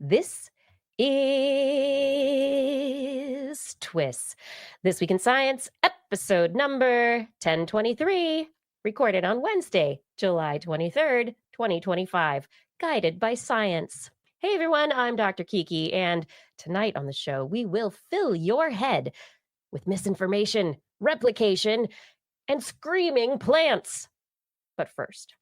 This is TWIS. This Week in Science, episode number 1023, recorded on Wednesday, July 23rd, 2025, guided by science. Hey everyone, I'm Dr. Kiki, and tonight on the show, we will fill your head with misinformation, replication, and screaming plants. But first,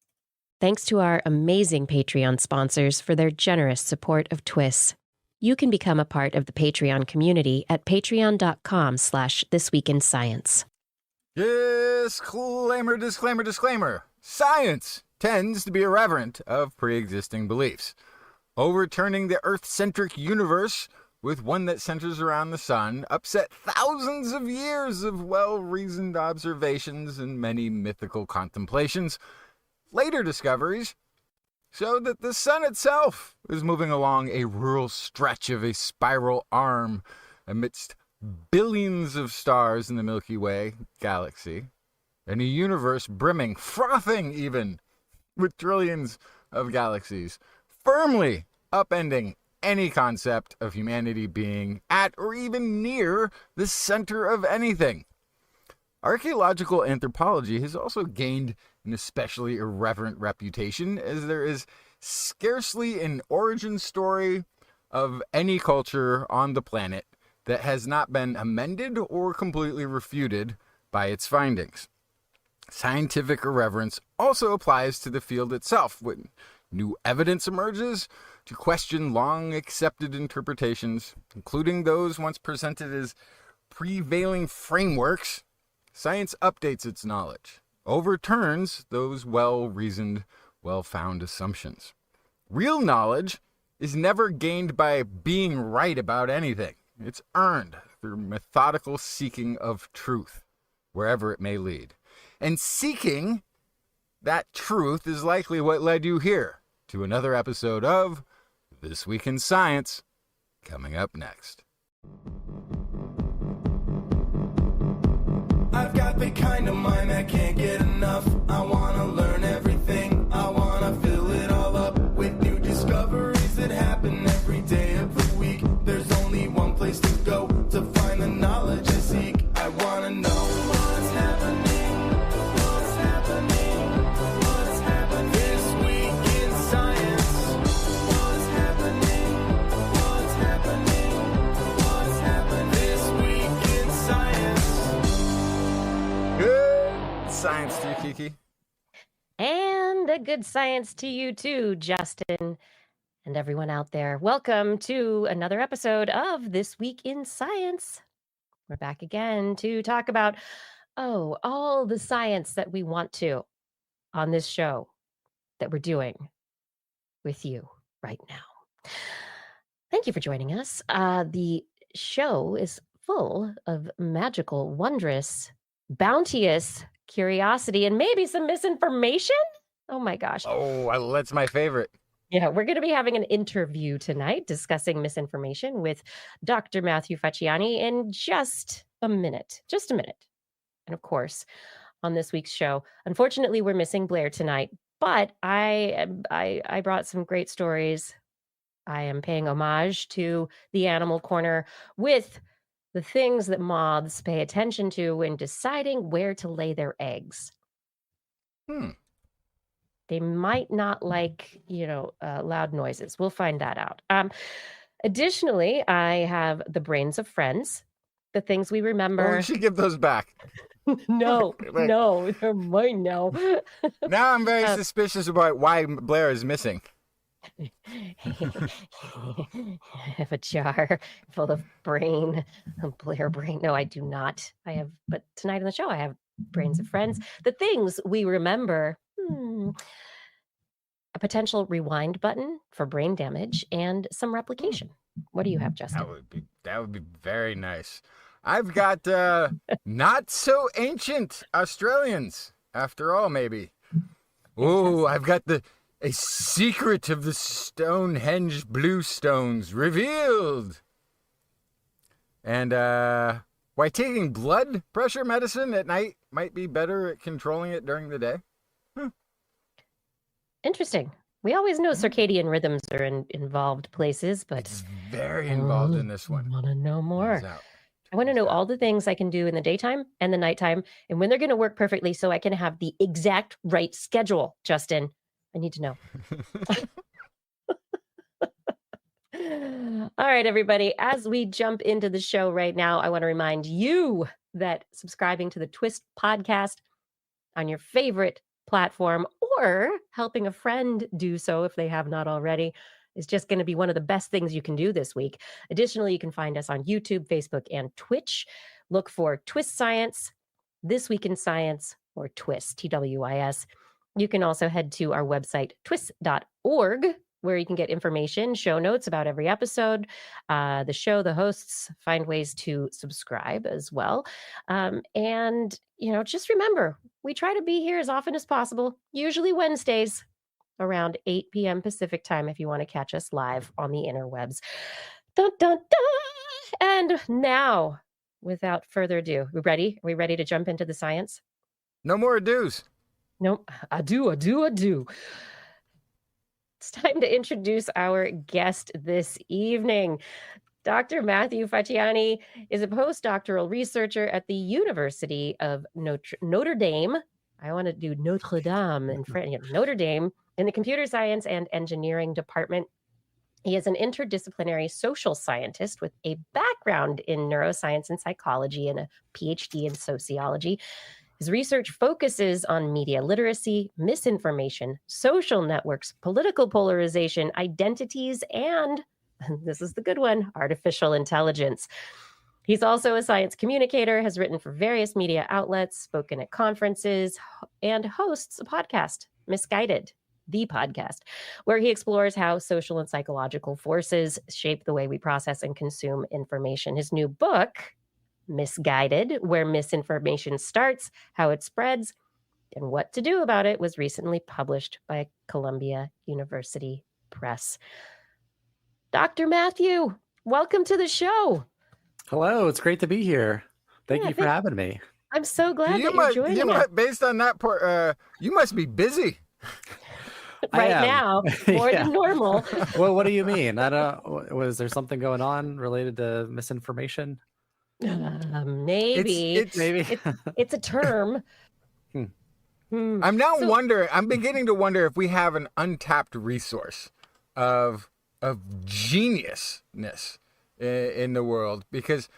thanks to our amazing Patreon sponsors for their generous support of TWIS. You can become a part of the Patreon community at patreon.com/thisweekinscience. Disclaimer. Science tends to be irreverent of pre-existing beliefs. Overturning the Earth-centric universe with one that centers around the sun upset thousands of years of well-reasoned observations and many mythical contemplations. Later discoveries showed that the sun itself is moving along a rural stretch of a spiral arm amidst billions of stars in the Milky Way galaxy, and a universe brimming, frothing even, with trillions of galaxies, firmly upending any concept of humanity being at or even near the center of anything. Archaeological anthropology has also gained an especially irreverent reputation, as there is scarcely an origin story of any culture on the planet that has not been amended or completely refuted by its findings. Scientific irreverence also applies to the field itself, when new evidence emerges to question long-accepted interpretations, including those once presented as prevailing frameworks. Science updates its knowledge, overturns those well-reasoned, well-found assumptions. Real knowledge is never gained by being right about anything. It's earned through methodical seeking of truth, wherever it may lead. And seeking that truth is likely what led you here to another episode of This Week in Science, coming up next. I've got the kind of mind that can't get enough. I want to learn everything. I want to fill it all up with new discoveries that happen every day of the week. There's only one place to go to find the knowledge I seek. I want to know what's happening. What's happening? What's happening this week in science? What's happening? What's happening? What's happening this week in science? Good science to you, Kiki. And a good science to you too, Justin, and everyone out there. Welcome to another episode of This Week in Science. We're back again to talk about, all the science that we want to on this show that we're doing with you right now. Thank you for joining us. The show is full of magical, wondrous, bounteous curiosity and maybe some misinformation. Oh my gosh. Oh, that's my favorite. Yeah, we're going to be having an interview tonight discussing misinformation with Dr. Matthew Facciani in just a minute. And of course, on this week's show, unfortunately, we're missing Blair tonight, but I brought some great stories. I am paying homage to the Animal Corner with the things that moths pay attention to when deciding where to lay their eggs. They might not like, loud noises. We'll find that out. Additionally, I have the brains of friends, the things we remember. Oh, we should give those back. No, they're mine now. Now I'm very suspicious about why Blair is missing. I have a jar full of Blair brain. No, I do not. But tonight on the show, I have brains of friends, the things we remember. A potential rewind button for brain damage and some replication. What do you have, Justin? That would be very nice. I've got not so ancient Australians, after all, maybe. Oh, I've got a secret of the Stonehenge blue stones revealed. And why taking blood pressure medicine at night might be better at controlling it during the day. Interesting. We always know circadian rhythms are in involved places, but It's very involved in this one. I want to know more. He's out. I want to know He's out. all the things I can do in the daytime and the nighttime and when they're going to work perfectly so I can have the exact right schedule, Justin. I need to know. All right, everybody. As we jump into the show right now, I want to remind you that subscribing to the TWIS podcast on your favorite platform or helping a friend do so if they have not already is just going to be one of the best things you can do this week. Additionally, you can find us on YouTube, Facebook, and Twitch. Look for TWIS Science, This Week in Science, or TWIS, TWIS. You can also head to our website, twis.org, where you can get information, show notes about every episode, the show, the hosts, find ways to subscribe as well. And, just remember, we try to be here as often as possible, usually Wednesdays around 8 p.m. Pacific time if you want to catch us live on the interwebs. Dun, dun, dun. And now, without further ado, we ready? Are we ready to jump into the science? No more ados. Nope. Adieu. It's time to introduce our guest this evening. Dr. Matthew Facciani is a postdoctoral researcher at the University of Notre Dame. I want to do Notre Dame in French. Notre Dame in the Computer Science and Engineering Department. He is an interdisciplinary social scientist with a background in neuroscience and psychology and a PhD in sociology. His research focuses on media literacy, misinformation, social networks, political polarization, identities, and, this is the good one, artificial intelligence. He's also a science communicator, has written for various media outlets, spoken at conferences, and hosts a podcast, Misguided, the podcast, where he explores how social and psychological forces shape the way we process and consume information. His new book, Misguided, Where Misinformation Starts, How It Spreads, and What to Do About It, was recently published by Columbia University Press. Dr. Matthew, welcome to the show. Hello, it's great to be here. Thank you for having me. I'm so glad that you're joining us. Based on that part, you must be busy. Right now, more than normal. Well, what do you mean? I don't. Was there something going on related to misinformation? Maybe. It's a term. I'm beginning to wonder if we have an untapped resource of geniusness in the world, because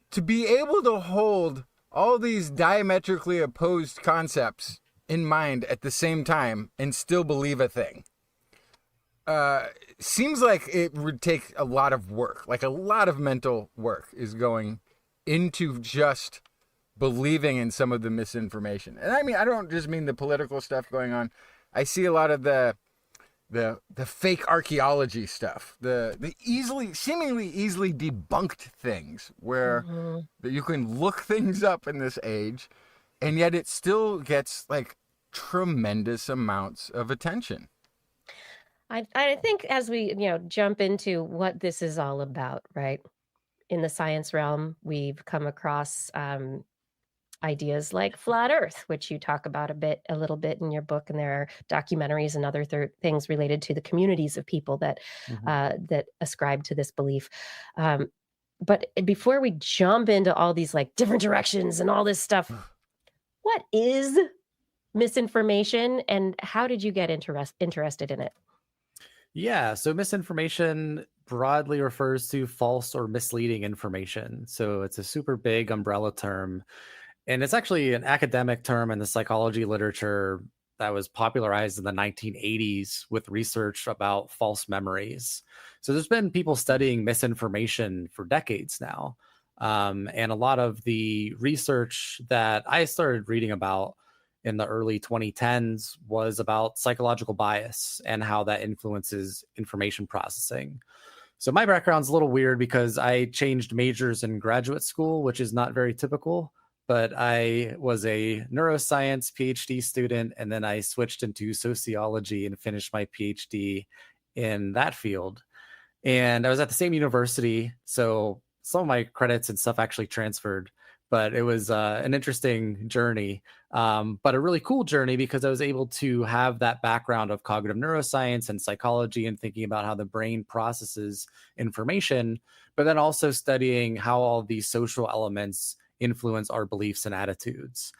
to be able to hold all these diametrically opposed concepts in mind at the same time and still believe a thing seems like it would take a lot of work. Like a lot of mental work is going into just believing in some of the misinformation. And I mean, I don't just mean the political stuff going on. I see a lot of the fake archaeology stuff, the seemingly easily debunked things where you can look things up in this age, and yet it still gets like tremendous amounts of attention. I think as we jump into what this is all about, right? In the science realm, we've come across ideas like flat Earth, which you talk about a little bit in your book, and there are documentaries and other things related to the communities of people that that ascribe to this belief. But before we jump into all these like different directions and all this stuff, what is misinformation, and how did you get interested in it? Yeah, so misinformation broadly refers to false or misleading information. So it's a super big umbrella term. And it's actually an academic term in the psychology literature that was popularized in the 1980s with research about false memories. So there's been people studying misinformation for decades now. And a lot of the research that I started reading about in the early 2010s was about psychological bias and how that influences information processing. So my background's a little weird because I changed majors in graduate school, which is not very typical. But I was a neuroscience PhD student, and then I switched into sociology and finished my PhD in that field. And I was at the same university, so some of my credits and stuff actually transferred. but it was an interesting journey, but a really cool journey because I was able to have that background of cognitive neuroscience and psychology and thinking about how the brain processes information, but then also studying how all these social elements influence our beliefs and attitudes.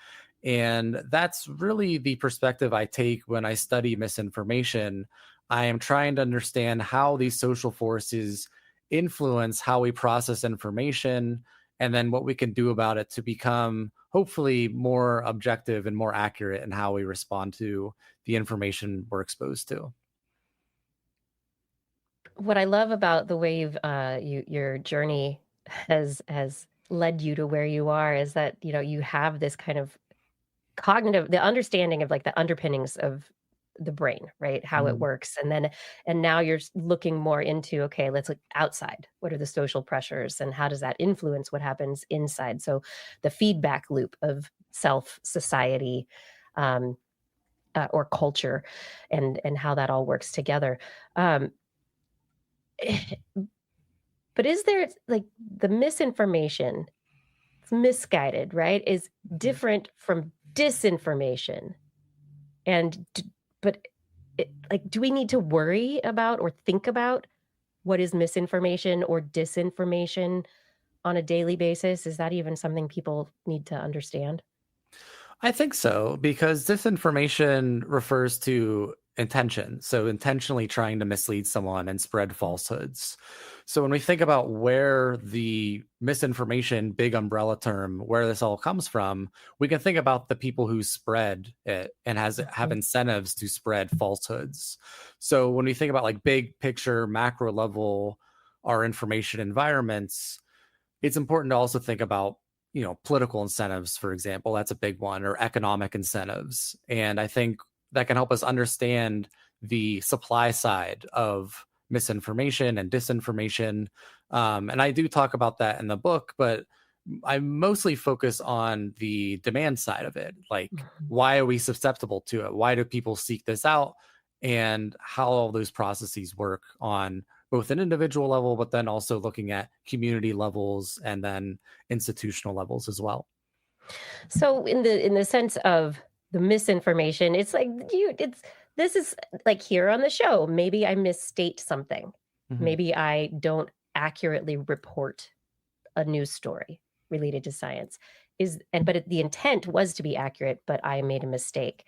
And that's really the perspective I take when I study misinformation. I am trying to understand how these social forces influence how we process information, and then what we can do about it to become hopefully more objective and more accurate in how we respond to the information we're exposed to. What I love about the way your journey has led you to where you are is that, you have this kind of the understanding of like the underpinnings of the brain, right? How it works. And now you're looking more into, okay, let's look outside. What are the social pressures and how does that influence what happens inside? So the feedback loop of self, society, or culture, and how that all works together. But is there like the misinformation, it's misguided, right? Is different from disinformation. But do we need to worry about or think about what is misinformation or disinformation on a daily basis? Is that even something people need to understand? I think so, because disinformation refers to intention. So intentionally trying to mislead someone and spread falsehoods. So when we think about where the misinformation, big umbrella term, where this all comes from, we can think about the people who spread it and have incentives to spread falsehoods. So when we think about like big picture, macro level, our information environments, it's important to also think about political incentives, for example. That's a big one, or economic incentives. And I think that can help us understand the supply side of misinformation and disinformation. And I do talk about that in the book, but I mostly focus on the demand side of it. Like, why are we susceptible to it? Why do people seek this out? And how all those processes work on both an individual level, but then also looking at community levels and then institutional levels as well. So in the sense of the misinformation, it's like this is like here on the show, maybe I misstate something. Maybe I don't accurately report a news story related to science. But the intent was to be accurate, but I made a mistake.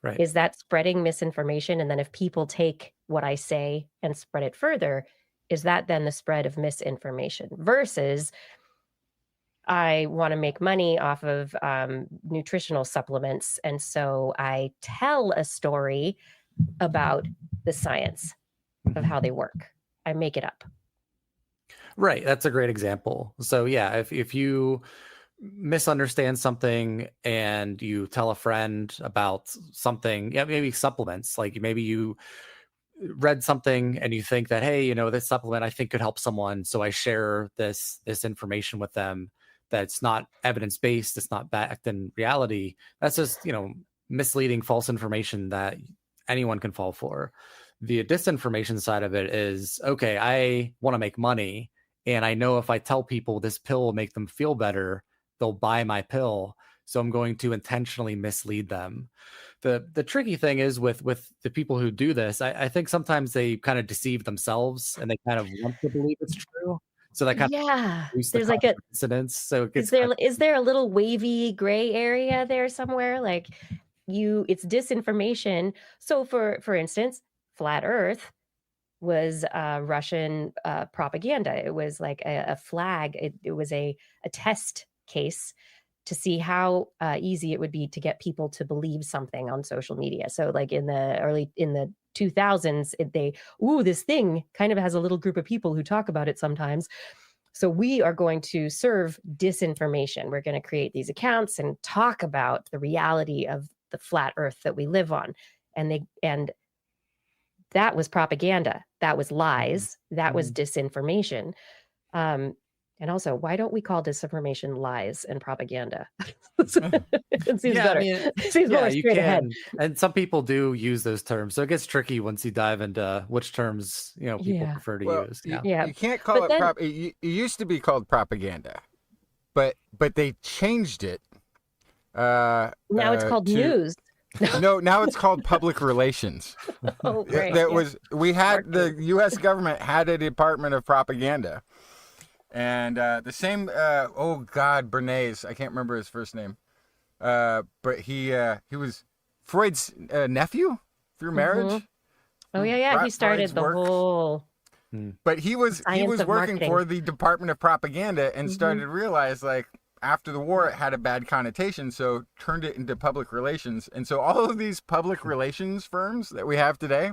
Right. Is that spreading misinformation? And then if people take what I say and spread it further, is that then the spread of misinformation? Versus I want to make money off of nutritional supplements. And so I tell a story about the science of how they work. I make it up. Right. That's a great example. So yeah, if you misunderstand something and you tell a friend about something, maybe supplements, like maybe you read something and you think that, hey, this supplement I think could help someone, so I share this information with them that's not evidence-based, it's not backed in reality. That's just misleading, false information that anyone can fall for. The disinformation side of it is, okay, I want to make money, and I know if I tell people this pill will make them feel better, they'll buy my pill. So I'm going to intentionally mislead them. The tricky thing is with the people who do this, I think sometimes they kind of deceive themselves and they kind of want to believe it's true. So that kind of there's like a incidence. So it gets is there a little wavy gray area there somewhere? Like it's disinformation. So for instance, flat Earth was Russian propaganda. It was like a flag. It was a test case to see how easy it would be to get people to believe something on social media. So like in the 2000s, this thing kind of has a little group of people who talk about it sometimes. So we are going to serve disinformation. We're going to create these accounts and talk about the reality of the flat Earth that we live on. And that was propaganda. That was lies. That was disinformation. And also, why don't we call disinformation lies and propaganda? It seems better. It seems more straight ahead. And some people do use those terms, so it gets tricky once you dive into which terms people prefer to use. You can't call it. It used to be called propaganda. but they changed it. Now it's called news. No, now it's called public relations. Oh, right. The U.S. government had a Department of Propaganda, and the same. Bernays. I can't remember his first name, but he was Freud's nephew through marriage. Mm-hmm. Oh yeah. He started the whole. But he was working marketing for the Department of Propaganda and started to realize, like, after the war, it had a bad connotation, so turned it into public relations. And so all of these public relations firms that we have today,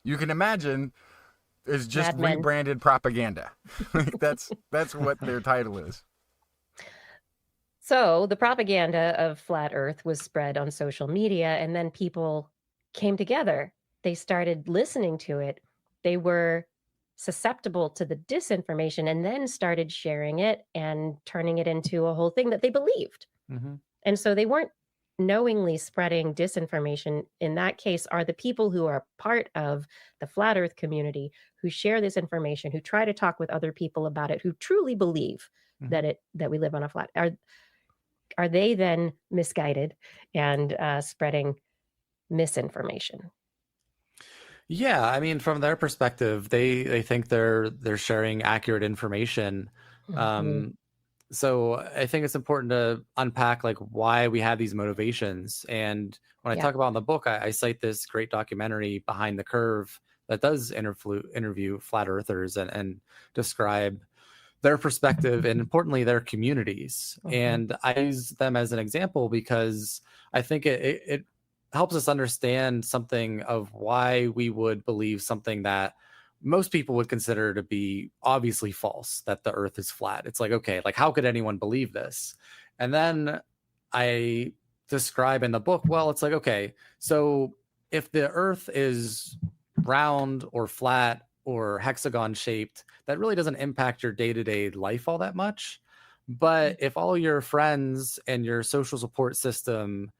you can imagine, is just rebranded propaganda. That's what their title is. So the propaganda of flat Earth was spread on social media, and then people came together. They started listening to it. They were susceptible to the disinformation and then started sharing it and turning it into a whole thing that they believed. Mm-hmm. And so they weren't knowingly spreading disinformation. In that case, are the people who are part of the flat Earth community, who share this information, who try to talk with other people about it, who truly believe that we live on a flat. Are they then misguided and spreading misinformation? Yeah, I mean, from their perspective, they think they're sharing accurate information. So I think it's important to unpack like why we have these motivations. And when I talk about in the book, I cite this great documentary, Behind the Curve, that does interview flat earthers and describe their perspective and importantly their communities. And I use them as an example because I think it helps us understand something of why we would believe something that most people would consider to be obviously false, that the earth is flat. It's like, okay, like how could anyone believe this? And then I describe in the book, well, it's like, okay, so if the earth is round or flat or hexagon shaped, that really doesn't impact your day-to-day life all that much. But if all your friends and your social support system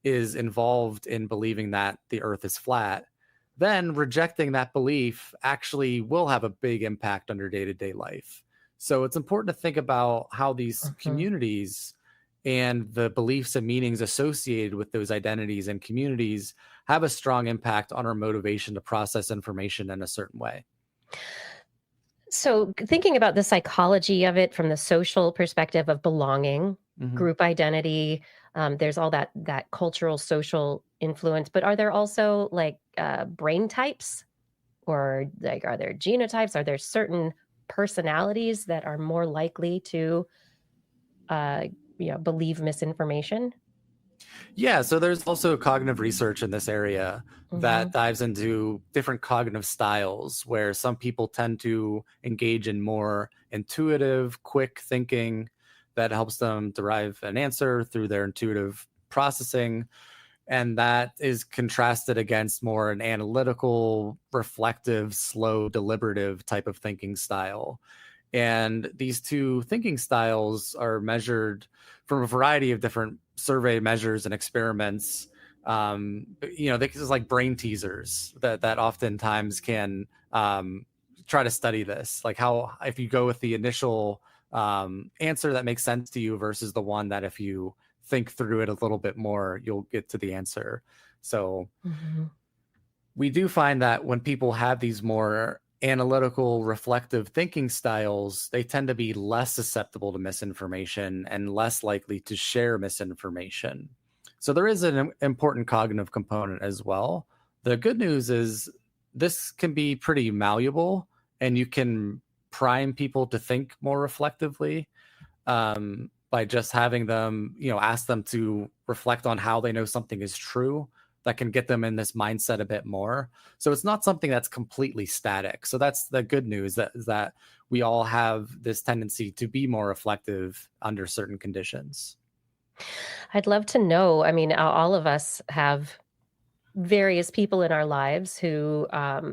is involved in believing that the earth is flat, then rejecting that belief actually will have a big impact on your day-to-day life. So it's important to think about how these communities and the beliefs and meanings associated with those identities and communities have a strong impact on our motivation to process information in a certain way. So thinking about the psychology of it from the social perspective of belonging, group identity, there's all that cultural, social influence, but are there also like brain types, or like are there genotypes? Are there certain personalities that are more likely to believe misinformation? Yeah, so there's also cognitive research in this area that dives into different cognitive styles, where some people tend to engage in more intuitive, quick thinking that helps them derive an answer through their intuitive processing. And that is contrasted against more an analytical, reflective, slow, deliberative type of thinking style. And these two thinking styles are measured from a variety of different survey measures and experiments. They just like brain teasers that oftentimes can try to study this. Like how, if you go with the initial answer that makes sense to you versus the one that if you think through it a little bit more, you'll get to the answer. So we do find that when people have these more analytical, reflective thinking styles, they tend to be less susceptible to misinformation and less likely to share misinformation. So there is an important cognitive component as well. The good news is this can be pretty malleable, and you can prime people to think more reflectively by just having them, ask them to reflect on how they know something is true. That can get them in this mindset a bit more. So it's not something that's completely static. So that's the good news, that we all have this tendency to be more reflective under certain conditions. I'd love to know. I mean, all of us have various people in our lives who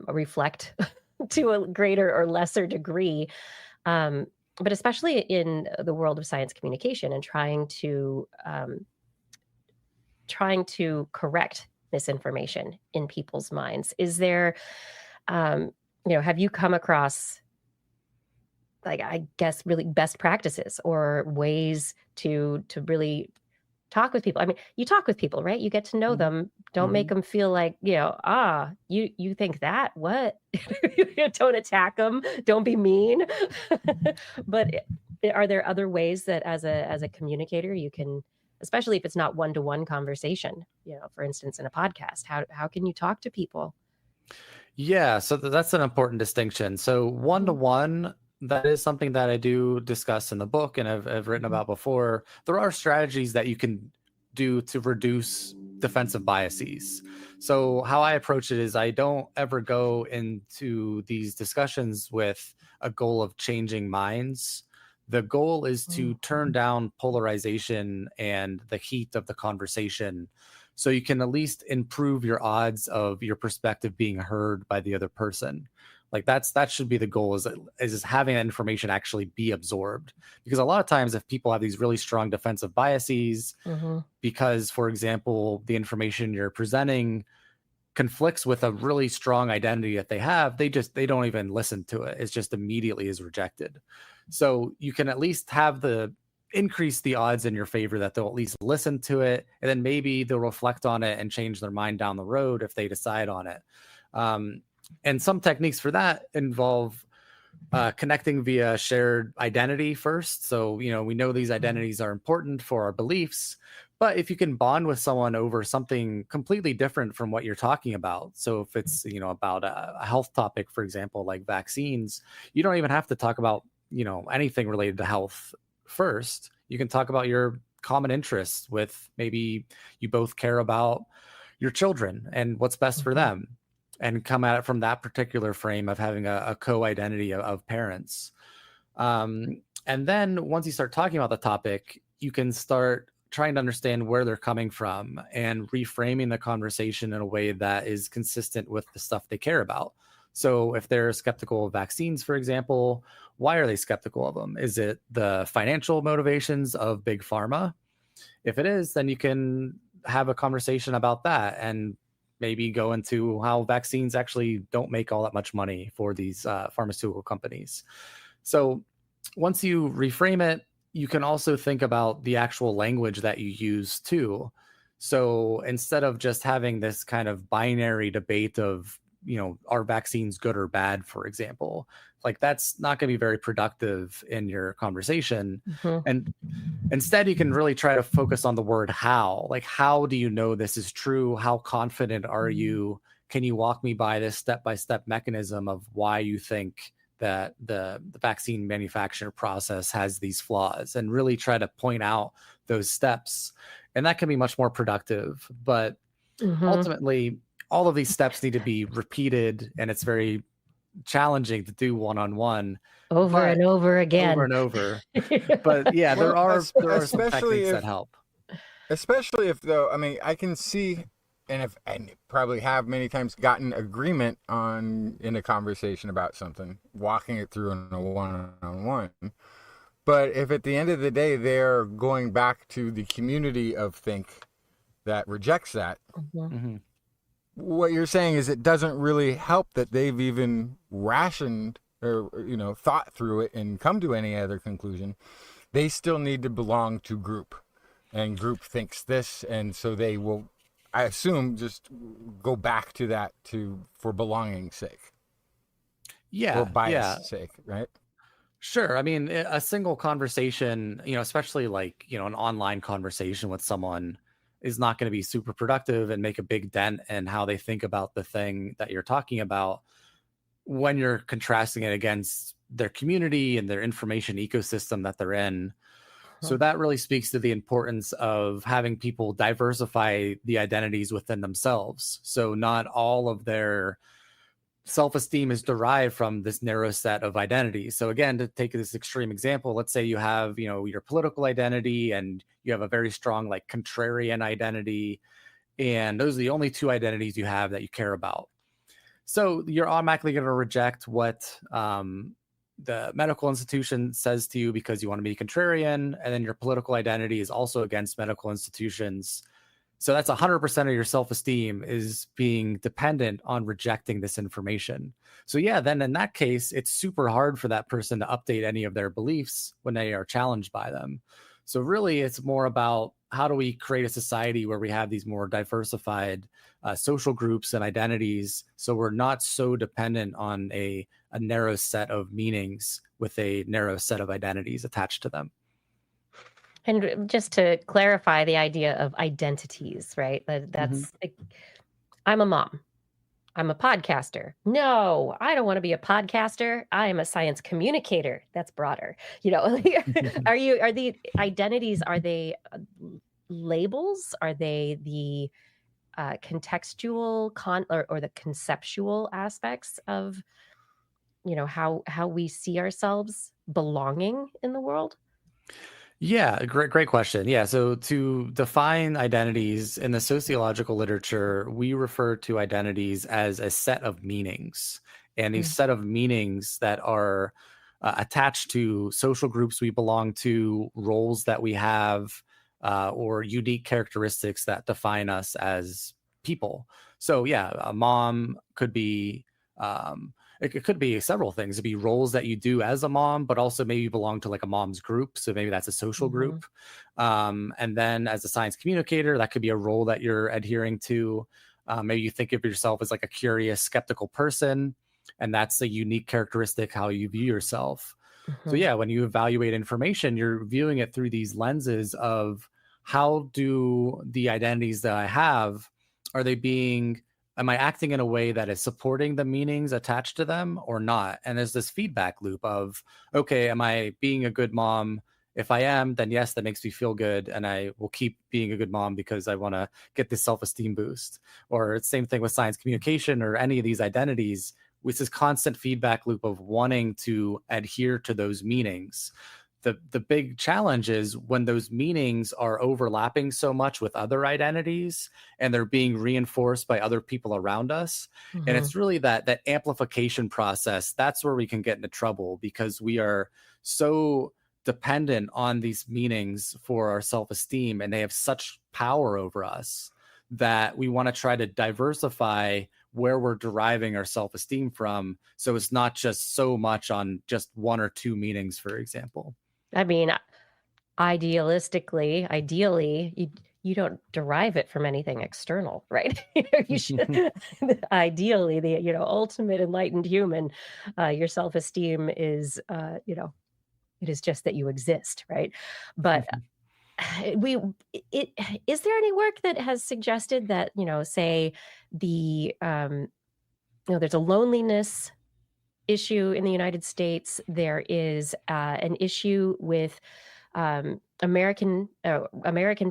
reflect to a greater or lesser degree. But especially in the world of science communication and trying to correct misinformation in people's minds. Is there, have you come across like, I guess, really best practices or ways to really talk with people. I mean, you talk with people, right? You get to know Mhm. them. Don't make Mhm. them feel like, you think that? What? Don't attack them. Don't be mean. But are there other ways that as a communicator you can, especially if it's not one-to-one conversation, for instance, in a podcast, how can you talk to people? Yeah, so that's an important distinction. So one to Mhm, one, that is something that I do discuss in the book and I've written mhm, about before. There are strategies that you can do to reduce defensive biases. So how I approach it is I don't ever go into these discussions with a goal of changing minds. The goal is to mhm, turn down polarization and the heat of the conversation so you can at least improve your odds of your perspective being heard by the other person. Like that should be the goal, is having that information actually be absorbed, because a lot of times if people have these really strong defensive biases mhm, because, for example, the information you're presenting conflicts with a really strong identity that they have, they don't even listen to it. It's just immediately is rejected. So you can at least have the increase the odds in your favor that they'll at least listen to it, and then maybe they'll reflect on it and change their mind down the road if they decide on it. um, and some techniques for that involve connecting via shared identity first. So, we know these mhm, identities are important for our beliefs, but if you can bond with someone over something completely different from what you're talking about, so if it's, about a health topic, for example, like vaccines, you don't even have to talk about, anything related to health first. You can talk about your common interests with maybe you both care about your children and what's best for mhm, them, and come at it from that particular frame of having a co-identity of parents. And then once you start talking about the topic, you can start trying to understand where they're coming from and reframing the conversation in a way that is consistent with the stuff they care about. So if they're skeptical of vaccines, for example, why are they skeptical of them? Is it the financial motivations of big pharma? If it is, then you can have a conversation about that and maybe go into how vaccines actually don't make all that much money for these pharmaceutical companies. So once you reframe it, you can also think about the actual language that you use too. So instead of just having this kind of binary debate of, are vaccines good or bad, for example, like that's not going to be very productive in your conversation. mhm, And instead, you can really try to focus on the word how. Like, how do you know this is true? How confident are you? Can you walk me by this step by step mechanism of why you think that the vaccine manufacture process has these flaws, and really try to point out those steps? And that can be much more productive. But mhm. ultimately, all of these steps need to be repeated, and it's very challenging to do one on one, Over but and over over again. and over. But yeah, there Well, are there are some especially techniques that if help. though, I mean, I can see, and probably have many times gotten agreement on in a conversation about something, walking it through in a one-on-one. But if at the end of the day they're going back to the community of think that rejects that, Mhm, Mhm. what you're saying is it doesn't really help that they've even rationed or thought through it and come to any other conclusion. They still need to belong to group, and group thinks this, and so they will, I assume, just go back to that for belonging's sake or Yeah, bias yeah, sake, right? sure. I mean, a single conversation, especially like, an online conversation with someone is not going to be super productive and make a big dent in how they think about the thing that you're talking about when you're contrasting it against their community and their information ecosystem that they're in. So mhm, that really speaks to the importance of having people diversify the identities within themselves. So not all of their self-esteem is derived from this narrow set of identities. So again, to take this extreme example, let's say you have, your political identity and you have a very strong like contrarian identity, and those are the only two identities you have that you care about. So you're automatically going to reject what the medical institution says to you because you want to be contrarian, and then your political identity is also against medical institutions. So that's 100% of your self-esteem is being dependent on rejecting this information. So yeah, then in that case, it's super hard for that person to update any of their beliefs when they are challenged by them. So really, it's more about how do we create a society where we have these more diversified social groups and identities, so we're not so dependent on a narrow set of meanings with a narrow set of identities attached to them. And just to clarify the idea of identities, right? That's like, I'm a mom. I'm a podcaster. No, I don't want to be a podcaster. I am a science communicator. That's broader. Are the identities, are they labels? Are they the contextual or the conceptual aspects of, how we see ourselves belonging in the world? Yeah, great question. Yeah, so to define identities in the sociological literature, we refer to identities as a set of meanings. And these set of meanings that are attached to social groups we belong to, roles that we have, or unique characteristics that define us as people. So, yeah, a mom could be. It could be several things. It'd be roles that you do as a mom, but also maybe you belong to like a mom's group. So maybe that's a social group. And then as a science communicator, that could be a role that you're adhering to. Maybe you think of yourself as like a curious, skeptical person, and that's a unique characteristic how you view yourself. So yeah, when you evaluate information, you're viewing it through these lenses of how do the identities that I have, am I acting in a way that is supporting the meanings attached to them or not? And there's this feedback loop of, okay, am I being a good mom? If I am, then yes, that makes me feel good. And I will keep being a good mom because I want to get this self-esteem boost. Or it's same thing with science communication or any of these identities, with this constant feedback loop of wanting to adhere to those meanings. The big challenge is when those meanings are overlapping so much with other identities and they're being reinforced by other people around us. And it's really that amplification process. That's where we can get into trouble, because we are so dependent on these meanings for our self-esteem, and they have such power over us that we want to try to diversify where we're deriving our self-esteem from. So it's not just so much on just one or two meanings, for example. I mean, ideally, you don't derive it from anything external, right? You should ideally, the ultimate enlightened human, your self-esteem is it is just that you exist, right? But is there any work that has suggested that, say the there's a loneliness issue in the United States. There is an issue with American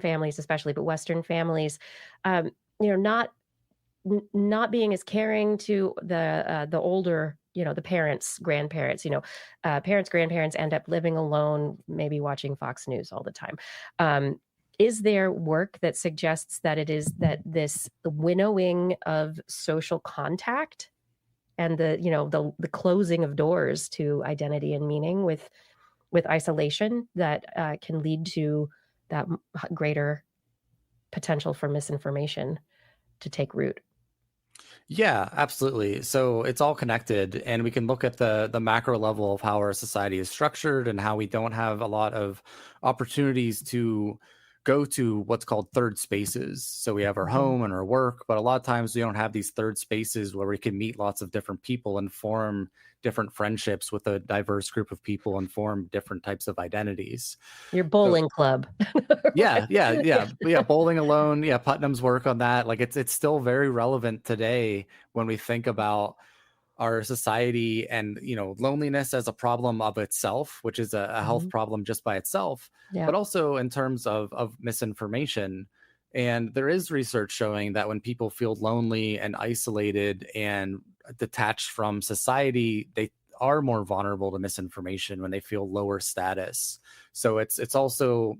families, especially, but Western families, not being as caring to the older, the parents, grandparents. Parents, grandparents end up living alone, maybe watching Fox News all the time. Is there work that suggests that it is that this winnowing of social contact and the closing of doors to identity and meaning with isolation that can lead to that greater potential for misinformation to take root? Yeah, absolutely. So it's all connected, and we can look at the macro level of how our society is structured and how we don't have a lot of opportunities to go to what's called third spaces. So we have our home and our work, but a lot of times we don't have these third spaces where we can meet lots of different people and form different friendships with a diverse group of people and form different types of identities. Your bowling club. Yeah. Bowling alone. Yeah. Putnam's work on that. Like it's still very relevant today when we think about our society and, loneliness as a problem of itself, which is a health problem just by itself, but also in terms of misinformation. And there is research showing that when people feel lonely and isolated and detached from society, they are more vulnerable to misinformation when they feel lower status. So it's the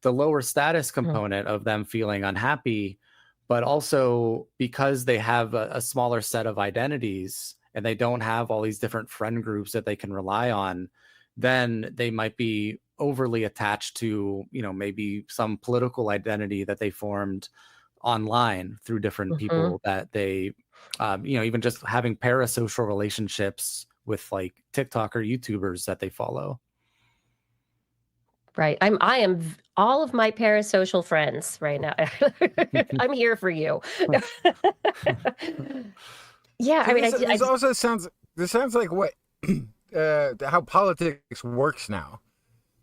lower status component of them feeling unhappy, but also because they have a smaller set of identities and they don't have all these different friend groups that they can rely on, then they might be overly attached to, maybe some political identity that they formed online through different Mhm. people that they, even just having parasocial relationships with like TikTok or YouTubers that they follow. Right. I am all of my parasocial friends right now. I'm here for you. Yeah, So I mean, this also sounds like what how politics works now.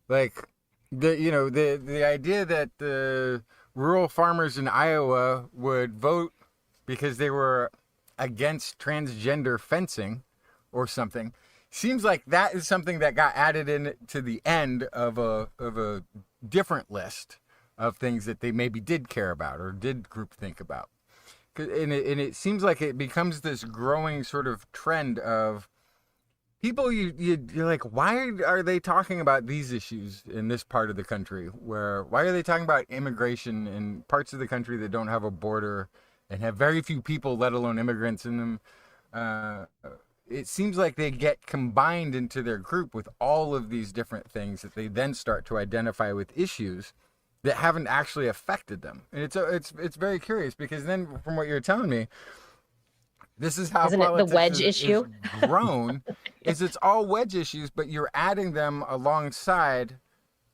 Like the idea that the rural farmers in Iowa would vote because they were against transgender fencing or something seems like that is something that got added in to the end of a different list of things that they maybe did care about or did group think about. And it seems like it becomes this growing sort of trend of people you're like, why are they talking about these issues in this part of the country? Why are they talking about immigration in parts of the country that don't have a border and have very few people, let alone immigrants in them? It seems like they get combined into their group with all of these different things that they then start to identify with issues that haven't actually affected them. And it's very curious because then from what you're telling me, this is how isn't it the politics wedge is issue? grown. Is it's all wedge issues, but you're adding them alongside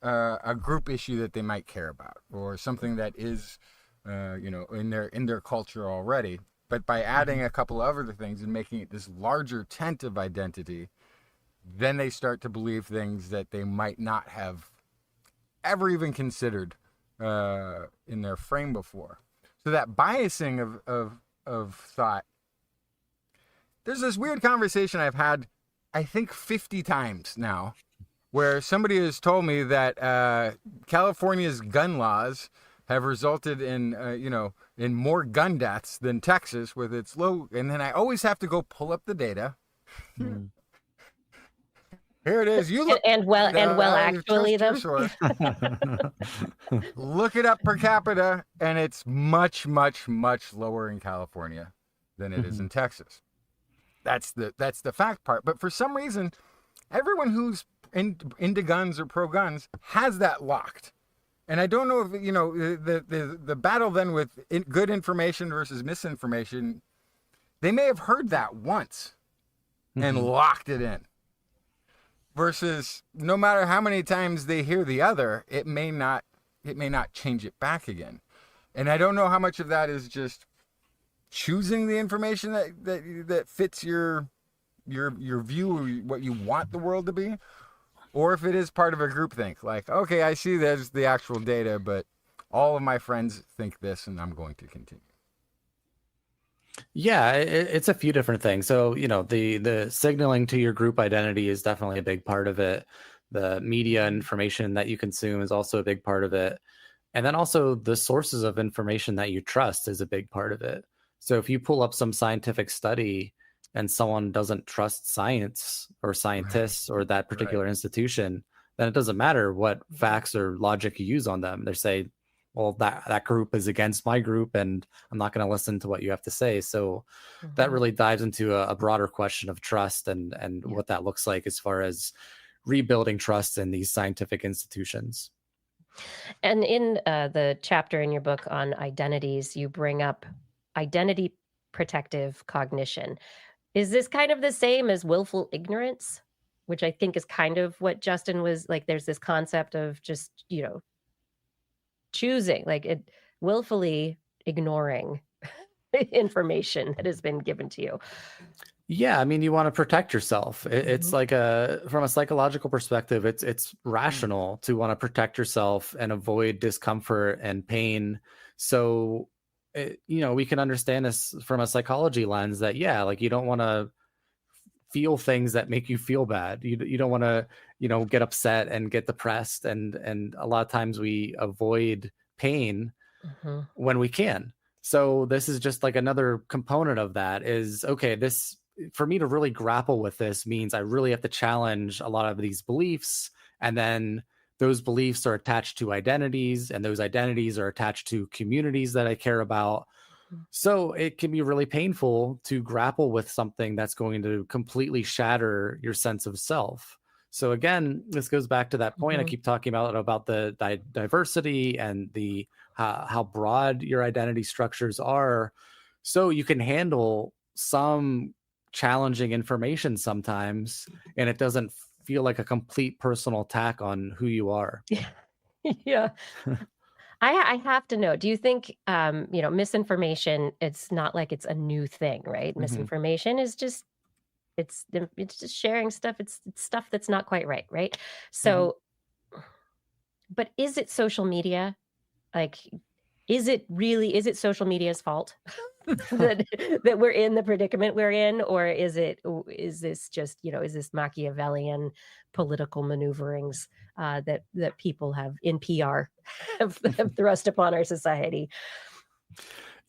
a group issue that they might care about or something that is, in their culture already. But by adding a couple of other things and making it this larger tent of identity, then they start to believe things that they might not have ever even considered in their frame before. So that biasing of thought. There's this weird conversation I've had, I think 50 times now, where somebody has told me that California's gun laws have resulted in, in more gun deaths than Texas with its low. And then I always have to go pull up the data. Mm. Here it is. You look Actually, them. Look it up per capita, and it's much, much, much lower in California than it is in Texas. That's the fact part. But for some reason, everyone who's into guns or pro guns has that locked. And I don't know if the battle then with good information versus misinformation. They may have heard that once and locked it in. Versus no matter how many times they hear the other, it may not change it back again. And I don't know how much of that is just choosing the information that fits your view, what you want the world to be, or if it is part of a groupthink. Like, okay, I see there's the actual data, but all of my friends think this, and I'm going to continue. Yeah, it's a few different things. So, the signaling to your group identity is definitely a big part of it. The media information that you consume is also a big part of it. And then also the sources of information that you trust is a big part of it. So if you pull up some scientific study and someone doesn't trust science or scientists or that particular institution, then it doesn't matter what facts or logic you use on them. They say, well, that group is against my group and I'm not going to listen to what you have to say. So that really dives into a broader question of trust and what that looks like as far as rebuilding trust in these scientific institutions. And in the chapter in your book on identities, you bring up identity protective cognition. Is this kind of the same as willful ignorance? Which I think is kind of what Justin was like. There's this concept of just, choosing, like it willfully ignoring information that has been given to you. Yeah, I mean, you want to protect yourself. It's like from a psychological perspective, it's rational to want to protect yourself and avoid discomfort and pain. So, we can understand this from a psychology lens that, like you don't want to feel things that make you feel bad. You don't want to, get upset and get depressed. And a lot of times we avoid pain when we can. So this is just like another component of that is, okay, this, for me to really grapple with this means I really have to challenge a lot of these beliefs. And then those beliefs are attached to identities, and those identities are attached to communities that I care about. So it can be really painful to grapple with something that's going to completely shatter your sense of self. So again, this goes back to that point I Mhm. keep talking about the diversity and the how broad your identity structures are, so you can handle some challenging information sometimes, and it doesn't feel like a complete personal attack on who you are. Yeah. Yeah. I have to know, do you think, misinformation, it's not like it's a new thing, right? Mhm. Misinformation is just it's just sharing stuff, it's stuff that's not quite right, right? Mhm. So, but is it social media? Like, is it social media's fault that that we're in the predicament we're in, or is this just, is this Machiavellian political maneuverings, that people have in PR have thrust upon our society?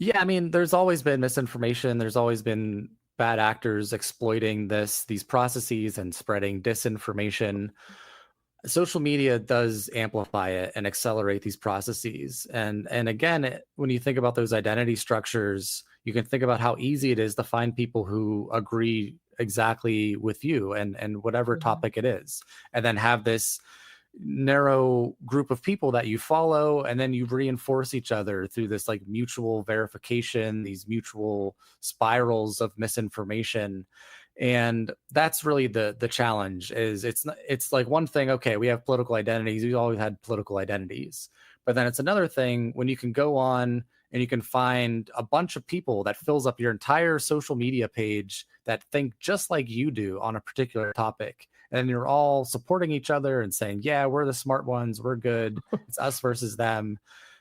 Yeah, I mean, there's always been misinformation. There's always been bad actors exploiting these processes and spreading disinformation. Social media does amplify it and accelerate these processes. And again, when you think about those identity structures, you can think about how easy it is to find people who agree exactly with you and whatever Mhm. topic it is, and then have this narrow group of people that you follow, and then you reinforce each other through this like mutual verification, these mutual spirals of misinformation. And that's really the challenge. Is it's like one thing, okay, we have political identities, we've always had political identities, but then it's another thing when you can go on and you can find a bunch of people that fills up your entire social media page that think just like you do on a particular topic, and you're all supporting each other and saying, yeah, we're the smart ones, we're good, it's us versus them.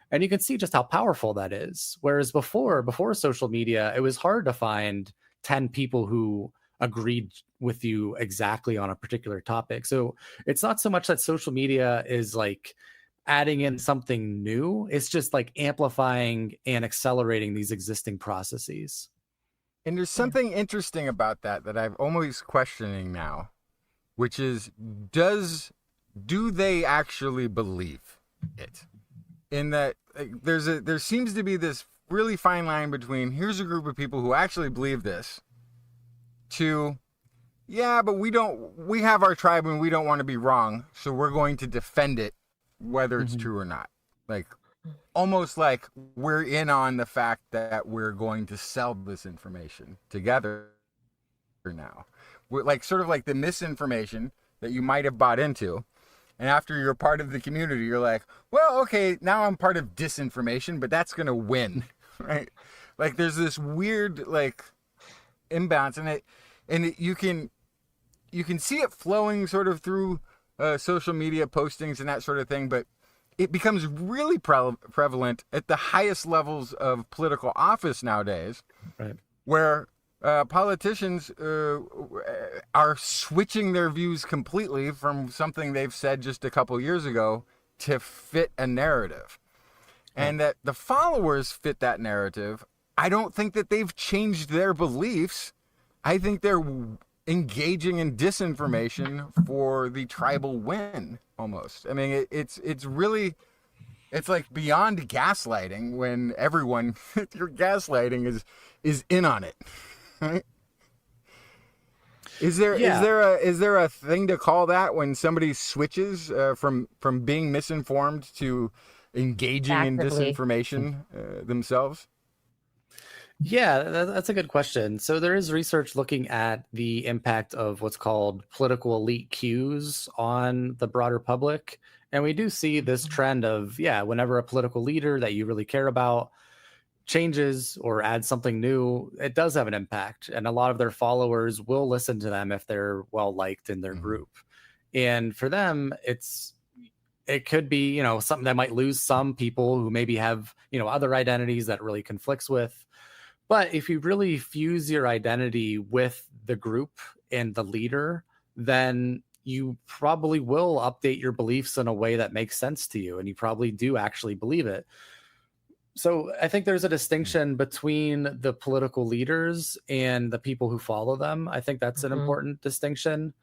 And you can see just how powerful that is. Whereas before social media, it was hard to find 10 people who agreed with you exactly on a particular topic. So it's not so much that social media is like adding in something new, it's just like amplifying and accelerating these existing processes. And there's Yeah. something interesting about that I'm almost questioning now, which is, do they actually believe it? In that, like, there seems to be this really fine line between, here's a group of people who actually believe this, to, yeah, but we have our tribe and we don't want to be wrong, so we're going to defend it whether it's Mhm. true or not. Like, almost like we're in on the fact that we're going to sell this information together now. We're like, sort of like the misinformation that you might have bought into. And after you're part of the community, you're like, well, okay, now I'm part of disinformation, but that's going to win, right? Like, there's this weird, like, imbalance in it. You can see it flowing sort of through social media postings and that sort of thing, but it becomes really prevalent at the highest levels of political office nowadays, Right. where politicians are switching their views completely from something they've said just a couple years ago to fit a narrative. Yeah. And that the followers fit that narrative. I don't think that they've changed their beliefs. I think they're engaging in disinformation for the tribal win, almost. I mean, it's really, it's like beyond gaslighting when everyone you're gaslighting is in on it. Right? Is there Yeah. is there a thing to call that when somebody switches from being misinformed to engaging in Actively. disinformation themselves? Yeah, that's a good question. So there is research looking at the impact of what's called political elite cues on the broader public. And we do see this trend of, yeah, whenever a political leader that you really care about changes or adds something new, it does have an impact. And a lot of their followers will listen to them if they're well liked in their Mhm. group. And for them, it could be, something that might lose some people who maybe have, other identities that really conflicts with. But if you really fuse your identity with the group and the leader, then you probably will update your beliefs in a way that makes sense to you. And you probably do actually believe it. So I think there's a distinction between the political leaders and the people who follow them. I think that's an Mhm. important distinction,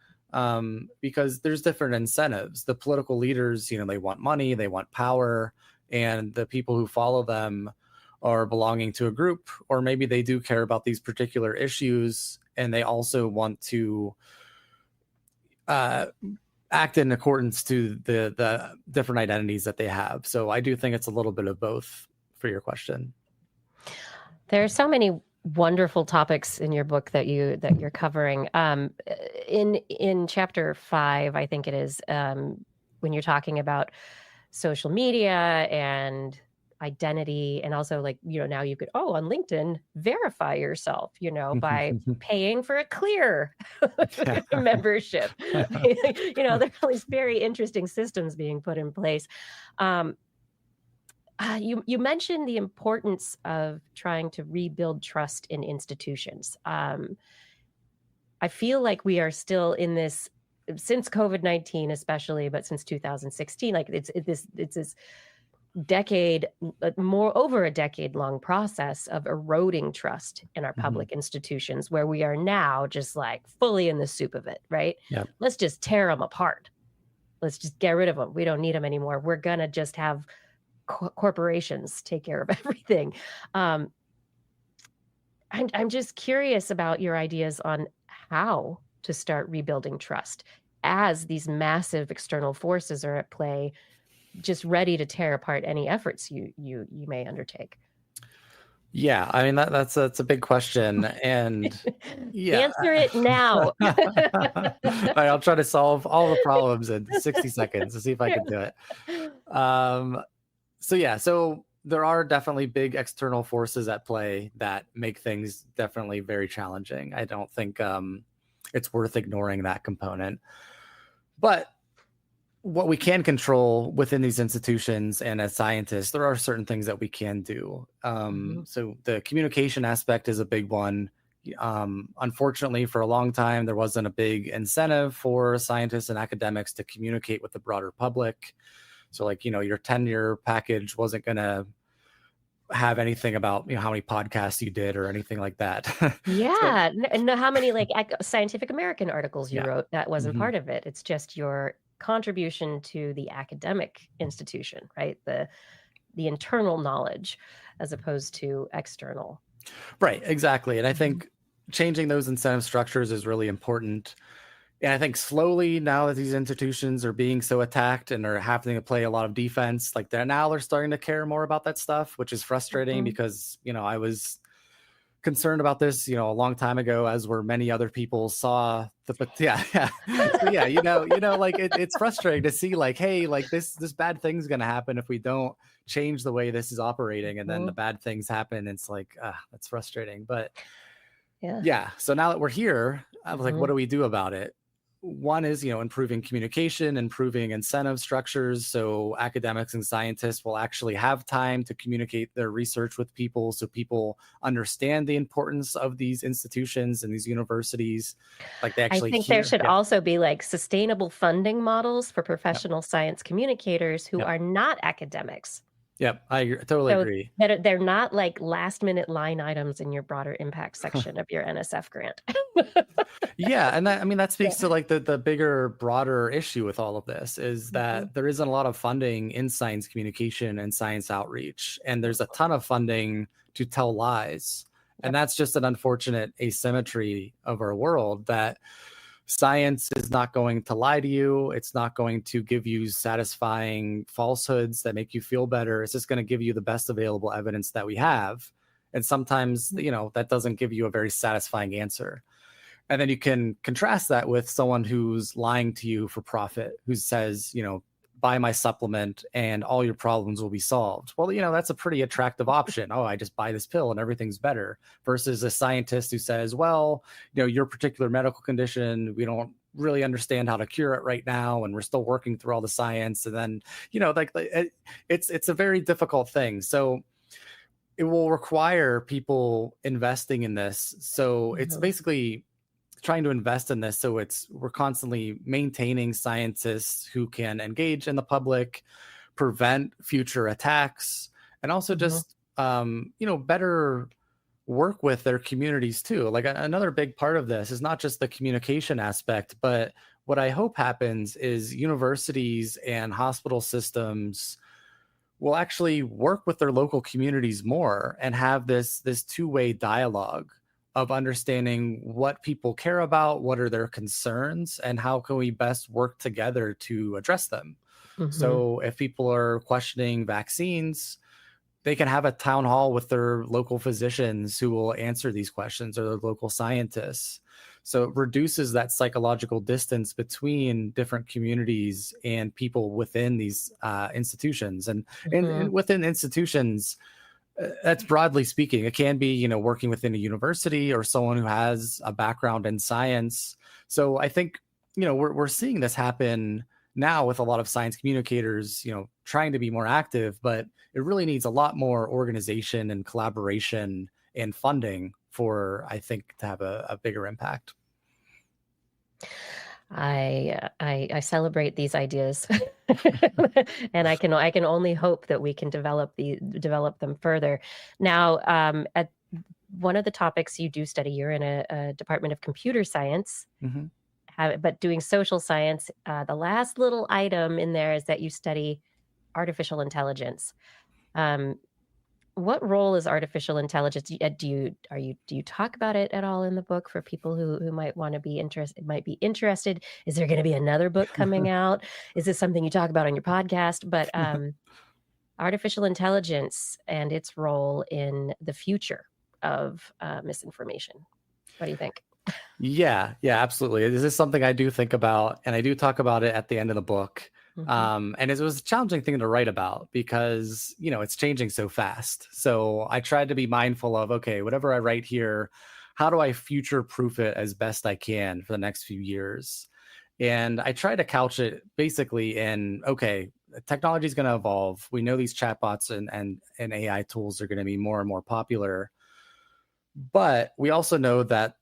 because there's different incentives. The political leaders, they want money, they want power, and the people who follow them are belonging to a group, or maybe they do care about these particular issues, and they also want to uh, act in accordance to the different identities that they have. So I do think it's a little bit of both for your question. There are so many wonderful topics in your book that you're covering. In chapter 5, I think it is, when you're talking about social media and identity, and also like, now you could, on LinkedIn, verify yourself, by paying for a clear membership. There are all these very interesting systems being put in place. You mentioned the importance of trying to rebuild trust in institutions. I feel like we are still in this since COVID-19, especially, but since 2016. Like it's this decade, over a decade long process of eroding trust in our public institutions, where we are now just like fully in the soup of it. Right? Yeah. Let's just tear them apart. Let's just get rid of them. We don't need them anymore. We're gonna just have corporations take care of everything. I'm just curious about your ideas on how to start rebuilding trust as these massive external forces are at play, just ready to tear apart any efforts you may undertake. Yeah, I mean that's a big question, and answer it now. All right, I'll try to solve all the problems in 60 seconds to see if I can do it. So there are definitely big external forces at play that make things definitely very challenging. I don't think it's worth ignoring that component. But what we can control within these institutions and as scientists, there are certain things that we can do. So the communication aspect is a big one. Unfortunately, for a long time, there wasn't a big incentive for scientists and academics to communicate with the broader public. So like, your tenure package wasn't going to have anything about, how many podcasts you did or anything like that. Yeah. And how many like Scientific American articles you wrote, that wasn't part of it. It's just your contribution to the academic institution, right? The internal knowledge as opposed to external. Right, exactly. And I think changing those incentive structures is really important. And I think slowly, now that these institutions are being so attacked and are having to play a lot of defense, like they're starting to care more about that stuff, which is frustrating because, I was concerned about this, a long time ago, as were many other people saw like it's frustrating to see like, hey, like this bad thing's going to happen if we don't change the way this is operating. And then the bad things happen. It's like, that's frustrating. But yeah. So now that we're here, I was like, what do we do about it? One is, improving communication, improving incentive structures. So academics and scientists will actually have time to communicate their research with people, so people understand the importance of these institutions and these universities. Like they actually I think there should also be like sustainable funding models for professional science communicators who are not academics. Yep, I totally agree. They're not like last minute line items in your broader impact section of your NSF grant. Yeah, and that speaks to like the bigger, broader issue with all of this is that there isn't a lot of funding in science communication and science outreach, and there's a ton of funding to tell lies. And that's just an unfortunate asymmetry of our world, that science is not going to lie to you. It's not going to give you satisfying falsehoods that make you feel better. It's just going to give you the best available evidence that we have. And sometimes, that doesn't give you a very satisfying answer. And then you can contrast that with someone who's lying to you for profit, who says, buy my supplement and all your problems will be solved. Well, that's a pretty attractive option. Oh, I just buy this pill and everything's better, versus a scientist who says, well, your particular medical condition, we don't really understand how to cure it right now, and we're still working through all the science. And then, it's a very difficult thing. So it will require people investing in this. So it's basically trying to invest in this, so we're constantly maintaining scientists who can engage in the public, prevent future attacks, and also just better work with their communities too. Like another big part of this is not just the communication aspect, but what I hope happens is universities and hospital systems will actually work with their local communities more and have this two-way dialogue, of understanding what people care about, what are their concerns, and how can we best work together to address them. So if people are questioning vaccines, they can have a town hall with their local physicians who will answer these questions, or their local scientists. So it reduces that psychological distance between different communities and people within these institutions. And within institutions, that's broadly speaking. It can be, working within a university or someone who has a background in science. So I think, we're seeing this happen now with a lot of science communicators, trying to be more active, but it really needs a lot more organization and collaboration and funding for, I think, to have a bigger impact. I celebrate these ideas, and I can only hope that we can develop them further. Now, at one of the topics you do study, you're in a department of computer science. But doing social science, the last little item in there is that you study artificial intelligence. What role is artificial intelligence? Do you talk about it at all in the book for people who might want to be interested? Is there going to be another book coming out? Is this something you talk about on your podcast? But artificial intelligence and its role in the future of misinformation. What do you think? Yeah, absolutely. This is something I do think about, and I do talk about it at the end of the book. And it was a challenging thing to write about because, it's changing so fast. So I tried to be mindful of, okay, whatever I write here, how do I future proof it as best I can for the next few years? And I try to couch it basically in, okay, technology is going to evolve. We know these chatbots and AI tools are going to be more and more popular. But we also know that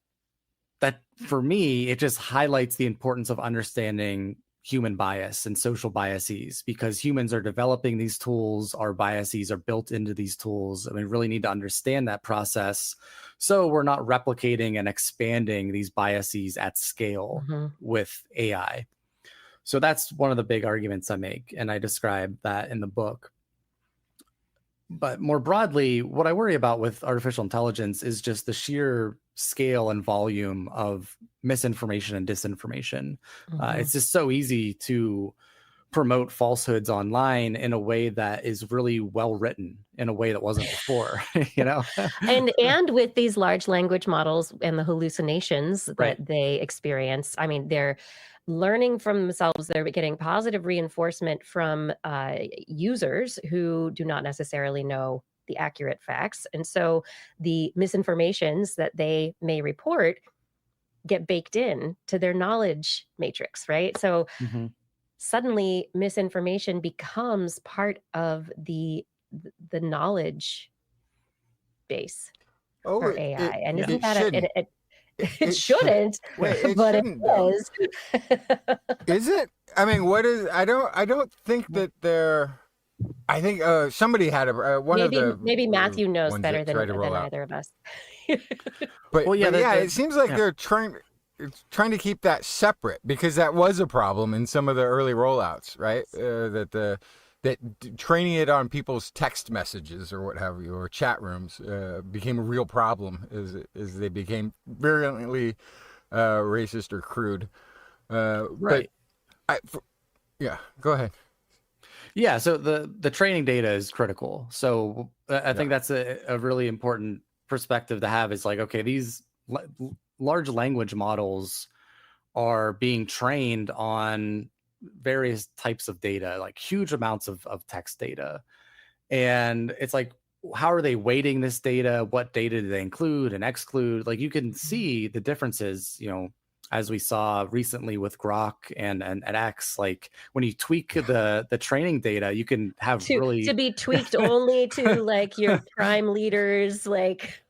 for me, it just highlights the importance of understanding human bias and social biases, because humans are developing these tools. Our biases are built into these tools, and we really need to understand that process so we're not replicating and expanding these biases at scale with AI. So that's one of the big arguments I make, and I describe that in the book. But more broadly, what I worry about with artificial intelligence is just the sheer scale and volume of misinformation and disinformation. It's just so easy to promote falsehoods online in a way that is really well written, in a way that wasn't before, and with these large language models and the hallucinations that they experience, I mean, they're learning from themselves. They're getting positive reinforcement from users who do not necessarily know the accurate facts. And so the misinformations that they may report get baked in to their knowledge matrix, right? So suddenly misinformation becomes part of the knowledge base for AI. And isn't that it shouldn't, but it is. Is it? I mean, what is? I don't think that they're. I think somebody had maybe Matthew knows better than either of us. but it seems like they're trying to keep that separate, because that was a problem in some of the early rollouts, right? That training it on people's text messages or what have you, or chat rooms, became a real problem as they became virulently racist or crude. Right. Go ahead. Yeah, so the training data is critical. So I think that's a really important perspective to have, is like, okay, these large language models are being trained on various types of data, like huge amounts of text data. And it's like, how are they weighting this data? What data do they include and exclude? Like, you can see the differences, as we saw recently with Grok and X. Like, when you tweak the training data, you can have to be tweaked only to like your prime leaders, like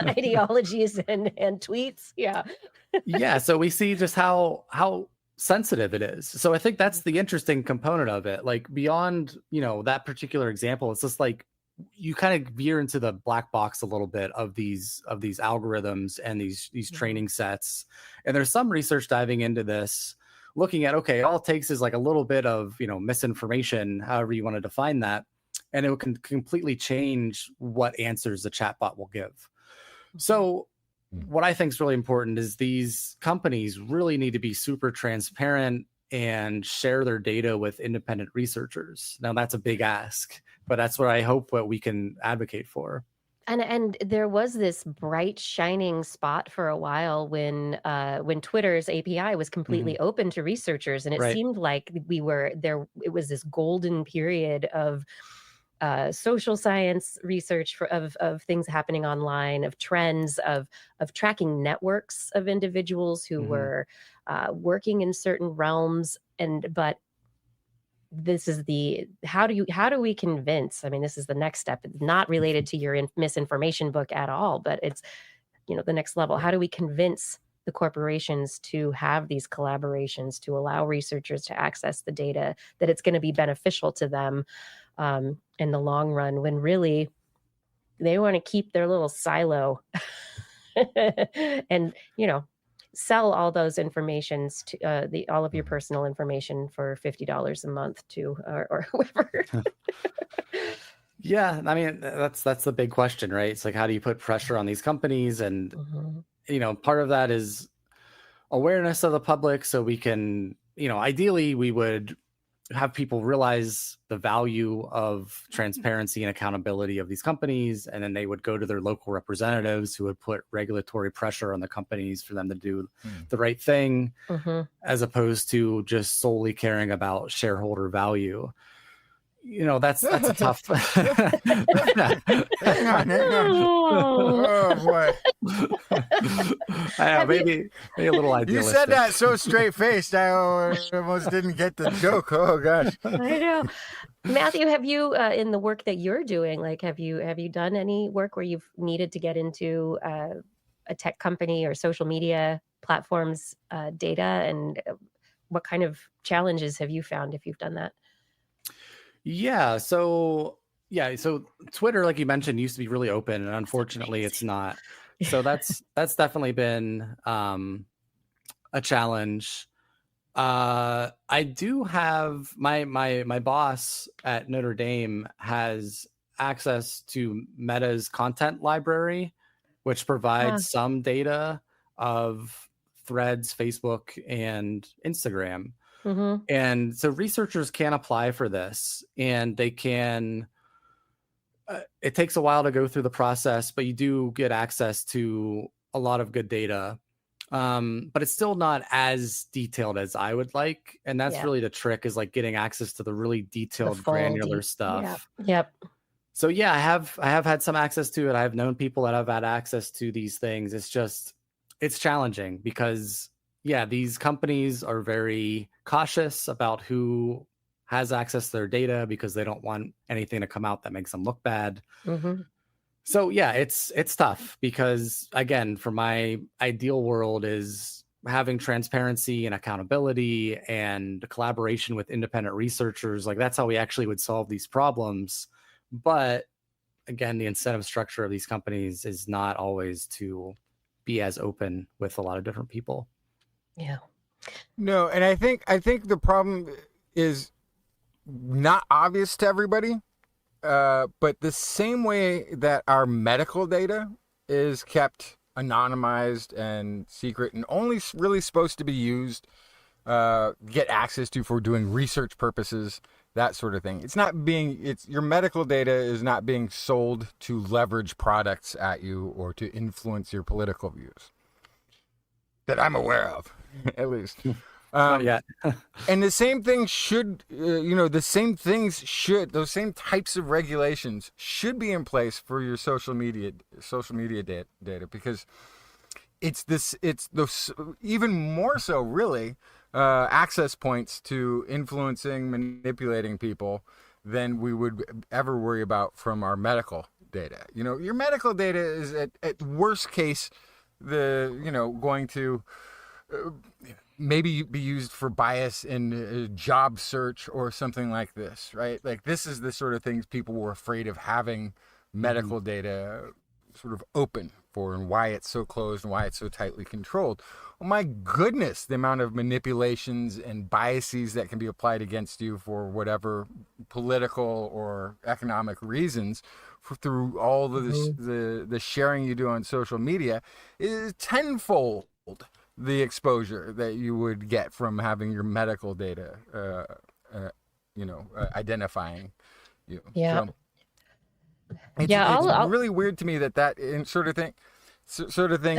ideologies and tweets. Yeah. So we see just how sensitive it is. So I think that's the interesting component of it. Like, beyond, that particular example, it's just like you kind of veer into the black box a little bit of these algorithms and these training sets. And there's some research diving into this, looking at, okay, all it takes is like a little bit of, misinformation, however you want to define that, and it can completely change what answers the chatbot will give. So what I think is really important is these companies really need to be super transparent and share their data with independent researchers. Now, that's a big ask, but that's what I hope what we can advocate for. And there was this bright shining spot for a while when Twitter's API was completely open to researchers, and it seemed like we were there. It was this golden period of social science research of things happening online, of trends, of tracking networks of individuals who were working in certain realms. But this is how do we convince? I mean, this is the next step. It's not related to your misinformation book at all, but it's, the next level. How do we convince the corporations to have these collaborations, to allow researchers to access the data, that it's going to be beneficial to them in the long run, when really they want to keep their little silo and, sell all those informations to all of your personal information for $50 a month to or whoever. Yeah, I mean, that's the big question, right? It's like, how do you put pressure on these companies? And part of that is awareness of the public, so we can, ideally we would have people realize the value of transparency and accountability of these companies, and then they would go to their local representatives who would put regulatory pressure on the companies for them to do the right thing, as opposed to just solely caring about shareholder value. That's a tough. Hang on. Oh boy! Maybe a little idealistic. You said that so straight-faced, I almost didn't get the joke. Oh gosh! I know. Matthew, have you in the work that you're doing, like, have you done any work where you've needed to get into a tech company or social media platforms data, and what kind of challenges have you found if you've done that? Yeah. So Twitter, like you mentioned, used to be really open, and unfortunately it's not. So that's definitely been a challenge. I do have my boss at Notre Dame has access to Meta's content library, which provides some data of Threads, Facebook, and Instagram. And so researchers can apply for this, and they can, it takes a while to go through the process, but you do get access to a lot of good data. But it's still not as detailed as I would like. And that's really the trick, is like getting access to the really detailed, granular stuff. Yep. So yeah, I have had some access to it. I've known people that have had access to these things. It's challenging because these companies are very cautious about who has access to their data, because they don't want anything to come out that makes them look bad. So it's tough, because again, for my ideal world is having transparency and accountability and collaboration with independent researchers. Like, that's how we actually would solve these problems. But again, the incentive structure of these companies is not always to be as open with a lot of different people. Yeah. No, and I think the problem is not obvious to everybody, but the same way that our medical data is kept anonymized and secret and only really supposed to be used, get access to for doing research purposes, that sort of thing. Your medical data is not being sold to leverage products at you or to influence your political views, that I'm aware of, at least. And the same thing should, those same types of regulations should be in place for your social media data, because it's those, even more so, really, access points to influencing, manipulating people than we would ever worry about from our medical data. Your medical data is at worst case, going to maybe be used for bias in a job search or something like this, right? Like, this is the sort of things people were afraid of having medical data sort of open for, and why it's so closed and why it's so tightly controlled. Oh my goodness, the amount of manipulations and biases that can be applied against you for whatever political or economic reasons through all of Mm-hmm. the sharing you do on social media is tenfold the exposure that you would get from having your medical data, identifying you. Yeah. So it's Yeah. I'll really weird to me that sort of thing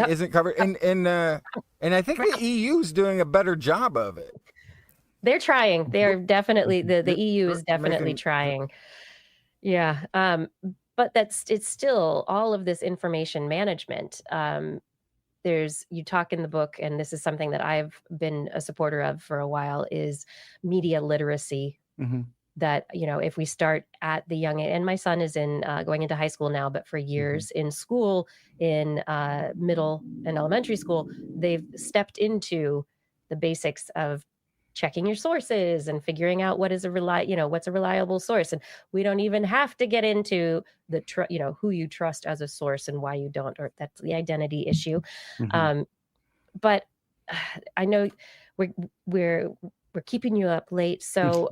uh, isn't covered, and I think the EU's doing a better job of it. they're trying. They're definitely the EU is definitely Making, trying. Yeah. But it's still all of this information management. You talk in the book, and this is something that I've been a supporter of for a while, is media literacy. Mm-hmm. That, if we start at the young, and my son is going into high school now, but for years in school, in middle and elementary school, they've stepped into the basics of checking your sources and figuring out what's a reliable source. And we don't even have to get into who you trust as a source and why you don't, or that's the identity issue. Mm-hmm. But I know we're we're we're keeping you up late, so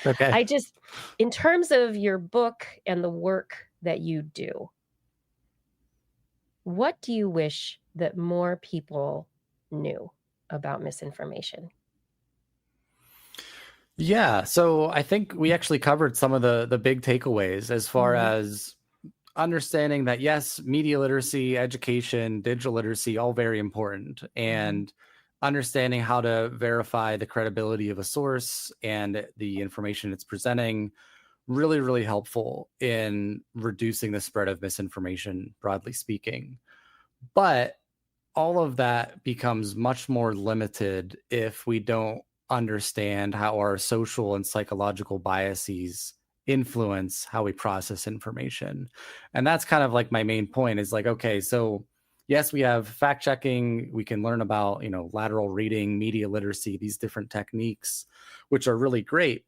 Okay. I just, in terms of your book and the work that you do, what do you wish that more people knew about misinformation? Yeah, so I think we actually covered some of the big takeaways as far Mhm. as understanding that yes, media literacy, education, digital literacy, all very important, and understanding how to verify the credibility of a source and the information it's presenting, really, really helpful in reducing the spread of misinformation, broadly speaking. But all of that becomes much more limited if we don't understand how our social and psychological biases influence how we process information. And that's kind of like my main point is like, okay, so yes, we have fact checking, we can learn about, lateral reading, media literacy, these different techniques, which are really great.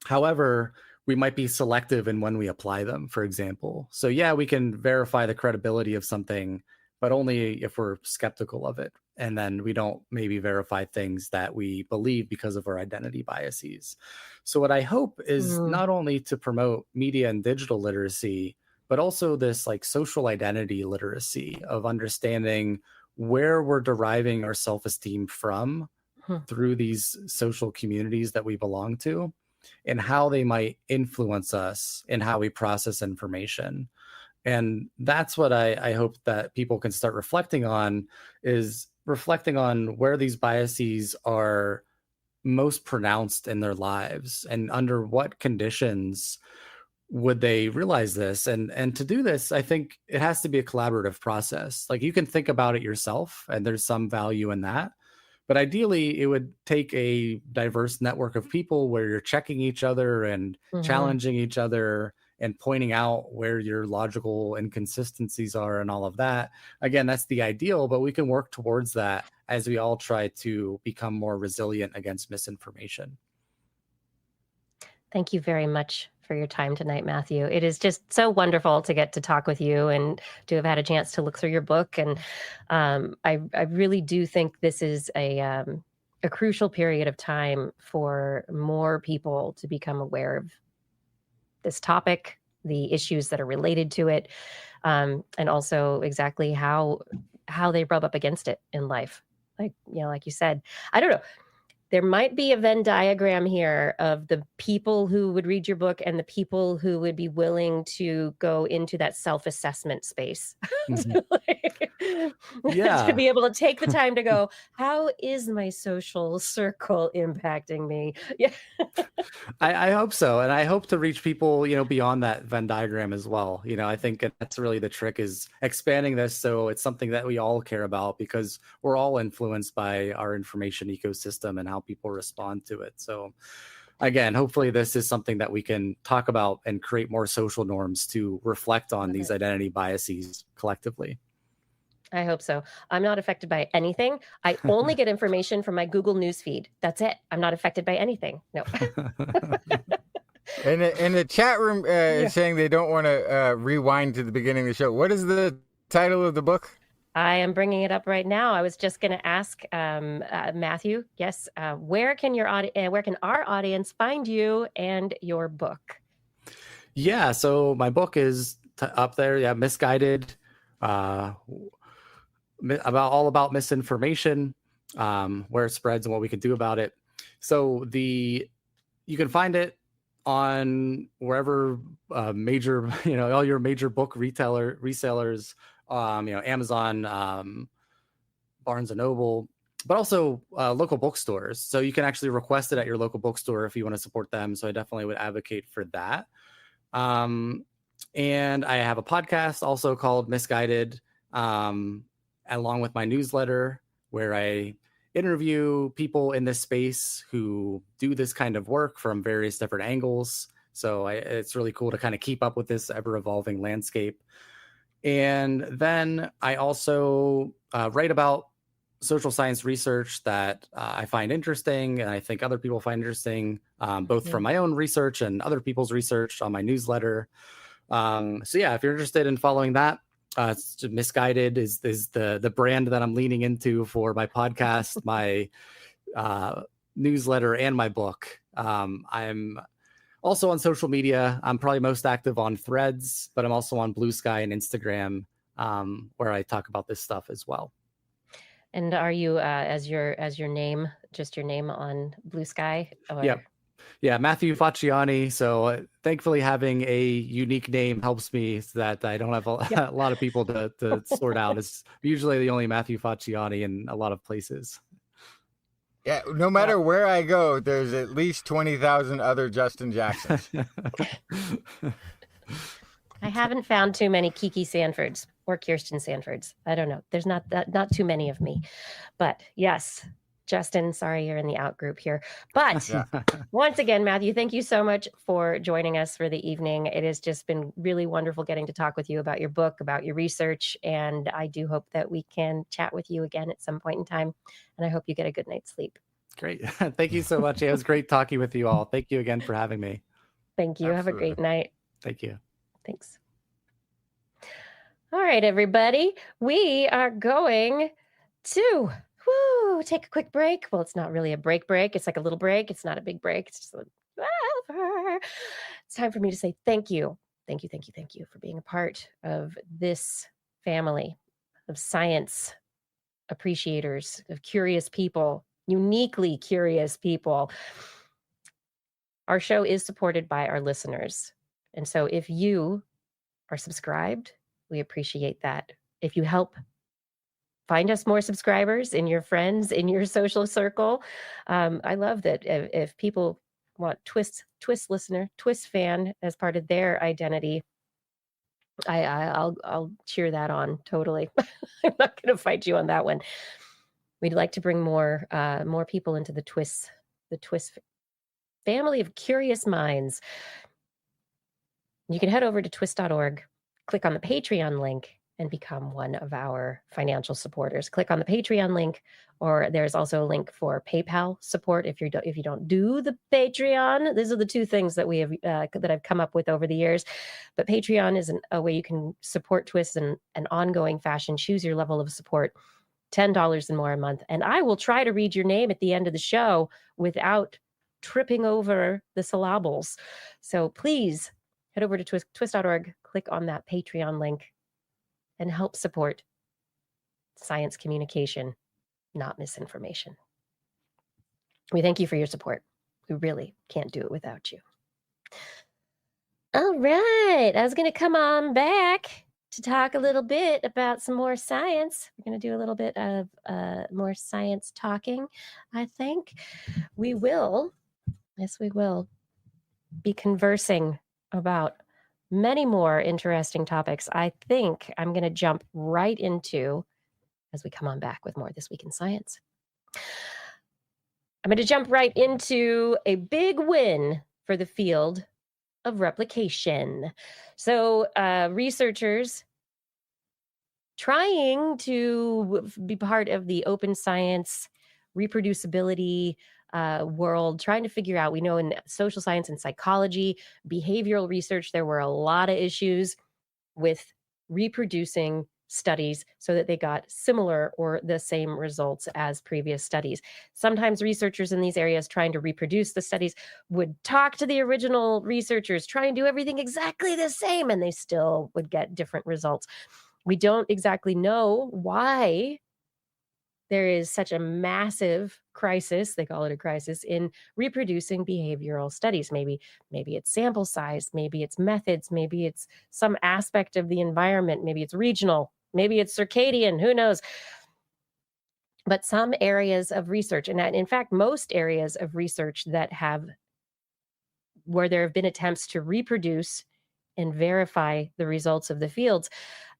However, we might be selective in when we apply them, for example. So yeah, we can verify the credibility of something, but only if we're skeptical of it. And then we don't maybe verify things that we believe because of our identity biases. So what I hope is Mm, not only to promote media and digital literacy, but also this like social identity literacy of understanding where we're deriving our self-esteem from hmm. through these social communities that we belong to, and how they might influence us in how we process information. And that's what I hope that people can start reflecting on, is reflecting on where these biases are most pronounced in their lives and under what conditions would they realize this. And to do this, I think it has to be a collaborative process. Like you can think about it yourself and there's some value in that, but ideally, it would take a diverse network of people where you're checking each other and Mhm. challenging each other and pointing out where your logical inconsistencies are and all of that. Again, that's the ideal, but we can work towards that as we all try to become more resilient against misinformation. Thank you very much for your time tonight, Matthew. It is just so wonderful to get to talk with you and to have had a chance to look through your book. And I really do think this is a crucial period of time for more people to become aware of this topic, the issues that are related to it, and also exactly how they rub up against it in life. Like you said, I don't know. There might be a Venn diagram here of the people who would read your book and the people who would be willing to go into that self-assessment space. Mhm. To, like, to Yeah. be able to take the time to go, how is my social circle impacting me? Yeah. I hope so. And I hope to reach people, beyond that Venn diagram as well. I think that's really the trick, is expanding this so it's something that we all care about, because we're all influenced by our information ecosystem and how people respond to it. So again, hopefully this is something that we can talk about and create more social norms to reflect on Love these it. identity biases collectively. I hope so. I'm not affected by anything. I only get information from my Google News feed. That's it. I'm not affected by anything. No. And the chat room Yeah. is saying they don't want to rewind to the beginning of the show. What is the title of the book? I am bringing it up right now. I was just going to ask Matthew. Yes, where can our audience find you and your book? Yeah, so my book is up there. Yeah, Misguided, about misinformation, where it spreads and what we could do about it. So you can find it on wherever major, all your major book resellers, Amazon, Barnes and Noble, but also local bookstores. So you can actually request it at your local bookstore if you want to support them. So I definitely would advocate for that. And I have a podcast also called Misguided, along with my newsletter, where I interview people in this space who do this kind of work from various different angles. So it's really cool to kind of keep up with this ever evolving landscape. And then I also write about social science research that I find interesting and I think other people find interesting, both from my own research and other people's research on my newsletter. So yeah, if you're interested in following that, Misguided is the brand that I'm leaning into for my podcast, my newsletter, and my book. I'm also on social media. I'm probably most active on Threads, but I'm also on Blue Sky and Instagram, where I talk about this stuff as well. And are you as your name, just your name on Blue Sky? Or... Yep. Yeah, Matthew Facciani. So thankfully having a unique name helps me so that I don't have a lot of people to sort out. It's usually the only Matthew Facciani in a lot of places. Yeah, no matter where I go, there's at least 20,000 other Justin Jacksons. I haven't found too many Kiki Sanfords or Kirsten Sanfords. I don't know. There's not too many of me. But yes, Justin, sorry you're in the out group here. But once again, Matthew, thank you so much for joining us for the evening. It has just been really wonderful getting to talk with you about your book, about your research. And I do hope that we can chat with you again at some point in time. And I hope you get a good night's sleep. Great. Thank you so much. It was great talking with you all. Thank you again for having me. Thank you. Absolutely. Have a great night. Thank you. Thanks. All right, everybody. We are going to take a quick break. Well, it's not really a break. It's like a little break. It's not a big break. It's just it's time for me to say thank you. Thank you for being a part of this family of science appreciators, of curious people, uniquely curious people. Our show is supported by our listeners. And so if you are subscribed, we appreciate that. If you help find us more subscribers in your friends, in your social circle, I love that if people want TWIS listener, TWIS fan as part of their identity, I'll cheer that on totally. I'm not going to fight you on that one. We'd like to bring more people into the TWIS family of curious minds. You can head over to twis.org, click on the Patreon link, and become one of our financial supporters. Click on the Patreon link, or there's also a link for PayPal support if you don't do the Patreon. These are the two things that we have that I've come up with over the years. But Patreon is a way you can support TWIS in an ongoing fashion. Choose your level of support, $10 and more a month, and I will try to read your name at the end of the show without tripping over the syllables. So please head over to twis.org, click on that Patreon link, and help support science communication, not misinformation. We thank you for your support. We really can't do it without you. All right, I was going to come on back to talk a little bit about some more science. We're going to do a little bit of more science talking, I think. We will be conversing about many more interesting topics. I think I'm going to jump right into, as we come on back with more This Week in Science, I'm going to jump right into a big win for the field of replication. So researchers trying to be part of the open science reproducibility world, trying to figure out, we know in social science and psychology, behavioral research, there were a lot of issues with reproducing studies so that they got similar or the same results as previous studies. Sometimes researchers in these areas trying to reproduce the studies would talk to the original researchers, try and do everything exactly the same, and they still would get different results. We don't exactly know why there is such a massive crisis, they call it a crisis, in reproducing behavioral studies. Maybe it's sample size, maybe it's methods, maybe it's some aspect of the environment, maybe it's regional, maybe it's circadian, who knows? But some areas of research, and in fact, most areas of research where there have been attempts to reproduce and verify the results of the fields,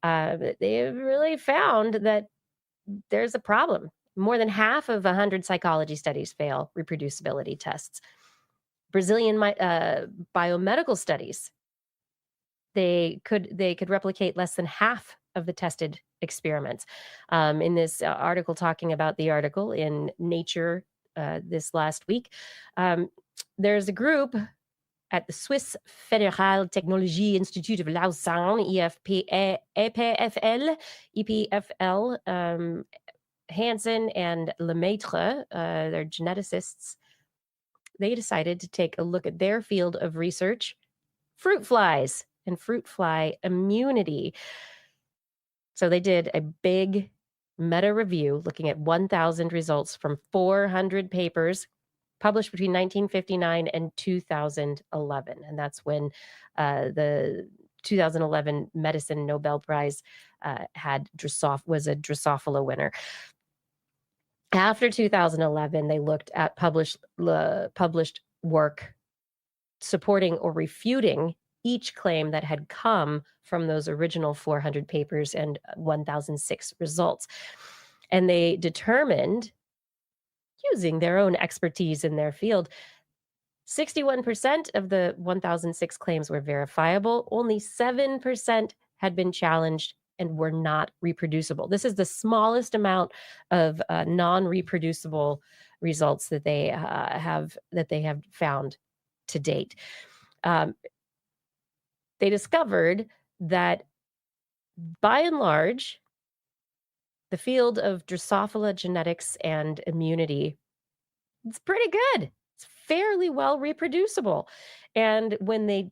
they've really found that there's a problem. More than half of 100 psychology studies fail reproducibility tests. Brazilian biomedical studies, they could replicate less than half of the tested experiments. In this article talking about the article in Nature this last week, there's a group at the Swiss Fédéral Technologie Institute of Lausanne, EPFL, Hansen and Lemaitre, they're geneticists. They decided to take a look at their field of research, fruit flies and fruit fly immunity. So they did a big meta review looking at 1,000 results from 400 papers published between 1959 and 2011. And that's when the 2011 Medicine Nobel Prize was a Drosophila winner. After 2011, they looked at published work supporting or refuting each claim that had come from those original 400 papers and 1,006 results. And they determined, using their own expertise in their field, 61% of the 1,006 claims were verifiable. Only 7% had been challenged and were not reproducible. This is the smallest amount of non-reproducible results that they have found to date. They discovered that, by and large, the field of Drosophila genetics and immunity, it's pretty good. It's fairly well reproducible. And when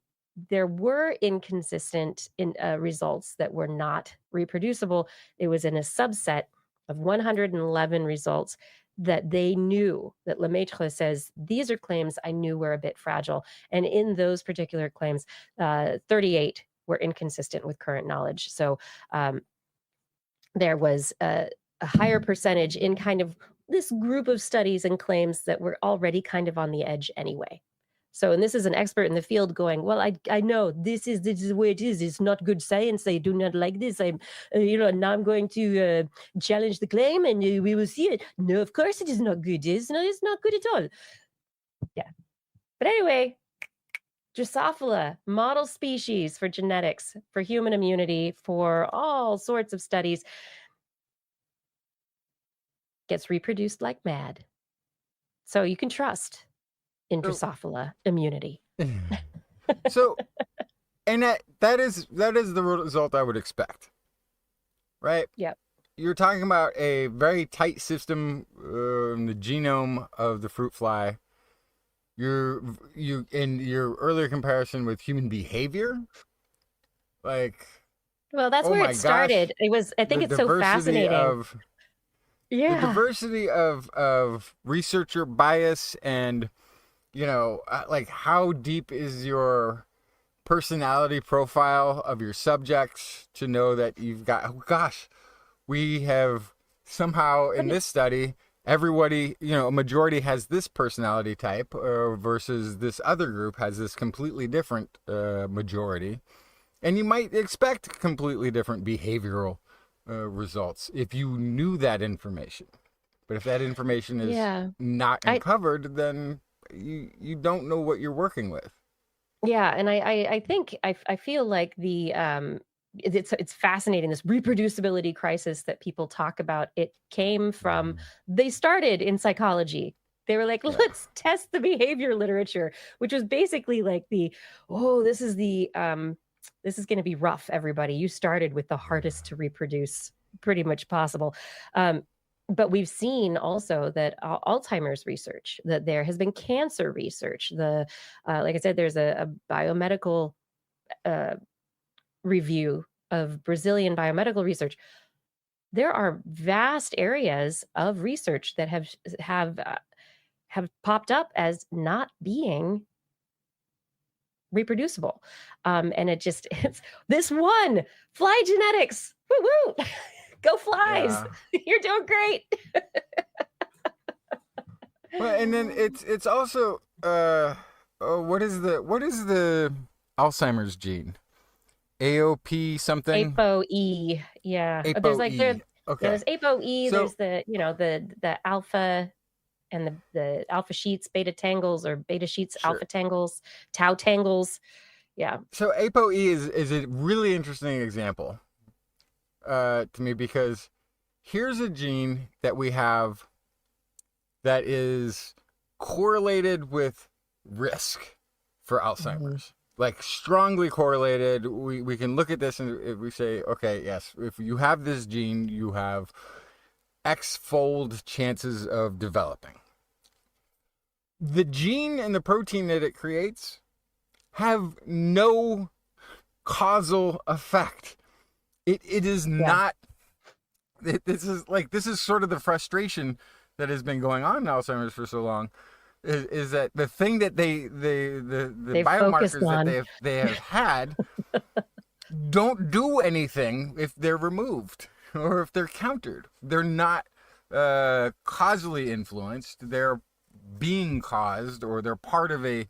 there were inconsistent results that were not reproducible, it was in a subset of 111 results that they knew, that Lemaitre says, these are claims I knew were a bit fragile. And in those particular claims, 38 were inconsistent with current knowledge. So there was a higher percentage in kind of this group of studies and claims that were already kind of on the edge anyway. So, and this is an expert in the field going, well, I know this is the way it is. It's not good science. I do not like this. I'm, now I'm going to challenge the claim, and we will see it. No, of course it is not good. It's not good at all. Yeah. But anyway, Drosophila, model species for genetics, for human immunity, for all sorts of studies, gets reproduced like mad. So you can trust in Drosophila immunity. So, and that is the result I would expect, right? Yep. You're talking about a very tight system in the genome of the fruit fly. You in your earlier comparison with human behavior, like, well, that's where it started. Gosh, I think it's so fascinating. The diversity of researcher bias and, like, how deep is your personality profile of your subjects to know that you've got, oh gosh, we have somehow in this study, everybody, a majority has this personality type versus this other group has this completely different majority. And you might expect completely different behavioral results if you knew that information. But if that information is not uncovered, then you don't know what you're working with. Yeah, and I think I feel like it's fascinating, this reproducibility crisis that people talk about. It came from, they started in psychology. They were like, let's test the behavior literature, which was basically like this is the this is going to be rough, everybody. You started with the hardest to reproduce pretty much possible. But we've seen also that Alzheimer's research, that there has been cancer research. Like I said, there's a biomedical review of Brazilian biomedical research. There are vast areas of research that have popped up as not being reproducible. And it's this one, fly genetics. Woo woo. Go flies. Yeah. You're doing great. Well, and then it's also what is the Alzheimer's gene? AOP something? ApoE. Yeah. There's like ApoE. Okay. there's ApoE, So- there's the alpha and the alpha sheets, beta tangles, or beta sheets, Sure. alpha tangles, tau tangles. Yeah. So ApoE is a really interesting example to me, because here's a gene that we have that is correlated with risk for Alzheimer's. Like strongly correlated. We can look at this and if we say, okay, yes, if you have this gene, you have X-fold chances of developing. The gene and the protein that it creates have no causal effect. It is not. This is sort of the frustration that has been going on in Alzheimer's for so long. Is that the thing that the biomarkers that they have had don't do anything if they're removed or if they're countered. They're not causally influenced. They're being caused, or they're part of the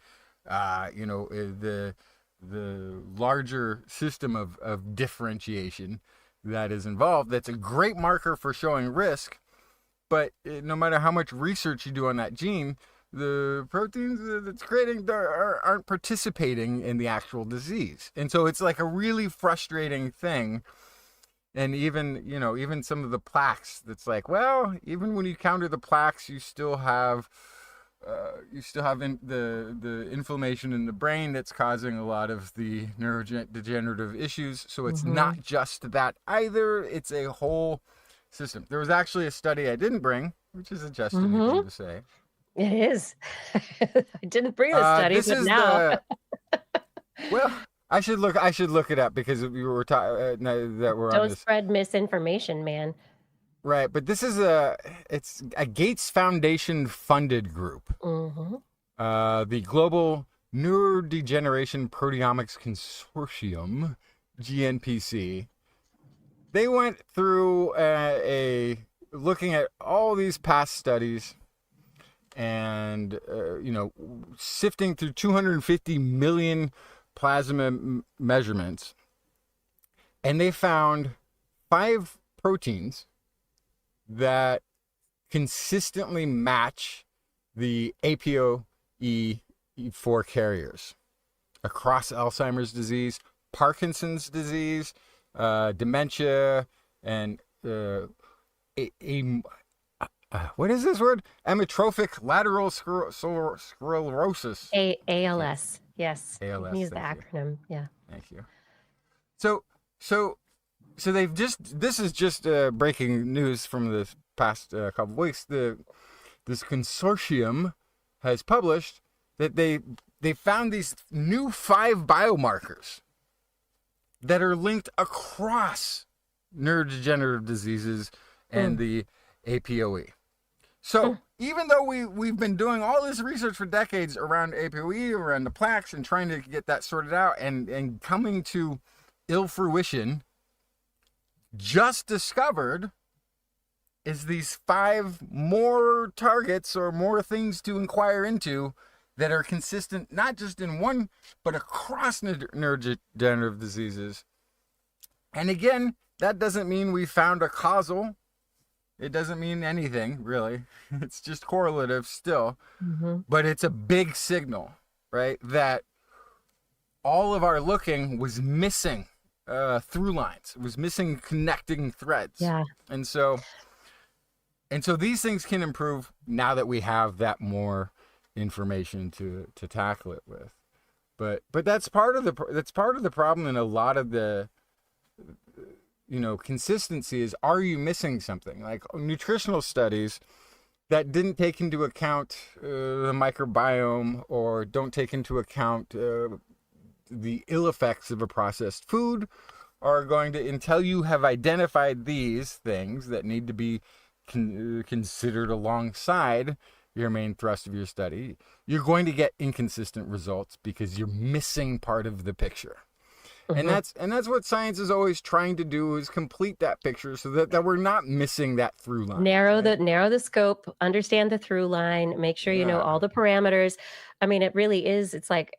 larger system of differentiation that is involved. That's a great marker for showing risk, but no matter how much research you do on that gene, the proteins that's creating aren't participating in the actual disease. And so it's like a really frustrating thing. And even some of the plaques, that's like, well, even when you counter the plaques, you still have the inflammation in the brain that's causing a lot of the neurodegenerative issues. So it's not just that either. It's a whole system. There was actually a study I didn't bring, which is a Justin thing to say. It is. I didn't bring the study, but now. Well, I should look it up, because we were talking that we're Don't on this. spread misinformation, man. Right, but this is it's a Gates Foundation funded group. The Global Neurodegeneration Proteomics Consortium, GNPC. They went through looking at all these past studies and sifting through 250 million plasma measurements, and they found 5 proteins that consistently match the ApoE4 carriers across Alzheimer's disease, Parkinson's disease, dementia, and what is this word? Amyotrophic lateral sclerosis. ALS. Yes. ALS. Use the acronym. Yeah. Thank you. So they've this is just breaking news from the past couple of weeks. This consortium has published that they found these new 5 biomarkers that are linked across neurodegenerative diseases and the ApoE. So even though we've been doing all this research for decades around ApoE, around the plaques, and trying to get that sorted out, and coming to ill fruition, just discovered is these 5 more targets or more things to inquire into that are consistent, not just in one, but across neurodegenerative diseases. And again, that doesn't mean we found a causal. It doesn't mean anything, really. It's just correlative still. But it's a big signal, right? That all of our looking was missing through lines. It was missing connecting threads. Yeah. And so these things can improve now that we have that more information to tackle it with. But that's part of the problem, and a lot of the consistency is, are you missing something? Like nutritional studies that didn't take into account the microbiome, or don't take into account the ill effects of a processed food, are going to, until you have identified these things that need to be considered alongside your main thrust of your study, you're going to get inconsistent results because you're missing part of the picture. And that's what science is always trying to do, is complete that picture so that we're not missing that through line. Narrow the scope, understand the through line, make sure you know all the parameters. I mean, it really is. It's like,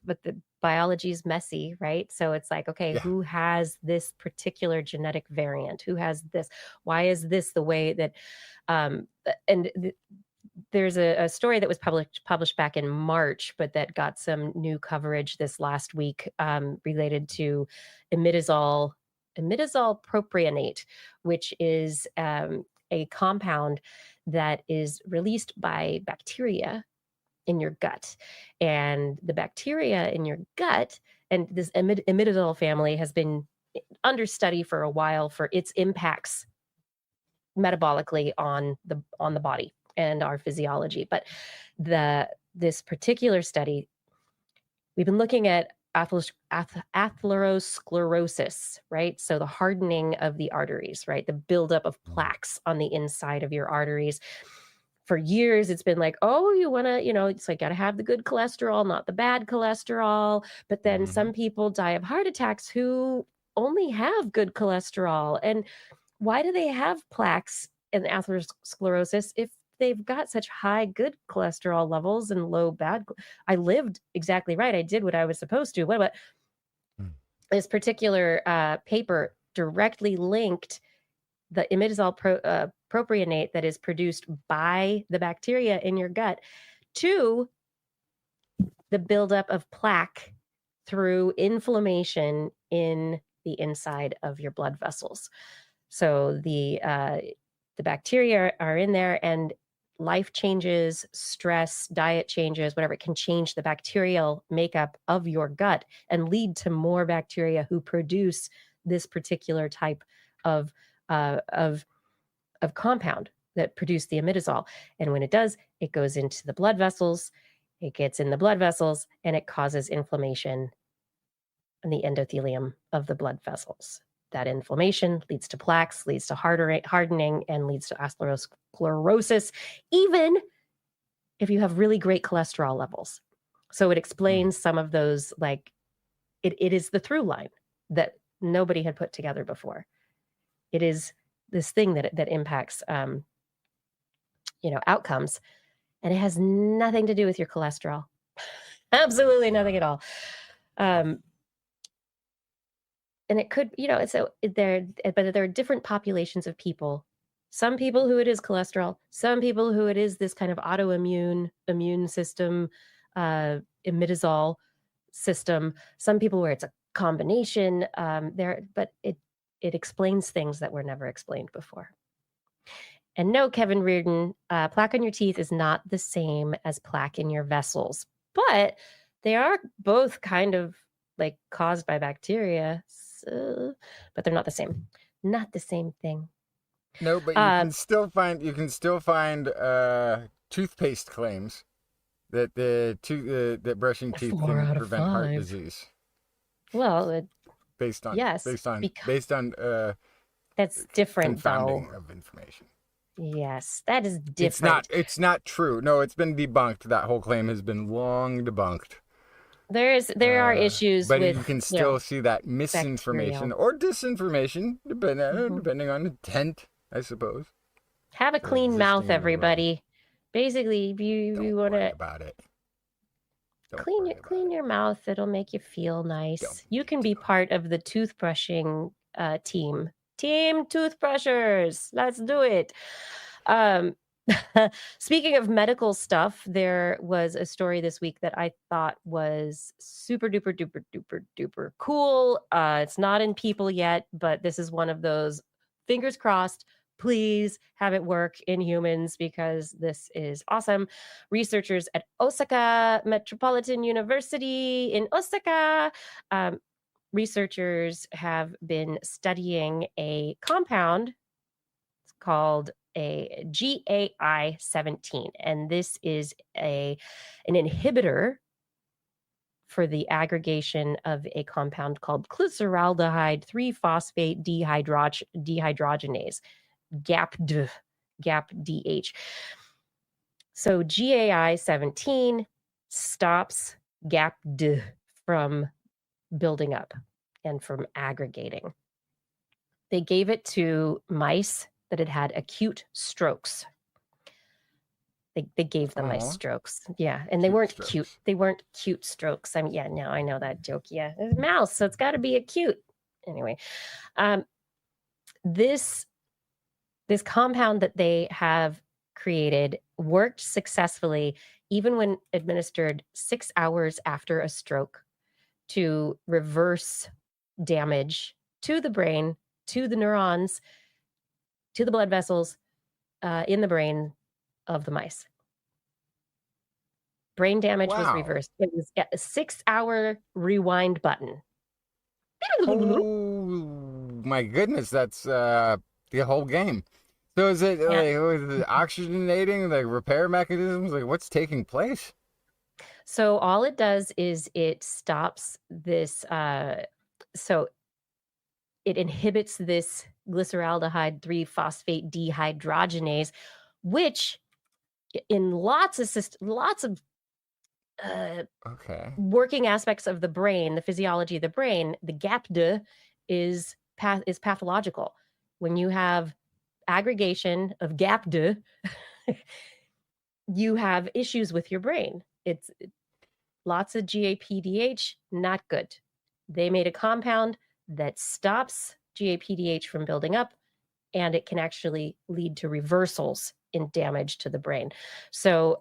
but the biology is messy, right? So it's like, okay, who has this particular genetic variant? Who has this? Why is this the way that? There's a story that was published back in March, but that got some new coverage this last week, related to imidazole propionate, which is a compound that is released by bacteria in your gut. And the bacteria in your gut, and this imidazole family has been under study for a while for its impacts metabolically on the body and our physiology. But this particular study, we've been looking at atherosclerosis, right? So the hardening of the arteries, right? The buildup of plaques on the inside of your arteries. For years, it's been like, oh, you want to, it's like, got to have the good cholesterol, not the bad cholesterol. But then some people die of heart attacks who only have good cholesterol. And why do they have plaques and atherosclerosis if they've got such high good cholesterol levels and low bad? I lived exactly right. I did what I was supposed to. What about this particular paper directly linked the imidazole propionate that is produced by the bacteria in your gut to the buildup of plaque through inflammation in the inside of your blood vessels. So the bacteria are in there, and life changes, stress, diet changes, whatever, it can change the bacterial makeup of your gut and lead to more bacteria who produce this particular type of compound that produce the imidazole. And when it does, it goes into the blood vessels, it gets in the blood vessels, and it causes inflammation in the endothelium of the blood vessels. That inflammation leads to plaques, leads to hardening, and leads to atherosclerosis, even if you have really great cholesterol levels. So it explains some of those, like, it is the through line that nobody had put together before. It is this thing that impacts, outcomes, and it has nothing to do with your cholesterol. Absolutely nothing at all. And it could, but there are different populations of people. Some people who it is cholesterol, some people who it is this kind of autoimmune immune system, imidazole system, some people where it's a combination but it explains things that were never explained before. And no, Kevin Reardon, plaque on your teeth is not the same as plaque in your vessels, but they are both kind of like caused by bacteria, but they're not the same. Not the same thing. No, but you can still find toothpaste claims that that brushing teeth can prevent heart disease. Well, based on that's different, confounding though. of information. Yes, that is different. It's not true. No, it's been debunked. That whole claim has been long debunked. There are issues, but with, you can still see that misinformation bacterial or disinformation, depending on intent, I suppose. Have a clean mouth, everybody. Basically, if you want to about it. clean your mouth, it'll make you feel nice. You can be part of the toothbrushing team. Team toothbrushers, let's do it. Speaking of medical stuff, there was a story this week that I thought was super duper duper duper duper cool. It's not in People yet, but this is one of those, fingers crossed, please have it work in humans because this is awesome. Researchers at Osaka Metropolitan University in Osaka, researchers have been studying a compound called a GAI-17, and this is an inhibitor for the aggregation of a compound called glyceraldehyde 3-phosphate dehydrogenase, GAPDH. So GAI-17 stops GAPD from building up and from aggregating. They gave it to mice that had acute strokes. They gave the mice strokes. Yeah. And they weren't strokes. cute. They weren't cute strokes. I mean, yeah, no, I know that joke. Yeah. It's a mouse, so it's got to be acute. Anyway, this compound that they have created worked successfully even when administered 6 hours after a stroke to reverse damage to the brain, to the neurons, to the blood vessels in the brain of the mice. Brain damage was reversed. It was a 6-hour rewind button. Oh my goodness, that's the whole game. So is it like oxygenating, like repair mechanisms? Like what's taking place? So all it does is it stops this. So it inhibits this glyceraldehyde 3-phosphate dehydrogenase, which in lots of working aspects of the brain, the physiology of the brain, the GAPD is pathological. When you have aggregation of GAPD, you have issues with your brain. It's lots of GAPDH, not good. They made a compound that stops GAPDH from building up, and it can actually lead to reversals in damage to the brain. So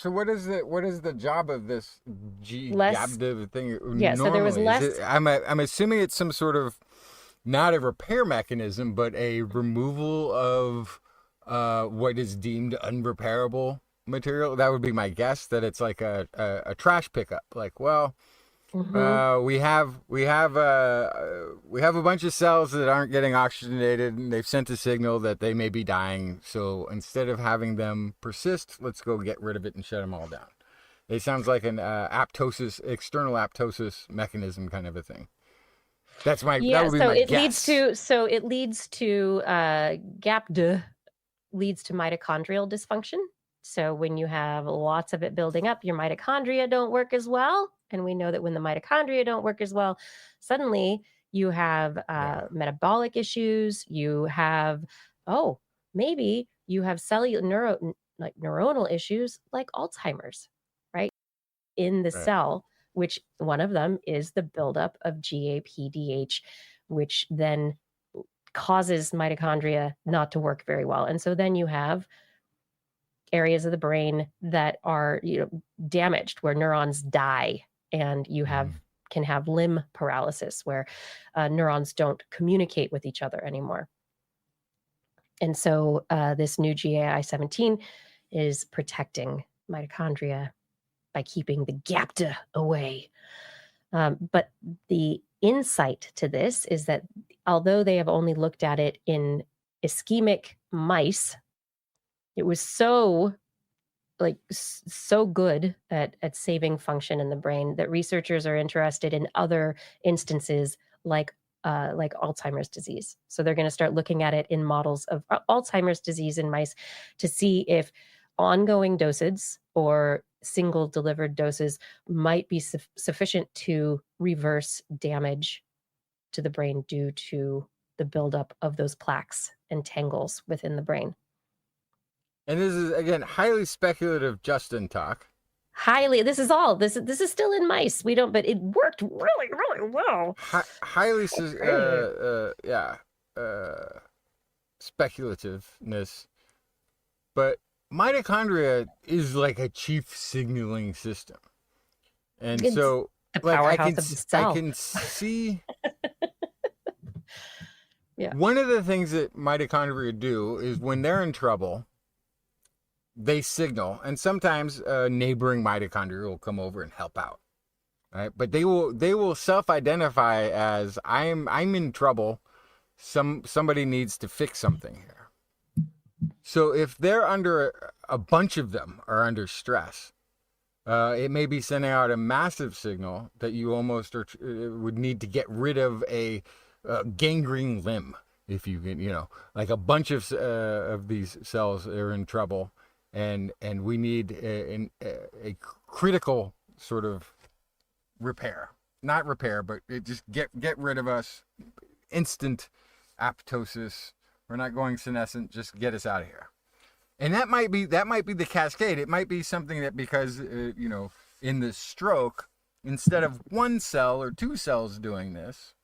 what is the job of this GAPD thing? Yeah, so there was less. I'm assuming it's some sort of not a repair mechanism, but a removal of what is deemed unrepairable material. That would be my guess. That it's like a trash pickup. Like, well, we have a bunch of cells that aren't getting oxygenated, and they've sent a signal that they may be dying. So instead of having them persist, let's go get rid of it and shut them all down. It sounds like an external apoptosis mechanism kind of a thing. That's my that would be my guess. It leads to GAPD leads to mitochondrial dysfunction. So when you have lots of it building up, your mitochondria don't work as well. And we know that when the mitochondria don't work as well, suddenly you have metabolic issues. You have, maybe you have cellular neuronal issues like Alzheimer's, right? In the cell, which one of them is the buildup of GAPDH, which then causes mitochondria not to work very well. And so then you have areas of the brain that are damaged, where neurons die, and you can have limb paralysis, where neurons don't communicate with each other anymore. And so this new GAI-17 is protecting mitochondria by keeping the GAPD away. But the insight to this is that although they have only looked at it in ischemic mice, it was so good at saving function in the brain that researchers are interested in other instances like Alzheimer's disease. So they're going to start looking at it in models of Alzheimer's disease in mice to see if ongoing doses or single delivered doses might be sufficient to reverse damage to the brain due to the buildup of those plaques and tangles within the brain. And this is, again, highly speculative Justin talk. This is still in mice. But it worked really, really well. Highly speculativeness. But mitochondria is like a chief signaling system. And it's the powerhouse of the cell. I can see Yeah. One of the things that mitochondria do is when they're in trouble, they signal, and sometimes neighboring mitochondria will come over and help out. Right? But they will self-identify as I'm in trouble. Somebody needs to fix something here. So if they're under a bunch of them are under stress, it may be sending out a massive signal that you almost would need to get rid of a gangrene limb, if you can, like a bunch of these cells are in trouble, and we need a critical sort of repair, not repair, but it just get rid of us, instant apoptosis. We're not going senescent. Just get us out of here. And that might be the cascade. It might be something that because in the stroke, instead of one cell or two cells doing this,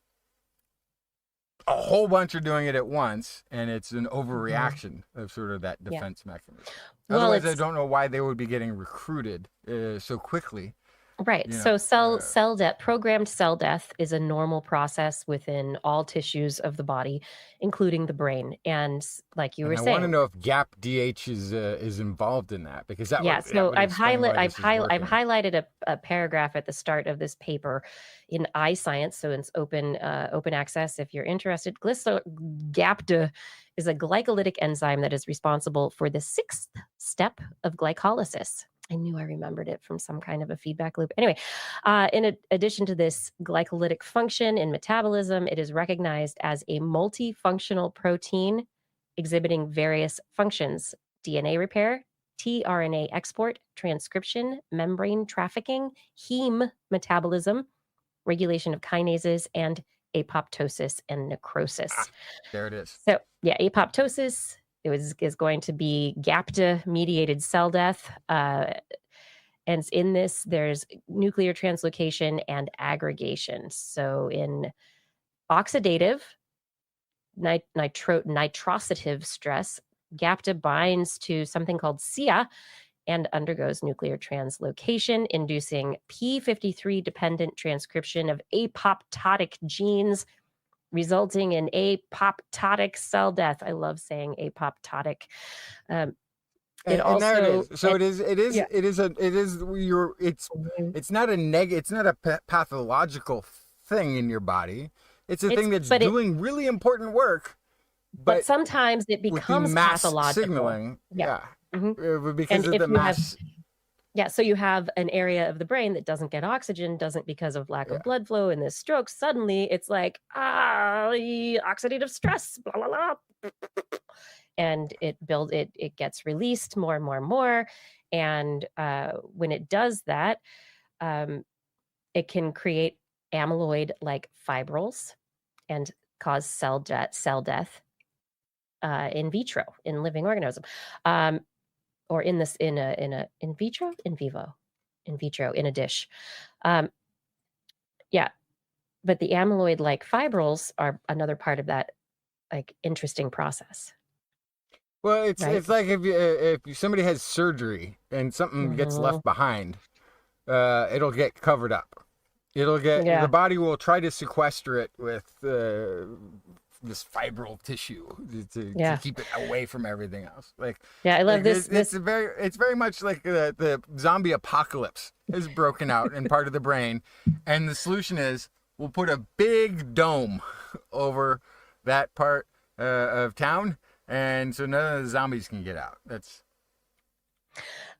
a whole bunch are doing it at once, and it's an overreaction of sort of that defense mechanism. Well, Otherwise, I don't know why they would be getting recruited so quickly. Right. So cell death, programmed cell death is a normal process within all tissues of the body, including the brain. And like you were saying, I want to know if GAP-DH is involved in that, because that yeah. would, So I've highlighted a paragraph at the start of this paper in iScience. So it's open access if you're interested. GAP-DH is a glycolytic enzyme that is responsible for the 6th step of glycolysis. I knew I remembered it from some kind of a feedback loop. Anyway, in addition to this glycolytic function in metabolism, it is recognized as a multifunctional protein exhibiting various functions: DNA repair, tRNA export, transcription, membrane trafficking, heme metabolism, regulation of kinases, and apoptosis and necrosis. There it is. So yeah, apoptosis is going to be GAPTA-mediated cell death. And in this, there's nuclear translocation and aggregation. So in oxidative, nitrositive stress, GAPTA binds to something called SIA and undergoes nuclear translocation, inducing p53-dependent transcription of apoptotic genes, resulting in apoptotic cell death. I love saying apoptotic. It's not a pathological thing in your body. It's a thing that's doing really important work. But sometimes it becomes pathological. Signaling. Yeah. Mm-hmm. Because of the mass. So you have an area of the brain that doesn't get oxygen, because of lack of blood flow in this stroke. Suddenly it's like, oxidative stress, blah, blah, blah. And it gets released more and more and more. And when it does that, it can create amyloid-like fibrils and cause cell death in vitro, in living organism. Or in vitro, in vivo, in vitro, in a dish. But the amyloid-like fibrils are another part of that, like, interesting process. Well, it's like if somebody has surgery and something gets left behind, it'll get covered up. The body will try to sequester it with this fibril tissue to keep it away from everything else. I love this. It's very much like the zombie apocalypse is broken out in part of the brain, and the solution is we'll put a big dome over that part of town, and so none of the zombies can get out. That's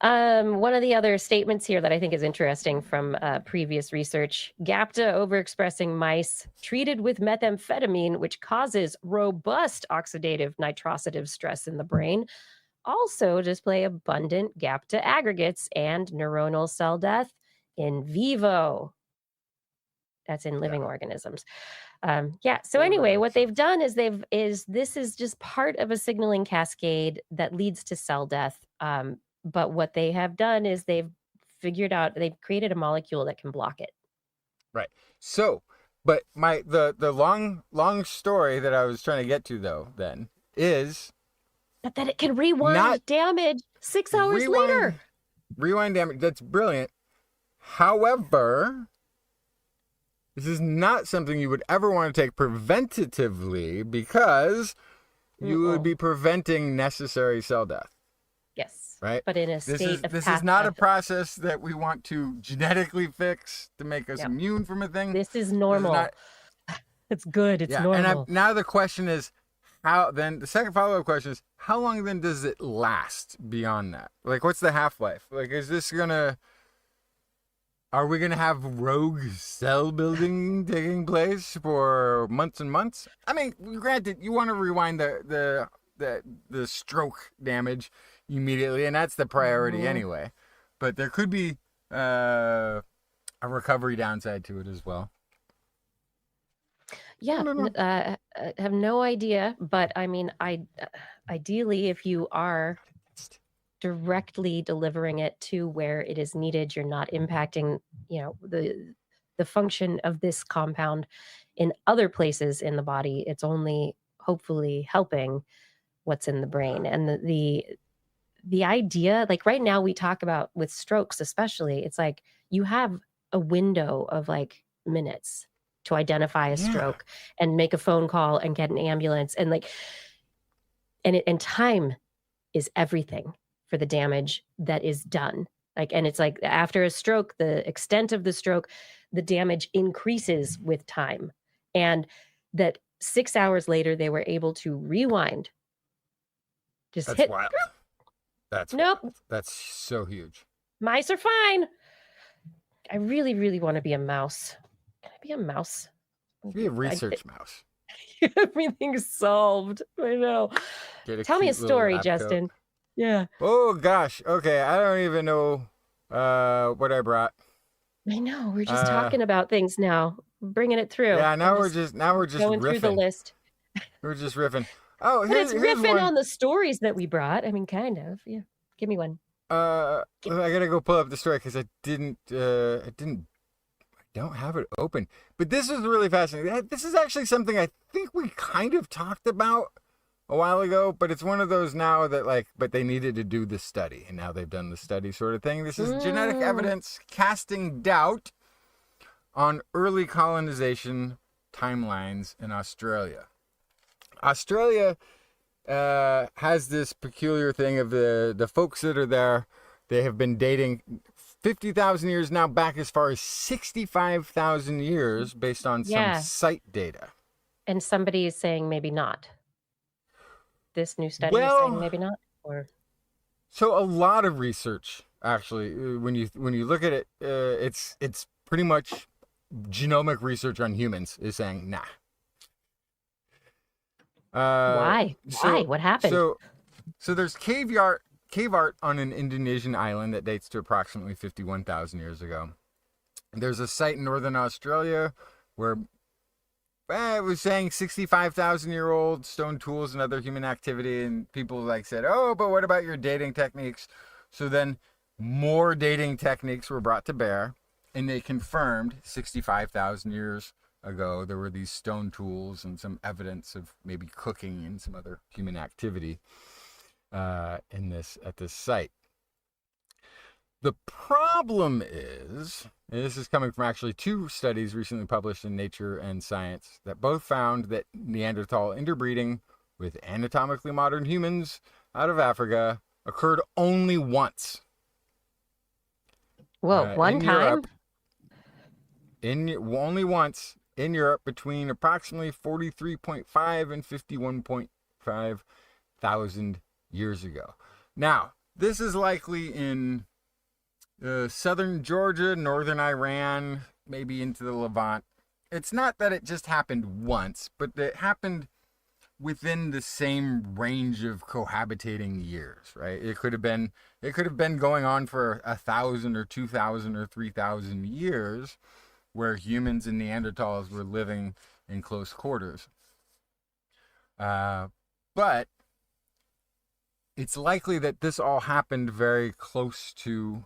one of the other statements here that I think is interesting from previous research. GAPTA overexpressing mice treated with methamphetamine, which causes robust oxidative nitrositive stress in the brain, also display abundant GAPTA aggregates and neuronal cell death in vivo. That's in living organisms. So anyway, what they've done is this is just part of a signaling cascade that leads to cell death. But what they have done is they've created a molecule that can block it. Right. So, but the long story that I was trying to get to though then is but that it can rewind damage 6 hours later. Rewind damage. That's brilliant. However, This is not something you would ever want to take preventatively because you would be preventing necessary cell death. Yes. Right? But in a state of this is not a process that we want to genetically fix to make us immune from a thing. This is normal. It's good. It's normal. And now the question is, how then? The second follow-up question is, how long then does it last beyond that? Like, what's the half-life? Like, are we gonna have rogue cell building taking place for months and months? I mean, granted, you want to rewind the stroke damage immediately, and that's the priority anyway. But there could be a recovery downside to it as well. Yeah, I have no idea, but I mean, ideally, if you are directly delivering it to where it is needed, you're not impacting, the function of this compound in other places in the body. It's only hopefully helping what's in the brain. And the idea, like right now we talk about with strokes, especially, it's like you have a window of like minutes to identify a stroke and make a phone call and get an ambulance and time is everything for the damage that is done. And it's like after a stroke, the extent of the stroke, the damage increases with time. And that 6 hours later, they were able to rewind. That's hit. Wild. That's nope. Wild. That's so huge. Mice are fine. I really, really want to be a mouse. Can I be a mouse? Be a research mouse. Everything's solved. I know. Tell me a story, Justin. Yeah. Oh gosh. Okay. I don't even know what I brought. I know. We're just talking about things now, bringing it through. Yeah. Now we're just going riffing. Through the list. We're just riffing. Oh, but it's riffing on the stories that we brought. I mean, kind of. Yeah. Give me one. I gotta go pull up the story because I don't have it open. But this is really fascinating. This is actually something I think we kind of talked about a while ago, but it's one of those now that but they needed to do the study, and now they've done the study sort of thing. This is genetic evidence casting doubt on early colonization timelines in Australia. Australia has this peculiar thing of the folks that are there. They have been dating 50,000 years now back as far as 65,000 years based on some site data. And somebody is saying maybe not. This new study is saying maybe not, or so a lot of research actually. When you look at it, it's pretty much genomic research on humans is saying nah. Why? Why? What happened? So there's cave art on an Indonesian island that dates to approximately 51,000 years ago. There's a site in northern Australia where it was saying 65,000-year-old stone tools and other human activity, and people said, oh, but what about your dating techniques? So then more dating techniques were brought to bear, and they confirmed 65,000 years ago there were these stone tools and some evidence of maybe cooking and some other human activity at this site. The problem is, and this is coming from actually two studies recently published in Nature and Science, that both found that Neanderthal interbreeding with anatomically modern humans out of Africa occurred only once. Whoa, one time? Only once in Europe between approximately 43.5 and 51.5 thousand years ago. Now, this is likely in southern Georgia, northern Iran, maybe into the Levant. It's not that it just happened once, but it happened within the same range of cohabitating years, right? It could have been going on for 1,000 or 2,000 or 3,000 years, where humans and Neanderthals were living in close quarters. But it's likely that this all happened very close to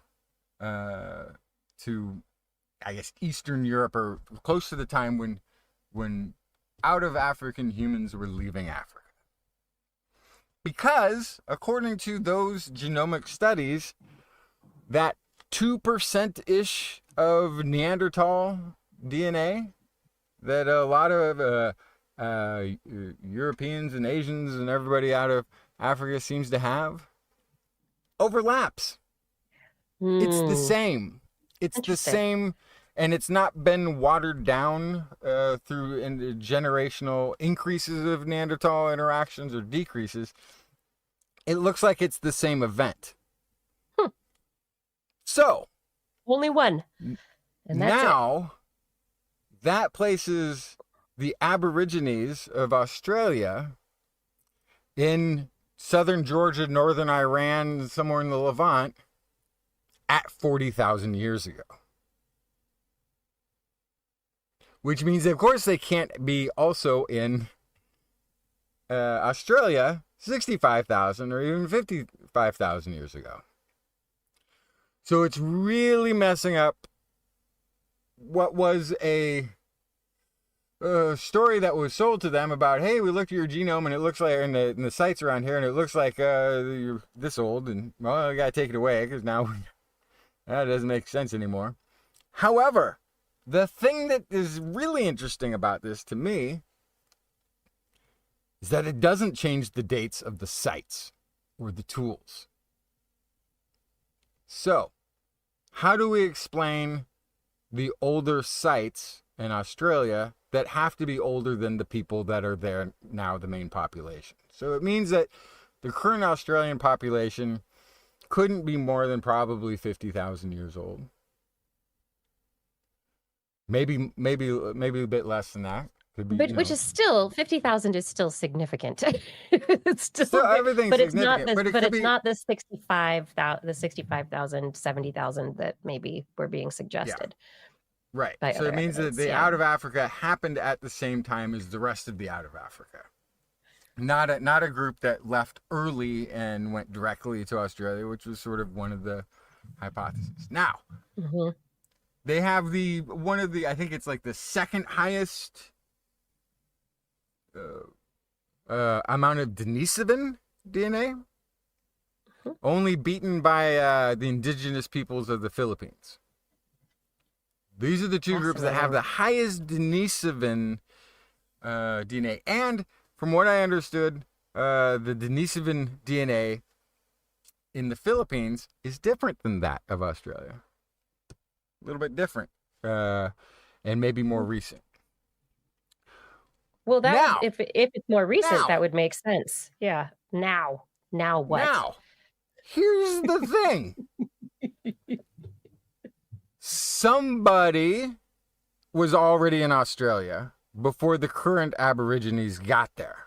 I guess, Eastern Europe, or close to the time when out of African humans were leaving Africa. Because, according to those genomic studies, that 2%-ish of Neanderthal DNA that a lot of Europeans and Asians and everybody out of Africa seems to have overlaps. It's the same. It's the same, and it's not been watered down through generational increases of Neanderthal interactions or decreases. It looks like it's the same event. So, only one. And that's now, that places the Aborigines of Australia in southern Georgia, northern Iran, somewhere in the Levant, at 40,000 years ago. Which means, of course, they can't be also in Australia 65,000 or even 55,000 years ago. So it's really messing up what was a story that was sold to them about, hey, we looked at your genome and it looks like, and the sites around here, and it looks like you're this old, and well, I gotta take it away because now that doesn't make sense anymore. However, the thing that is really interesting about this to me is that it doesn't change the dates of the sites or the tools. So, how do we explain the older sites in Australia that have to be older than the people that are there now, the main population? So it means that the current Australian population couldn't be more than probably 50,000 years old. Maybe a bit less than that. Could be, which is still 50,000 is still significant. It's still everything's but it's significant. not this, but it's not the 65,000, 70,000 that maybe were being suggested. Yeah. Right. So it means that the out of Africa happened at the same time as the rest of the out of Africa. Not a group that left early and went directly to Australia, which was sort of one of the hypotheses. Now, they have I think it's like the second highest amount of Denisovan DNA, only beaten by the indigenous peoples of the Philippines. These are the two groups that have the highest Denisovan DNA. And from what I understood, the Denisovan DNA in the Philippines is different than that of Australia. A little bit different, and maybe more recent. Well, if it's more recent, that would make sense. Yeah. Now what? Now, here's the thing. Somebody was already in Australia before the current Aborigines got there.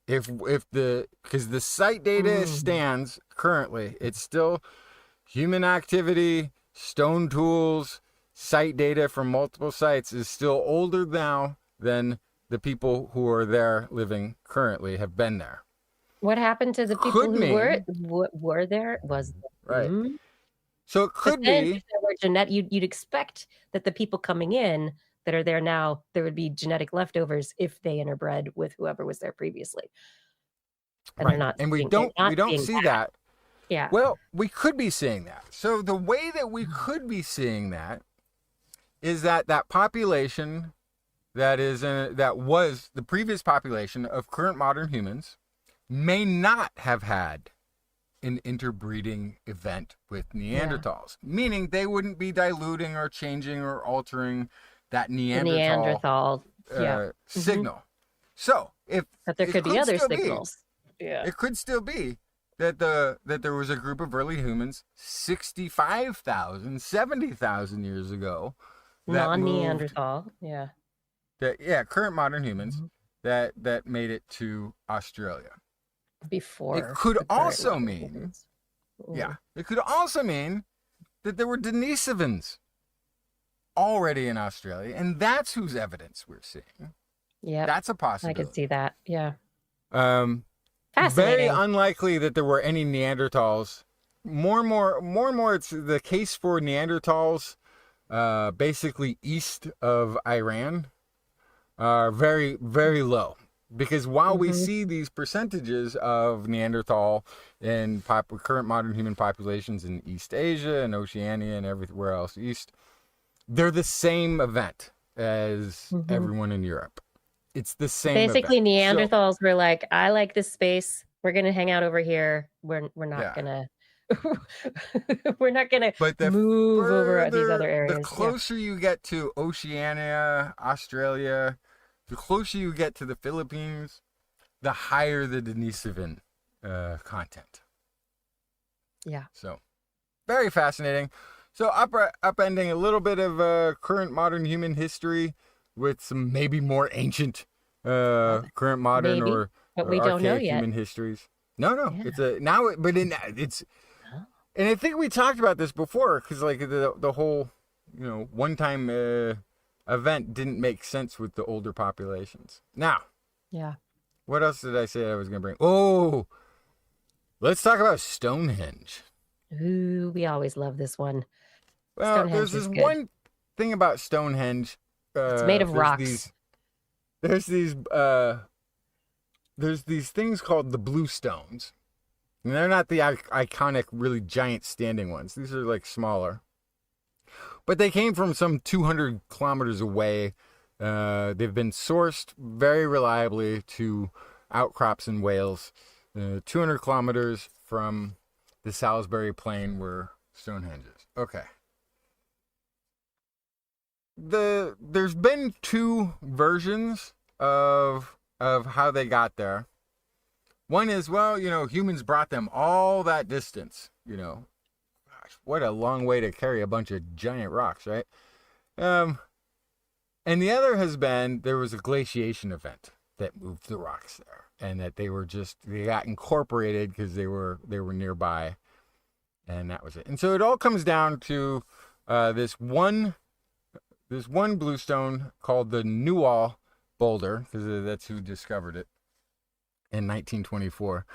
Because the site data stands currently, it's still human activity, stone tools, site data from multiple sites is still older now than the people who are there living currently have been there. What happened to the people who were there? Right. So it could be you'd expect that the people coming in that are there now, there would be genetic leftovers if they interbred with whoever was there previously. And we don't see that. Yeah. Well, we could be seeing that. So the way that we could be seeing that is that population that was the previous population of current modern humans may not have had an interbreeding event with Neanderthals, meaning they wouldn't be diluting or changing or altering that Neanderthal signal. So but there could be other signals. It could still be that there was a group of early humans 65,000, 70,000 years ago. Non-Neanderthal, current modern humans that made it to Australia. Before it could also mean, it could also mean that there were Denisovans already in Australia, and that's whose evidence we're seeing. Yeah, that's a possibility. I could see that. Yeah. Fascinating. Very unlikely that there were any Neanderthals. More and more, it's the case for Neanderthals, basically east of Iran, are very, very low. Because while we see these percentages of Neanderthal in current modern human populations in East Asia and Oceania and everywhere else east, they're the same event. as Mhm. everyone in Europe. It's the same Basically, event. Neanderthals were like, I like this space. We're gonna hang out over here. We're not Yeah. gonna we're not gonna But the move over these other further, the areas. Yeah. closer you get to Oceania, Australia, the closer you get to the Philippines, the higher the Denisovan content. Yeah. So, very fascinating. So, upending a little bit of current modern human history with some maybe more ancient current modern Maybe, or but we don't know archaic yet. human histories. No, Yeah. it's a now, but it's. Oh. And I think we talked about this before, because like the whole, one-time event didn't make sense with the older populations. Now, Yeah. what else did I say I was going to bring? Oh, let's talk about Stonehenge. Ooh, we always love this one. Well, Stonehenge there's is this good. one thing about Stonehenge. It's made of there's rocks. There's these things called the blue stones. And they're not the iconic, really giant standing ones. These are like smaller. But they came from some 200 kilometers away. They've been sourced very reliably to outcrops in Wales. 200 kilometers from the Salisbury Plain where Stonehenge is. Okay. There's been two versions of how they got there. One is, well, humans brought them all that distance, Gosh, what a long way to carry a bunch of giant rocks, right? And the other has been, there was a glaciation event that moved the rocks there, and that they got incorporated because they were nearby, and that was it. And so it all comes down to this one bluestone called the Newall boulder, because that's who discovered it in 1924.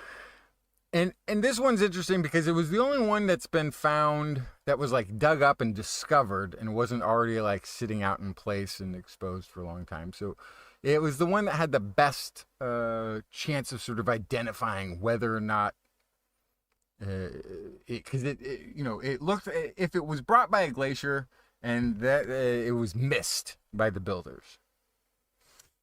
And this one's interesting because it was the only one that's been found that was like dug up and discovered and wasn't already like sitting out in place and exposed for a long time. So it was the one that had the best chance of sort of identifying whether or not because it looked, if it was brought by a glacier, and that it was missed by the builders.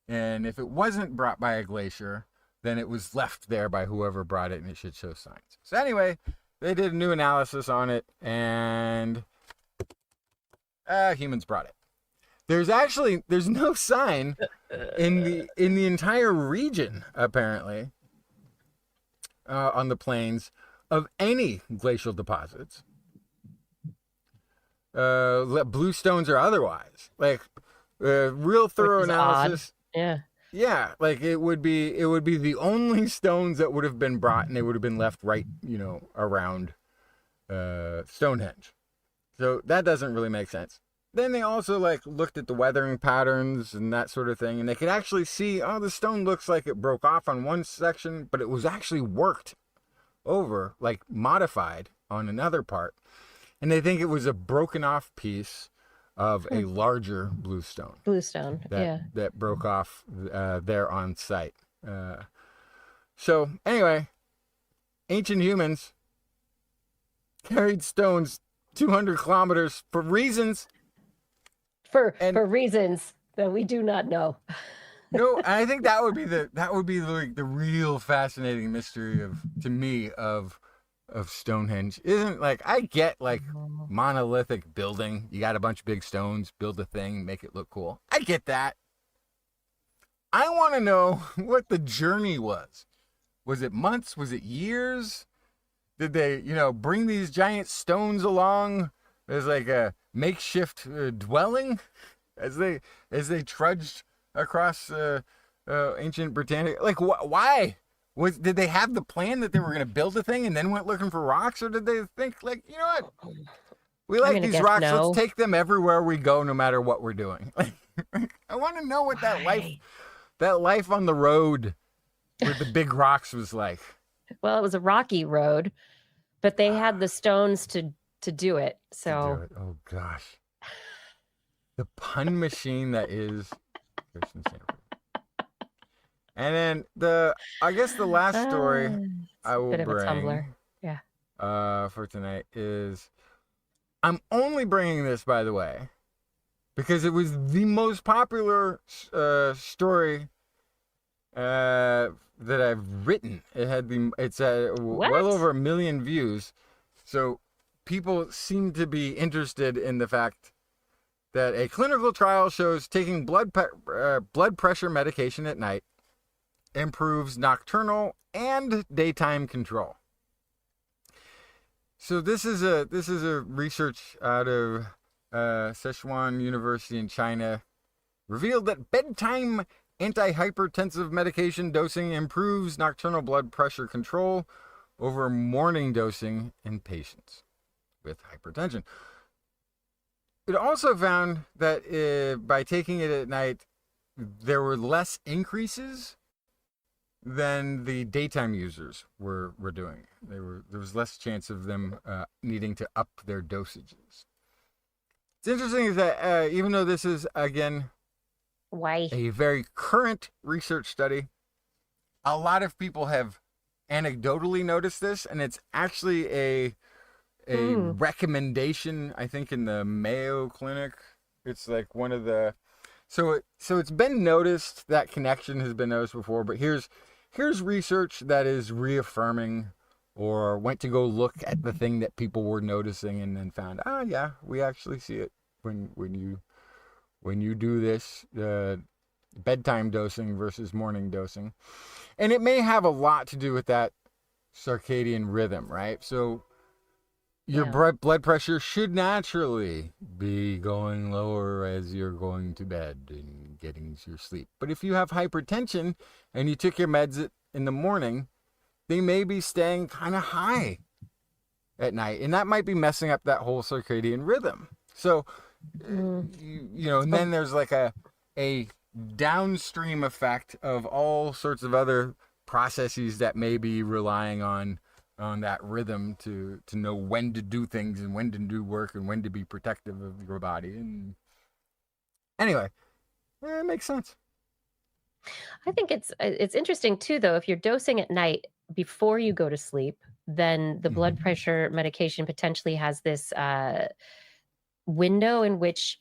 And if it wasn't brought by a glacier, then it was left there by whoever brought it, and it should show signs. So anyway, they did a new analysis on it, and humans brought it. There's no sign in the entire region, apparently, on the plains, of any glacial deposits, bluestones or otherwise. Like real thorough analysis. Odd. Yeah, like it would be the only stones that would have been brought, and they would have been left right, around Stonehenge. So that doesn't really make sense. Then they also looked at the weathering patterns and that sort of thing, and they could actually see, the stone looks like it broke off on one section, but it was actually worked over, modified on another part. And they think it was a broken off piece of a larger bluestone. That broke off there on site. So anyway, ancient humans carried stones 200 kilometers for reasons. For reasons that we do not know. No, I think that would be the real fascinating mystery to me of Stonehenge. Isn't I get monolithic building, you got a bunch of big stones, build a thing, make it look cool. I get that. I want to know what the journey was. Was it months? Was it years? Did they, bring these giant stones along as a makeshift dwelling as they trudged across ancient Britannia? Why? Did they have the plan that they were going to build a thing and then went looking for rocks, or did they think what? We like these rocks. No. Let's take them everywhere we go, no matter what we're doing. I want to know what that life on the road with the big rocks was like. Well, it was a rocky road, but they had the stones to do it. So. Oh gosh, the pun machine that is Christian Stanford. And then I guess the last story I will bring, a tumbler. Yeah. For tonight is, I'm only bringing this, by the way, because it was the most popular story that I've written. It's well over 1 million views. So people seem to be interested in the fact that a clinical trial shows taking blood pressure medication at night improves nocturnal and daytime control. So this is a research out of Sichuan University in China, revealed that bedtime antihypertensive medication dosing improves nocturnal blood pressure control over morning dosing in patients with hypertension. It also found that by taking it at night, there were less increases than the daytime users were doing. There was less chance of them needing to up their dosages. It's interesting that even though this is, again, a very current research study, a lot of people have anecdotally noticed this, and it's actually a recommendation, I think, in the Mayo Clinic. It's like one of the... So it's been noticed, that connection has been noticed before, but here's research that is reaffirming or went to go look at the thing that people were noticing and then found, yeah, we actually see it when you do this bedtime dosing versus morning dosing. And it may have a lot to do with that circadian rhythm, right? So your blood pressure should naturally be going lower as you're going to bed and getting your sleep. But if you have hypertension and you took your meds in the morning, they may be staying kind of high at night. And that might be messing up that whole circadian rhythm. So, and then there's like a downstream effect of all sorts of other processes that may be relying on that rhythm to know when to do things and when to do work and when to be protective of your body. And anyway, it makes sense. I think it's interesting too, though. If you're dosing at night before you go to sleep, then the blood pressure medication potentially has this window in which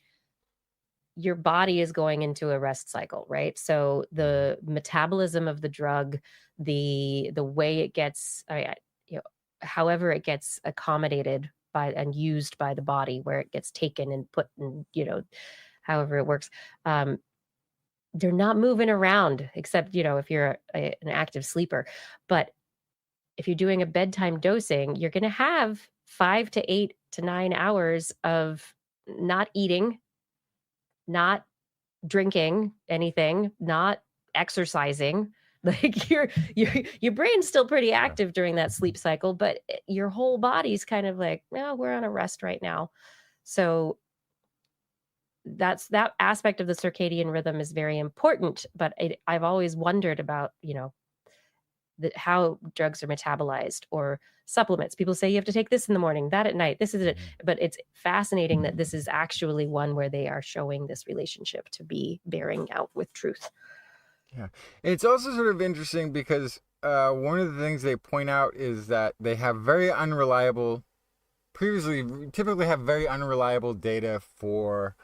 your body is going into a rest cycle, right? So the metabolism of the drug, the way it gets, however it gets accommodated by and used by the body, where it gets taken and put in, however it works, they're not moving around, except, if you're an active sleeper. But if you're doing a bedtime dosing, you're going to have 5 to 8 to 9 hours of not eating, not drinking anything, not exercising. Like your brain's still pretty active during that sleep cycle, but your whole body's kind of like, no, we're on a rest right now. So that aspect of the circadian rhythm is very important. But I've always wondered about, how drugs are metabolized or supplements. People say you have to take this in the morning, that at night, this is it. But it's fascinating that this is actually one where they are showing this relationship to be bearing out with truth. Yeah. And it's also sort of interesting because one of the things they point out is that they have typically have very unreliable data for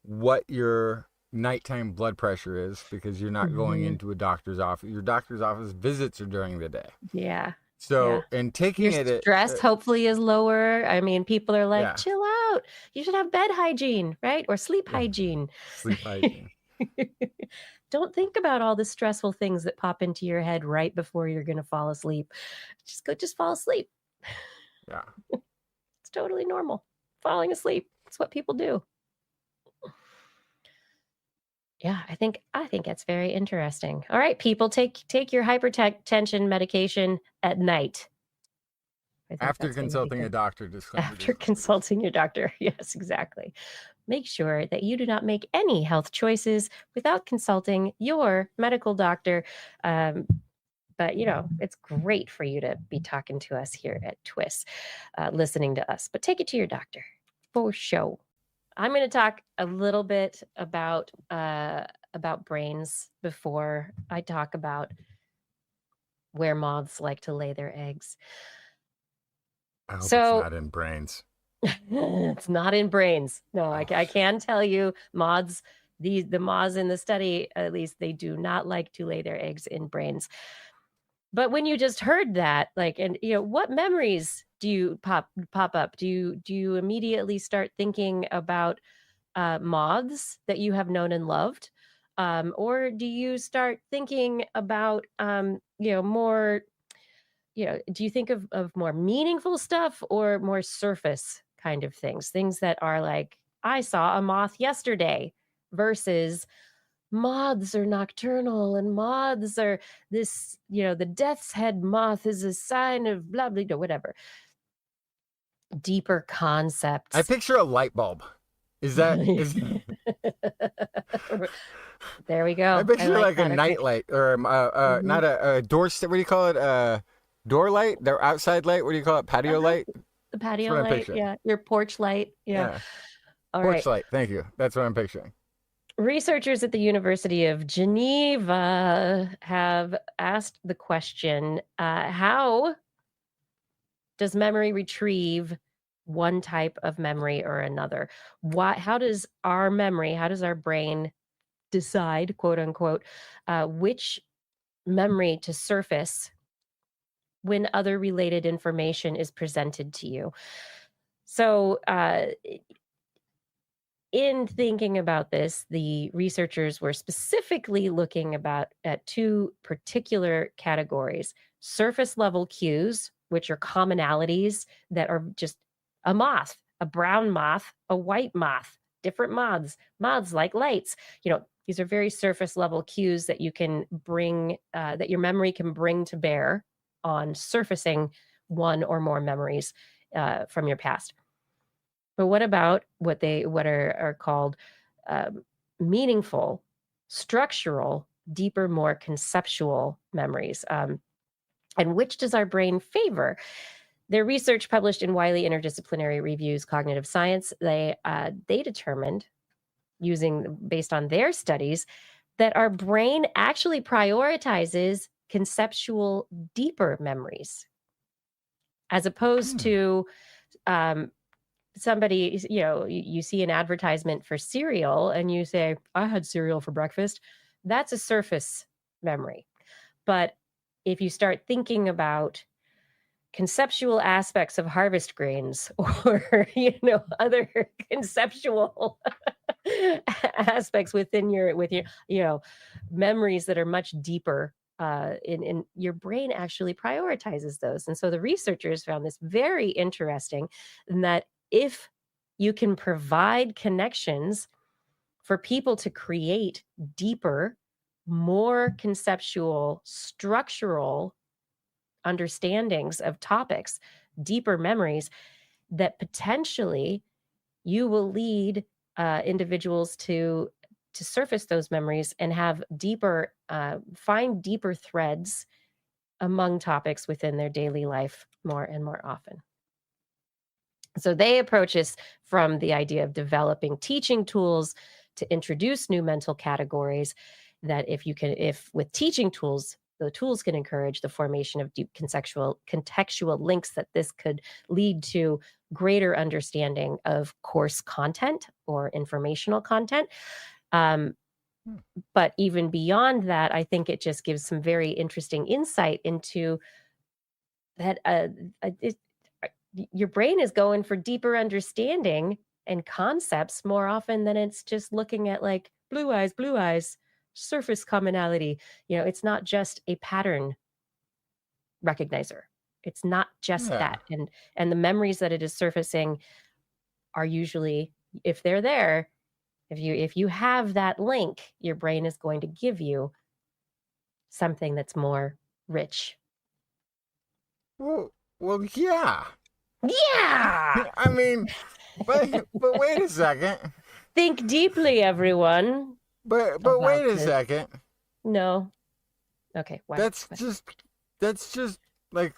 what your nighttime blood pressure is, because you're not going into a doctor's office. Your doctor's office visits are during the day. Yeah. So, and taking your stress hopefully is lower. I mean, people are like, chill out. You should have bed hygiene, right? Or sleep hygiene. Sleep hygiene. Don't think about all the stressful things that pop into your head right before you're going to fall asleep. Just fall asleep. Yeah. It's totally normal. Falling asleep. It's what people do. Yeah, I think that's very interesting. All right, people, take your hypertension medication at night. After consulting a doctor. After consulting your doctor. Yes, exactly. Make sure that you do not make any health choices without consulting your medical doctor. But, it's great for you to be talking to us here at TWIS, listening to us. But take it to your doctor for sure. I'm going to talk a little bit about brains before I talk about where moths like to lay their eggs. I hope it's not in brains. It's not in brains. No, I can tell you moths, the moths in the study, at least, they do not like to lay their eggs in brains. But when you just heard that, like, and what memories do you pop up? Do you immediately start thinking about moths that you have known and loved? Or do you start thinking about more, do you think of more meaningful stuff or more surface kind of things that are like, I saw a moth yesterday versus moths are nocturnal and moths are this, the death's head moth is a sign of blah, blah, blah, whatever. Deeper concepts. I picture a light bulb. Is that There we go. I picture like a that. night light or not a door. What do you call it? Door light? Their outside light? What do you call it? Patio light? The patio light. Yeah. Your porch light. Yeah. All porch right. light. Thank you. That's what I'm picturing. Researchers at the University of Geneva have asked the question, how does memory retrieve one type of memory or another? How does our brain decide, quote unquote, which memory to surface when other related information is presented to you? So, in thinking about this, the researchers were specifically looking at two particular categories: surface level cues, which are commonalities that are just a moth, a brown moth, a white moth, different moths like lights. These are very surface level cues that you can bring, that your memory can bring to bear on surfacing one or more memories from your past. But what about what are called meaningful, structural, deeper, more conceptual memories? And which does our brain favor? Their research published in Wiley Interdisciplinary Reviews Cognitive Science, they determined, based on their studies, that our brain actually prioritizes conceptual, deeper memories, as opposed to somebody, you see an advertisement for cereal and you say, I had cereal for breakfast. That's a surface memory. But if you start thinking about conceptual aspects of harvest grains or, other conceptual aspects with your memories that are much deeper, in your brain actually prioritizes those. And so the researchers found this very interesting, in that if you can provide connections for people to create deeper, more conceptual, structural understandings of topics, deeper memories, that potentially you will lead individuals to surface those memories and have deeper, find deeper threads among topics within their daily life more and more often. So they approach this from the idea of developing teaching tools to introduce new mental categories, that if with teaching tools, the tools can encourage the formation of deep contextual links, that this could lead to greater understanding of course content or informational content. But even beyond that, I think it just gives some very interesting insight into that your brain is going for deeper understanding and concepts more often than it's just looking at like blue eyes, surface commonality. It's not just a pattern recognizer. It's not just that. And the memories that it is surfacing are usually, if they're there, if you have that link, your brain is going to give you something that's more rich. Well, yeah. Yeah. I mean, but wait a second. Think deeply, everyone. But wait a second. No. Okay. What? That's just like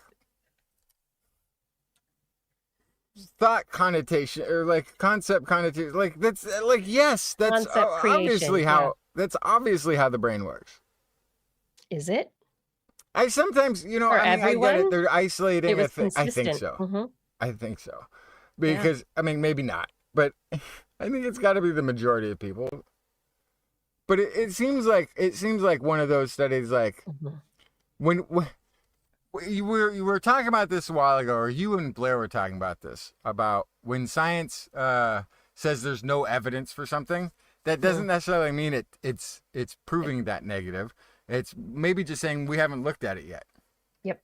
thought connotation or like concept connotation. Like that's like, yes, that's obviously how the brain works. Is it? I sometimes, I get it. They're isolating. It was I think consistent. so. Mm-hmm. I think so. because I mean, maybe not, but I think it's got to be the majority of people. But it seems like one of those studies, like when you were talking about this a while ago, or you and Blair were talking about this, about when science says there's no evidence for something. That doesn't necessarily mean it's proving that negative. It's maybe just saying we haven't looked at it yet. Yep.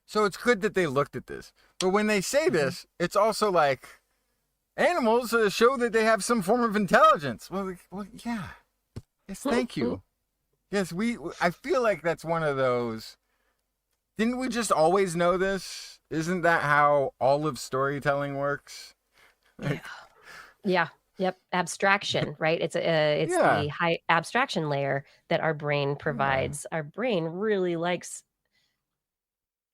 So it's good that they looked at this. But when they say this, it's also like animals show that they have some form of intelligence. Well, yeah. Yes, thank you. Yes, I feel like that's one of those. Didn't we just always know this? Isn't that how all of storytelling works? Yeah. Yep. Abstraction, right? It's the high abstraction layer that our brain provides. Our brain really likes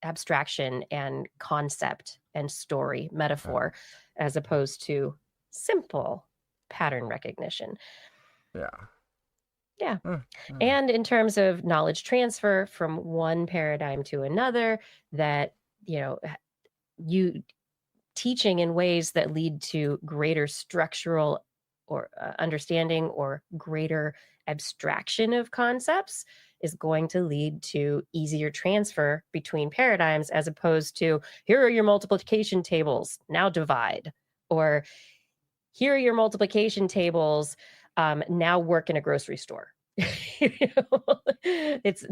abstraction and concept and story, metaphor, as opposed to simple pattern recognition. Yeah. And in terms of knowledge transfer from one paradigm to another, that, you teaching in ways that lead to greater structural or understanding or greater abstraction of concepts is going to lead to easier transfer between paradigms, as opposed to, here are your multiplication tables, now divide, or here are your multiplication tables, now work in a grocery store. It's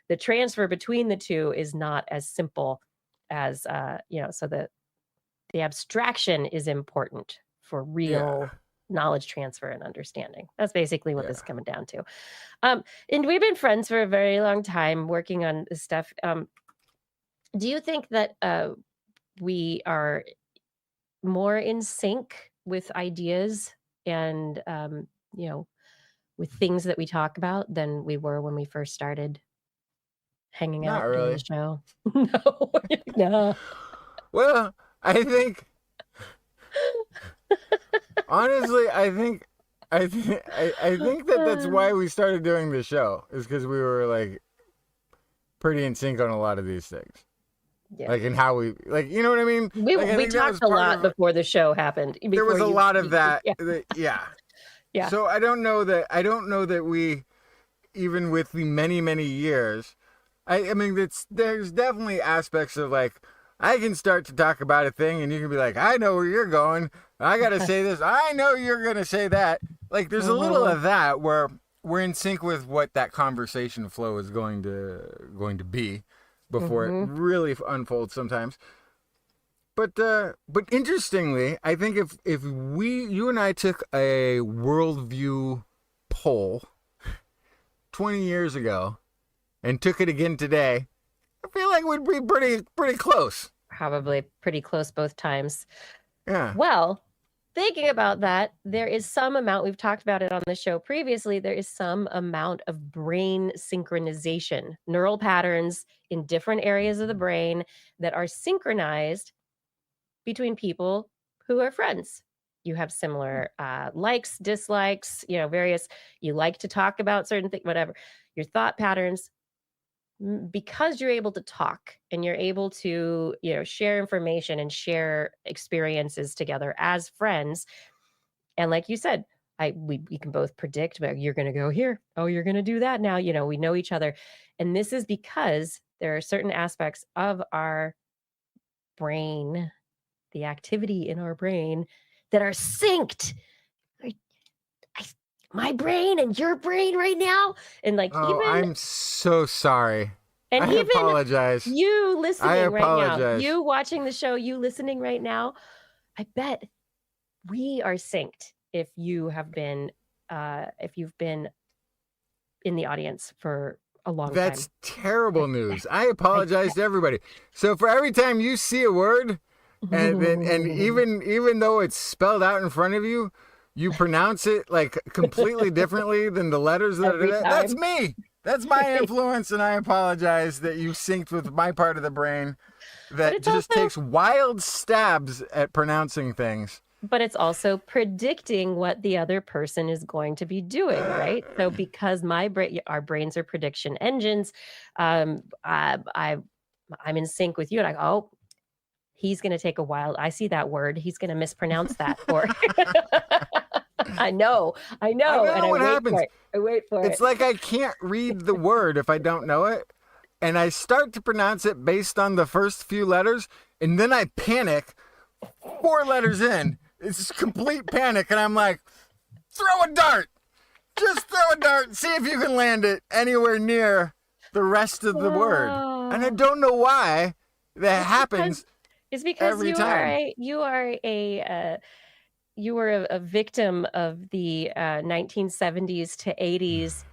the transfer between the two is not as simple as so the abstraction is important for real knowledge transfer and understanding. That's basically what this is coming down to. And we've been friends for a very long time working on this stuff. Do you think that we are more in sync with ideas and with things that we talk about than we were when we first started hanging out doing the show? No. Well, I think honestly, I think that that's why we started doing the show, is because we were like pretty in sync on a lot of these things. Yeah. Like in how we, like, you know what I mean? We talked a lot before the show happened. There was a lot of that. Yeah. So I don't know that we, even with the many, many years, I mean, there's definitely aspects of like, I can start to talk about a thing and you can be like, I know where you're going. I got to say this. I know you're going to say that. Like, there's a little of that where we're in sync with what that conversation flow is going to be before it really unfolds sometimes. But interestingly, I think if you and I took a worldview poll 20 years ago and took it again today, I feel like we'd be pretty close. Probably pretty close both times. Yeah. Well, thinking about that, there is some amount, we've talked about it on the show previously, there is some amount of brain synchronization, neural patterns in different areas of the brain that are synchronized between people who are friends. You have similar likes, dislikes, various, you like to talk about certain things, whatever. Your thought patterns, because you're able to talk and you're able to, share information and share experiences together as friends. And like you said, we can both predict, but you're going to go here. Oh, you're going to do that now. We know each other. And this is because there are certain aspects of our brain, the activity in our brain, that are synced. My brain and your brain right now. And like, I'm so sorry. And I apologize. You listening right now, you watching the show, you listening right now, I bet we are synced if you've been in the audience for a long time. That's terrible news. I apologize to everybody. So for every time you see a word, and even though it's spelled out in front of you, you pronounce it like completely differently than the letters that are there. That's me. That's my influence, and I apologize that you synced with my part of the brain that just takes wild stabs at pronouncing things. But it's also predicting what the other person is going to be doing, right? So because our brains are prediction engines, I'm in sync with you, and I go, oh, he's going to take a while. I see that word. He's going to mispronounce that. Or I know. And I what wait happens. for it. I wait for it. It's like I can't read the word if I don't know it. And I start to pronounce it based on the first few letters. And then I panic 4 letters in. It's complete panic. And I'm like, throw a dart. Just throw a dart. See if you can land it anywhere near the rest of the word. And I don't know why that happens. It's because every you time. you were a victim of the 1970s to 80s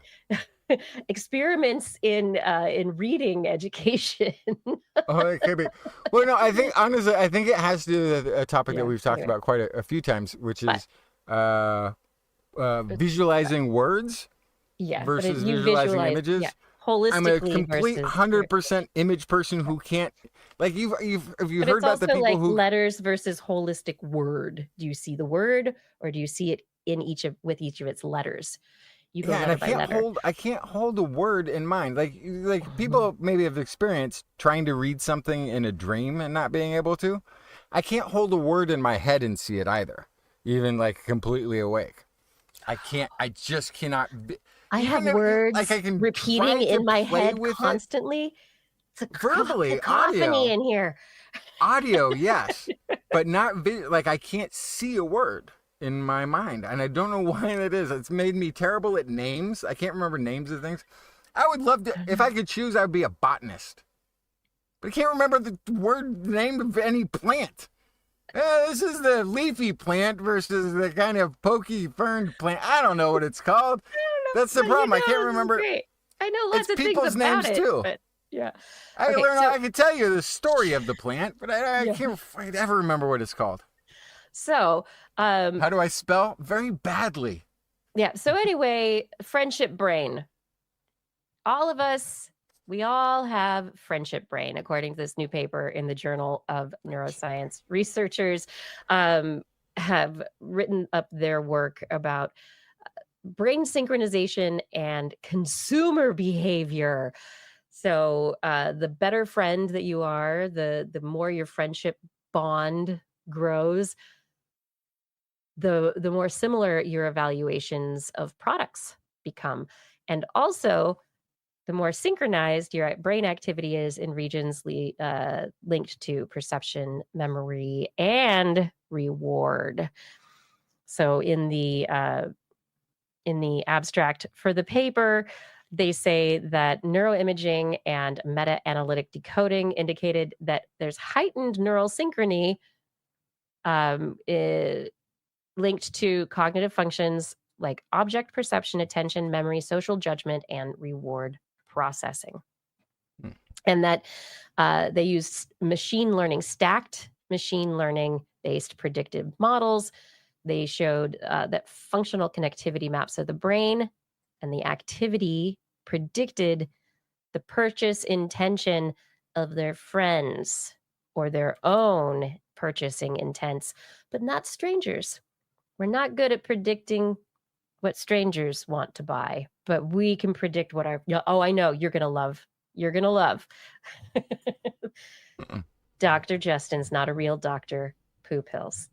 experiments in reading education. Oh, it could be. Well, no, I think honestly, I think it has to do with a topic that we've talked about quite a few times, which is visualizing words versus visualizing images. Yeah. Holistically, I'm a complete 100% image person who can't, like, you've heard about the people like who letters versus holistic word. Do you see the word, or do you see it in each of its letters? You go letter by letter. I can't hold a word in mind. Like people maybe have experienced trying to read something in a dream and not being able to. I can't hold a word in my head and see it either, even like completely awake. I just cannot. I have words like I can repeating in my head constantly. It's a verbally cacophony audio in here. Audio, yes, but not like I can't see a word in my mind, and I don't know why that is. It's made me terrible at names. I can't remember names of things. I would love to, if I could choose, I would be a botanist, but I can't remember the word name of any plant. This is the leafy plant versus the kind of pokey fern plant. I don't know what it's called. That's the problem. I can't remember. Great. I know lots of people's things about names it, too. But yeah, I can tell you the story of the plant, but I can't ever remember what it's called. So, how do I spell? Very badly. Yeah. So anyway, friendship brain. All of us, we all have friendship brain, according to this new paper in the Journal of Neuroscience. Researchers have written up their work about brain synchronization and consumer behavior. So the better friend that you are, the more your friendship bond grows, the more similar your evaluations of products become. And also, the more synchronized your brain activity is in regions linked to perception, memory, and reward. So in the abstract for the paper, they say that neuroimaging and meta-analytic decoding indicated that there's heightened neural synchrony linked to cognitive functions like object perception, attention, memory, social judgment, and reward processing. And that they used stacked machine learning based predictive models. They showed that functional connectivity maps of the brain and the activity predicted the purchase intention of their friends or their own purchasing intents, but not strangers. We're not good at predicting what strangers want to buy, but we can predict what I know you're going to love. You're going to love. Dr. Justin's not a real doctor. Poo pills.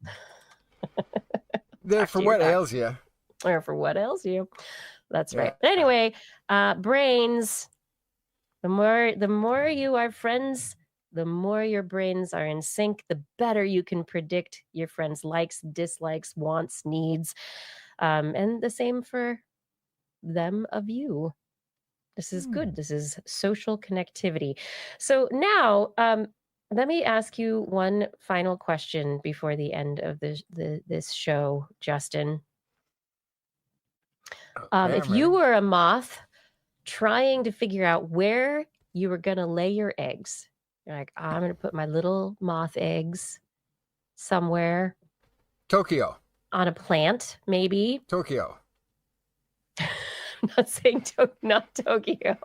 They're for what ails you. Or for what ails you. That's right. But anyway, brains, the more you are friends, the more your brains are in sync, the better you can predict your friends' likes, dislikes, wants, needs, and the same for them of you. This is good. This is social connectivity. So now, let me ask you one final question before the end of this show, Justin. If you were a moth trying to figure out where you were going to lay your eggs, you're like, I'm going to put my little moth eggs somewhere. Tokyo. On a plant, maybe. Tokyo. I'm not saying not Tokyo.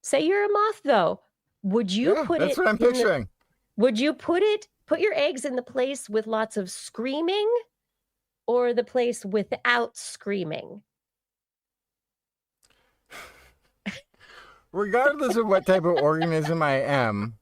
Say you're a moth, though. Would you put it? That's what I'm picturing. Would you put your eggs in the place with lots of screaming, or the place without screaming? regardless of what type of organism I am,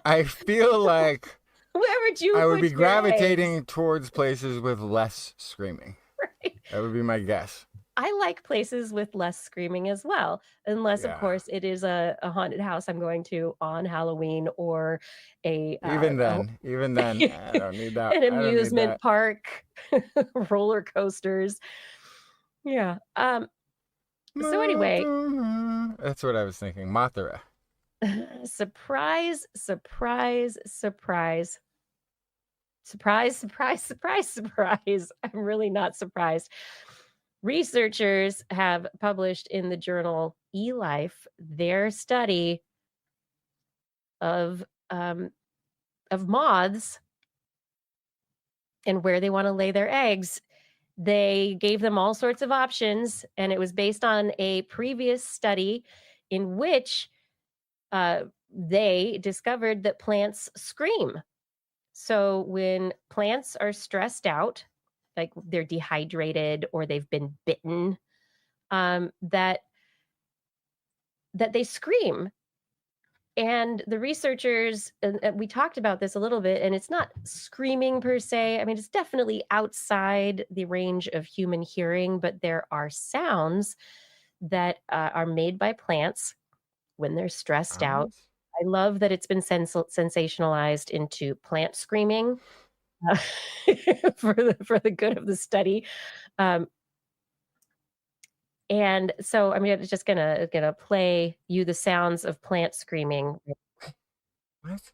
I feel like Where would you I would put be your gravitating eggs? towards places with less screaming. Right. That would be my guess. I like places with less screaming as well, unless, of Yeah. course, it is a haunted house I'm going to on Halloween or Even then, I don't need that. an I don't need amusement that. park, roller coasters. Yeah. So anyway, That's what I was thinking. Mothra. surprise, surprise, surprise. Surprise, surprise, surprise, surprise. I'm really not surprised. Researchers have published in the journal eLife their study of moths and where they want to lay their eggs. They gave them all sorts of options, and it was based on a previous study in which they discovered that plants scream. So when plants are stressed out, like they're dehydrated or they've been bitten, that they scream. And the researchers, and we talked about this a little bit, and it's not screaming per se. I mean, it's definitely outside the range of human hearing, but there are sounds that are made by plants when they're stressed out. I love that it's been sensationalized into plant screaming for the good of the study. And so I'm just gonna play you the sounds of plants screaming. What?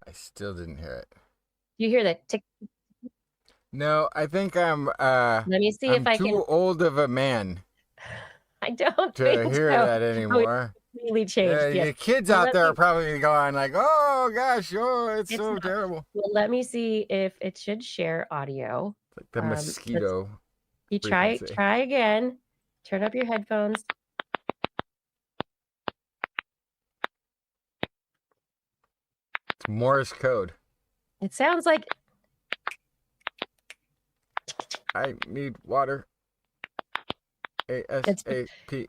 I still didn't hear it. You hear the tick? No, I think I'm Let me see if I too can. old of a man I don't to think hear so. that anymore. Completely changed. Yes. The kids Well, out let there me- are probably going like, "Oh gosh, it's It's so not. terrible." Well, let me see if it should share audio. Like the mosquito. You frequency. try again. Turn up your headphones. It's Morse code. It sounds like I need water. ASAP.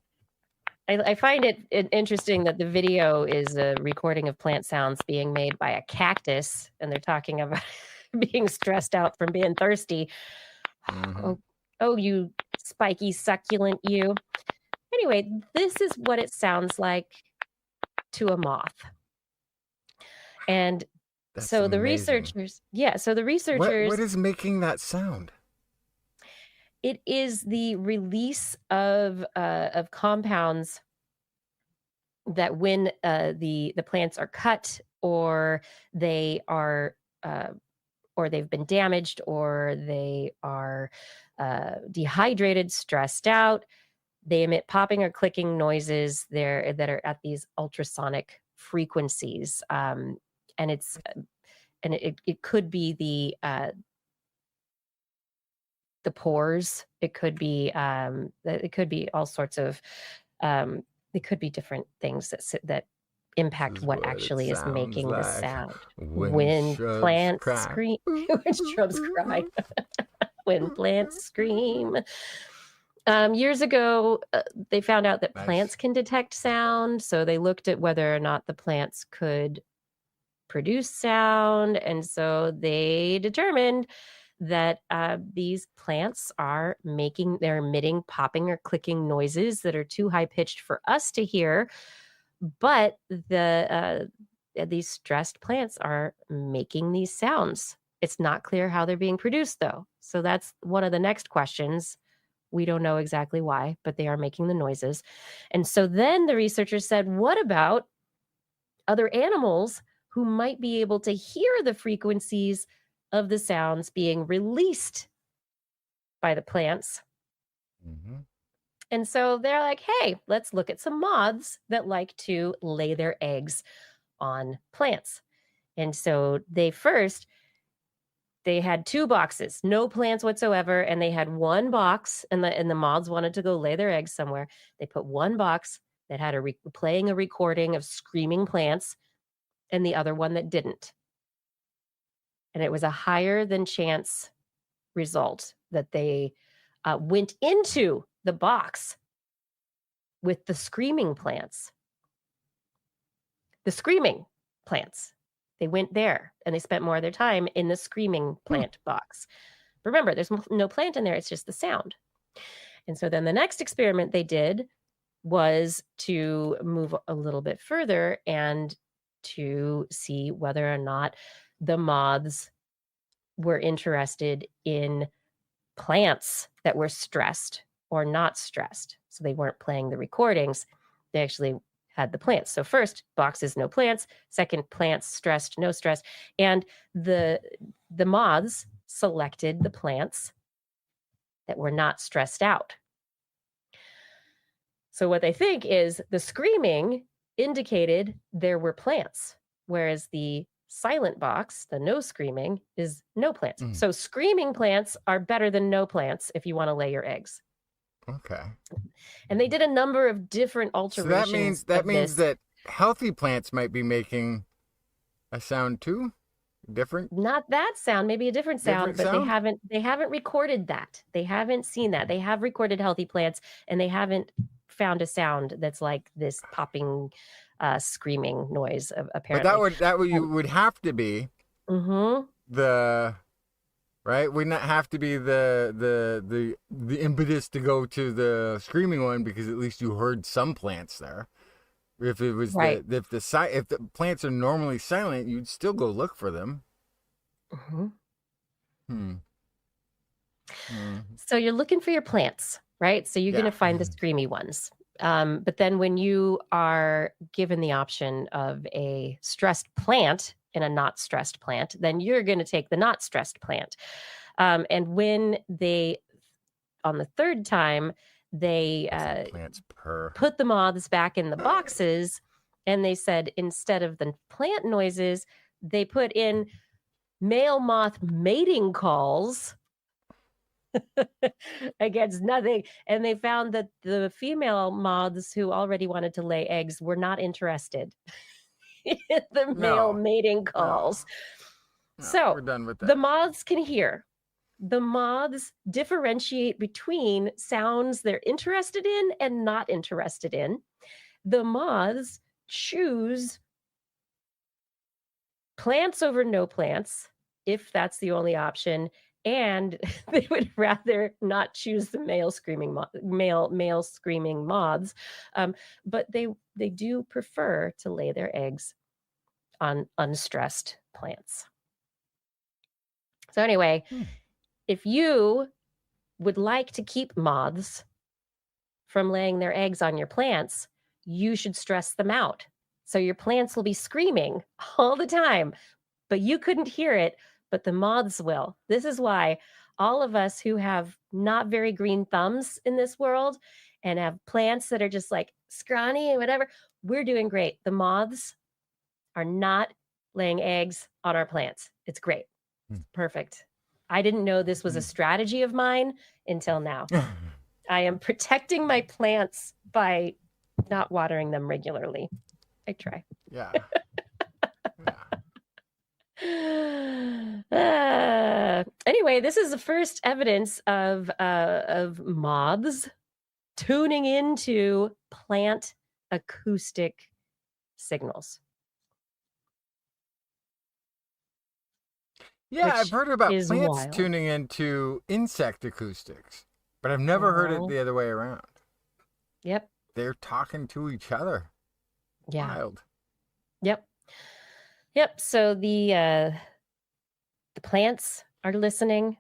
I find it interesting that the video is a recording of plant sounds being made by a cactus, and they're talking about being stressed out from being thirsty. Mm-hmm. Oh, you spiky succulent, you. Anyway, this is what it sounds like to a moth. And That's so the amazing. researchers, What is making that sound? it is the release of compounds that when the plants are cut or they are or they've been damaged or they are dehydrated, stressed out, they emit popping or clicking noises there that are at these ultrasonic frequencies, and it could be the pores. It could be all sorts of it could be different things that impact what actually is making the sound. When plants scream, when shrubs cry, when plants scream. Years ago, they found out that plants can detect sound, so they looked at whether or not the plants could produce sound, and so they determined that these plants are they're emitting popping or clicking noises that are too high pitched for us to hear, but these stressed plants are making these sounds. It's not clear how they're being produced, though. So that's one of the next questions. We don't know exactly why, but they are making the noises. And so then the researchers said, what about other animals who might be able to hear the frequencies of the sounds being released by the plants? Mm-hmm. And so they're like, hey, let's look at some moths that like to lay their eggs on plants. And so they had 2 boxes, no plants whatsoever, and they had 1 box, and the moths wanted to go lay their eggs somewhere. They put 1 box that had playing a recording of screaming plants, and the other one that didn't. And it was a higher than chance result that they went into the box with the screaming plants. The screaming plants. They went there and they spent more of their time in the screaming plant box. Remember, there's no plant in there. It's just the sound. And so then the next experiment they did was to move a little bit further and to see whether or not the moths were interested in plants that were stressed or not stressed. So they weren't playing the recordings. They actually had the plants. So first, boxes, no plants. Second, plants, stressed, no stress. And the moths selected the plants that were not stressed out. So what they think is the screaming indicated there were plants, whereas the silent box, the no screaming, is no plants. So screaming plants are better than no plants if you want to lay your eggs. Okay. And they did a number of different alterations. So that means that healthy plants might be making a sound too? Different? Not that sound, maybe a different sound, Different but sound? they haven't recorded that. They haven't seen that. They have recorded healthy plants and they haven't found a sound that's like this popping screaming noise apparently. But that would have to be the right? Wouldn't that have to be the impetus to go to the screaming one because at least you heard some plants there. If it was right. if the plants are normally silent, you'd still go look for them. So you're looking for your plants, right? So you're going to find the screamy ones. But then when you are given the option of a stressed plant and a not stressed plant, then you're going to take the not stressed plant. And when they, on the third time, they put the moths back in the boxes and they said instead of the plant noises, they put in male moth mating calls against nothing. And they found that the female moths who already wanted to lay eggs were not interested in the male mating calls. So we're done with that. The moths can hear. The moths differentiate between sounds they're interested in and not interested in. The moths choose plants over no plants, if that's the only option. And they would rather not choose the male screaming moths, but they do prefer to lay their eggs on unstressed plants. So anyway, if you would like to keep moths from laying their eggs on your plants, you should stress them out. So your plants will be screaming all the time, but you couldn't hear it, but the moths will. This is why all of us who have not very green thumbs in this world and have plants that are just like scrawny and whatever, we're doing great. The moths are not laying eggs on our plants. It's great. It's perfect. I didn't know this was a strategy of mine until now. I am protecting my plants by not watering them regularly. I try. Yeah. Anyway, this is the first evidence of moths tuning into plant acoustic signals. Yeah, I've heard about plants wild. tuning into insect acoustics, but I've never heard it the other way around. Yep. They're talking to each other. Yeah. Wild. Yep. So the plants are listening.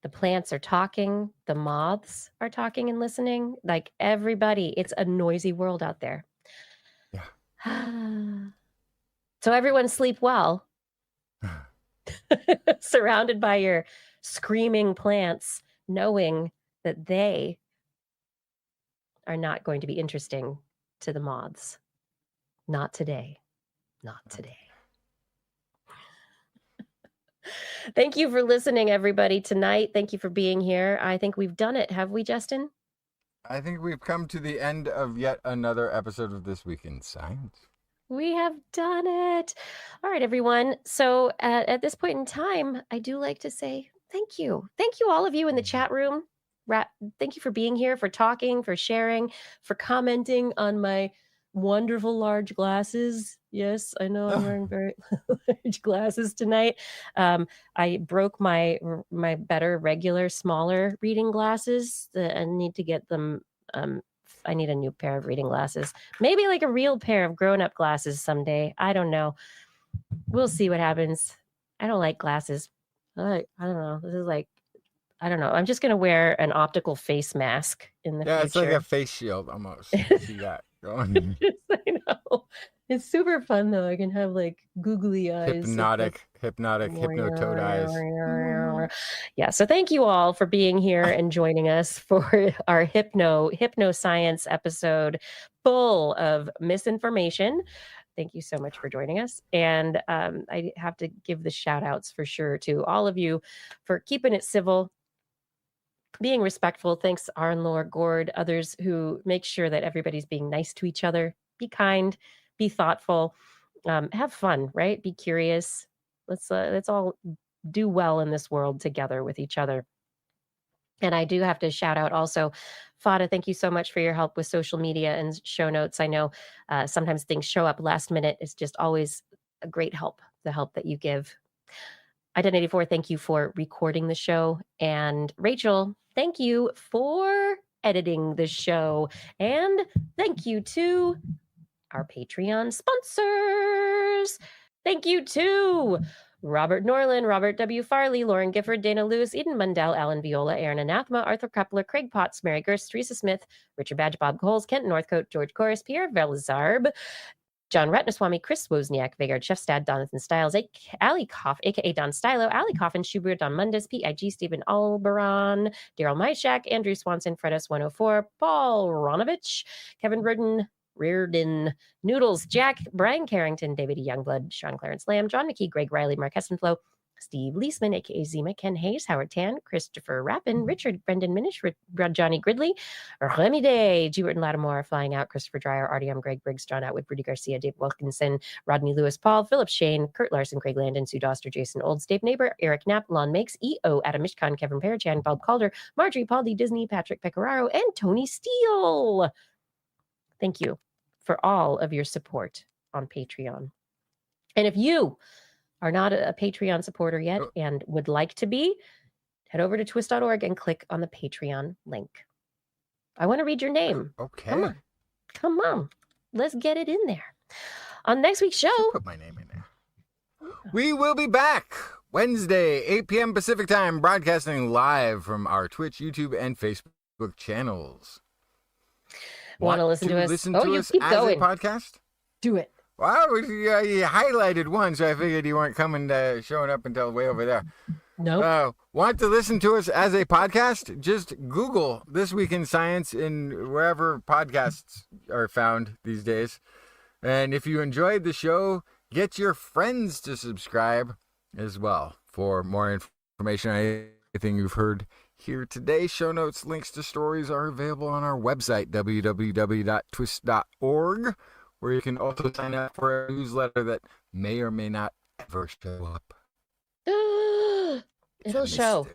The plants are talking. The moths are talking and listening. Like everybody, it's a noisy world out there. Yeah. So everyone sleep well. Surrounded by your screaming plants, knowing that they are not going to be interesting to the moths. Not today. Not today. Thank you for listening, everybody, tonight. Thank you for being here. I think we've done it. Have we, Justin? I think we've come to the end of yet another episode of This Week in Science. We have done it. All right, everyone. So at this point in time, I do like to say thank you. Thank you, all of you in the chat room. thank you for being here, for talking, for sharing, for commenting on my wonderful large glasses. Yes, I know I'm wearing very large glasses tonight. I broke my better regular smaller reading glasses. I need to get them. I need a new pair of reading glasses. Maybe like a real pair of grown-up glasses someday. I don't know. We'll see what happens. I don't like glasses. I don't know. This is like, I don't know. I'm just gonna wear an optical face mask in the future. It's like a face shield almost. You see that going. I know. It's super fun though. I can have like googly eyes. Hypnotic hypnotoad eyes. Yeah. So thank you all for being here and joining us for our hypnoscience episode full of misinformation. Thank you so much for joining us. And I have to give the shout outs for sure to all of you for keeping it civil, being respectful. Thanks, Arnlor, Gord, others who make sure that everybody's being nice to each other. Be kind, be thoughtful, have fun, right? Be curious. Let's all do well in this world together with each other. And I do have to shout out also, Fada, thank you so much for your help with social media and show notes. I know sometimes things show up last minute. It's just always a great help, the help that you give. Identity4, thank you for recording the show. And Rachel, thank you for editing the show. And thank you to our Patreon sponsors. Thank you to Robert Norland, Robert W. Farley, Lauren Gifford, Dana Lewis, Eden Mundell, Alan Viola, Aaron Anathema, Arthur Kepler, Craig Potts, Mary Gerst, Teresa Smith, Richard Badge, Bob Coles, Kent Northcote, George Corris, Pierre Velizarb, John Ratnaswamy, Chris Wozniak, Vigard Chefstad, Donathan Stiles, Ali Koff, aka Don Stylo, Ali Coffin, Schubert, Don Mundus, PIG, Stephen Alberon, Daryl Myshak, Andrew Swanson, Fredus 104, Paul Ronovich, Kevin Reardon, Noodles, Jack, Brian Carrington, David E. Youngblood, Sean Clarence Lamb, John McKee, Greg Riley, Mark Hessenflow, Steve Leisman, aka Zima, Ken Hayes, Howard Tan, Christopher Rappin, Richard, Brendan Minish, Johnny Gridley, Remy Day, G. Witten Lattimore, Flying Out, Christopher Dreyer, Artyom, Greg Briggs, John Atwood, Rudy Garcia, Dave Wilkinson, Rodney Lewis, Paul, Philip Shane, Kurt Larson, Craig Landon, Sue Doster, Jason Olds, Dave Neighbor, Eric Knapp, Lon Makes, E.O., Adam Mishkan, Kevin Parachan, Bob Calder, Marjorie, Paul D. Disney, Patrick Pecoraro, and Tony Steele. Thank you for all of your support on Patreon. And if you are not a Patreon supporter yet and would like to be, head over to twist.org and click on the Patreon link. I want to read your name. Okay. Come on. Let's get it in there. On next week's show, put my name in there. We will be back Wednesday, 8 p.m. Pacific time, broadcasting live from our Twitch, YouTube, and Facebook channels. Want to listen to us? Listen to us as a podcast? Do it. Well, you highlighted one, so I figured you weren't showing up until way over there. Nope. Want to listen to us as a podcast? Just Google This Week in Science in wherever podcasts are found these days. And if you enjoyed the show, get your friends to subscribe as well for more information on anything you've heard here today. Show notes, links to stories are available on our website, www.twist.org, where you can also sign up for a newsletter that may or may not ever show up. It'll show.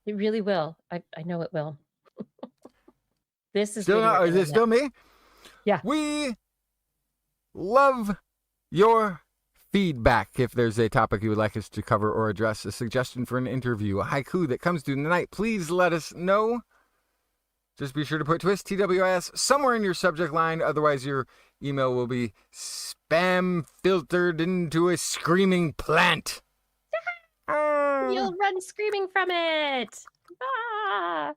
It really will. I know it will. This is is it still me? Yeah. We love your feedback. If there's a topic you would like us to cover or address, a suggestion for an interview, a haiku that comes through the night, please let us know. Just be sure to put TWIS, TWIS, somewhere in your subject line. Otherwise, your email will be spam filtered into a screaming plant. You'll run screaming from it. Ah.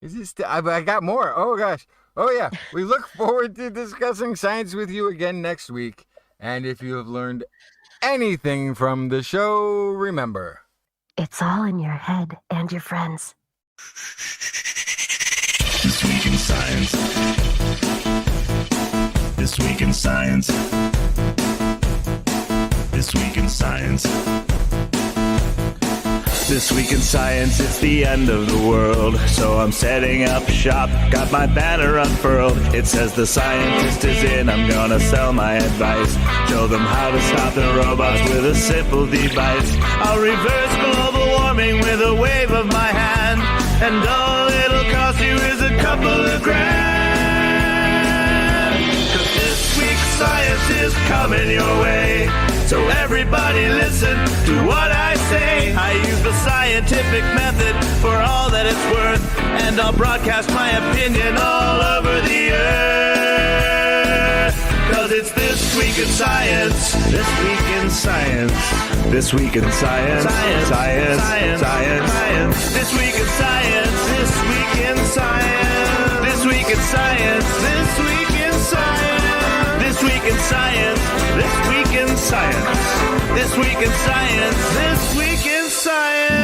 Is it still? I got more. Oh, gosh. Oh, yeah. We look forward to discussing science with you again next week. And if you have learned anything from the show, remember, it's all in your head and your friends. This Week in Science. This Week in Science. This Week in Science. this week in science, it's the end of the world. So I'm setting up shop, got my banner unfurled. It says the scientist is in, I'm gonna sell my advice. Show them how to stop the robots with a simple device. I'll reverse global warming with a wave of my hand. And all it'll cost you is a couple of grand. 'Cause this week's science is coming your way. So everybody listen to what I say. I use the scientific method for all that it's worth, and I'll broadcast my opinion all over the earth. 'Cause it's This Week in Science. This Week in Science. This Week in Science. Science. Science. Science. Science. Science. This Week in Science. This Week in Science. This Week in Science. This Week in Science. This Week in Science. This Week in Science. This Week in Science. This Week in Science.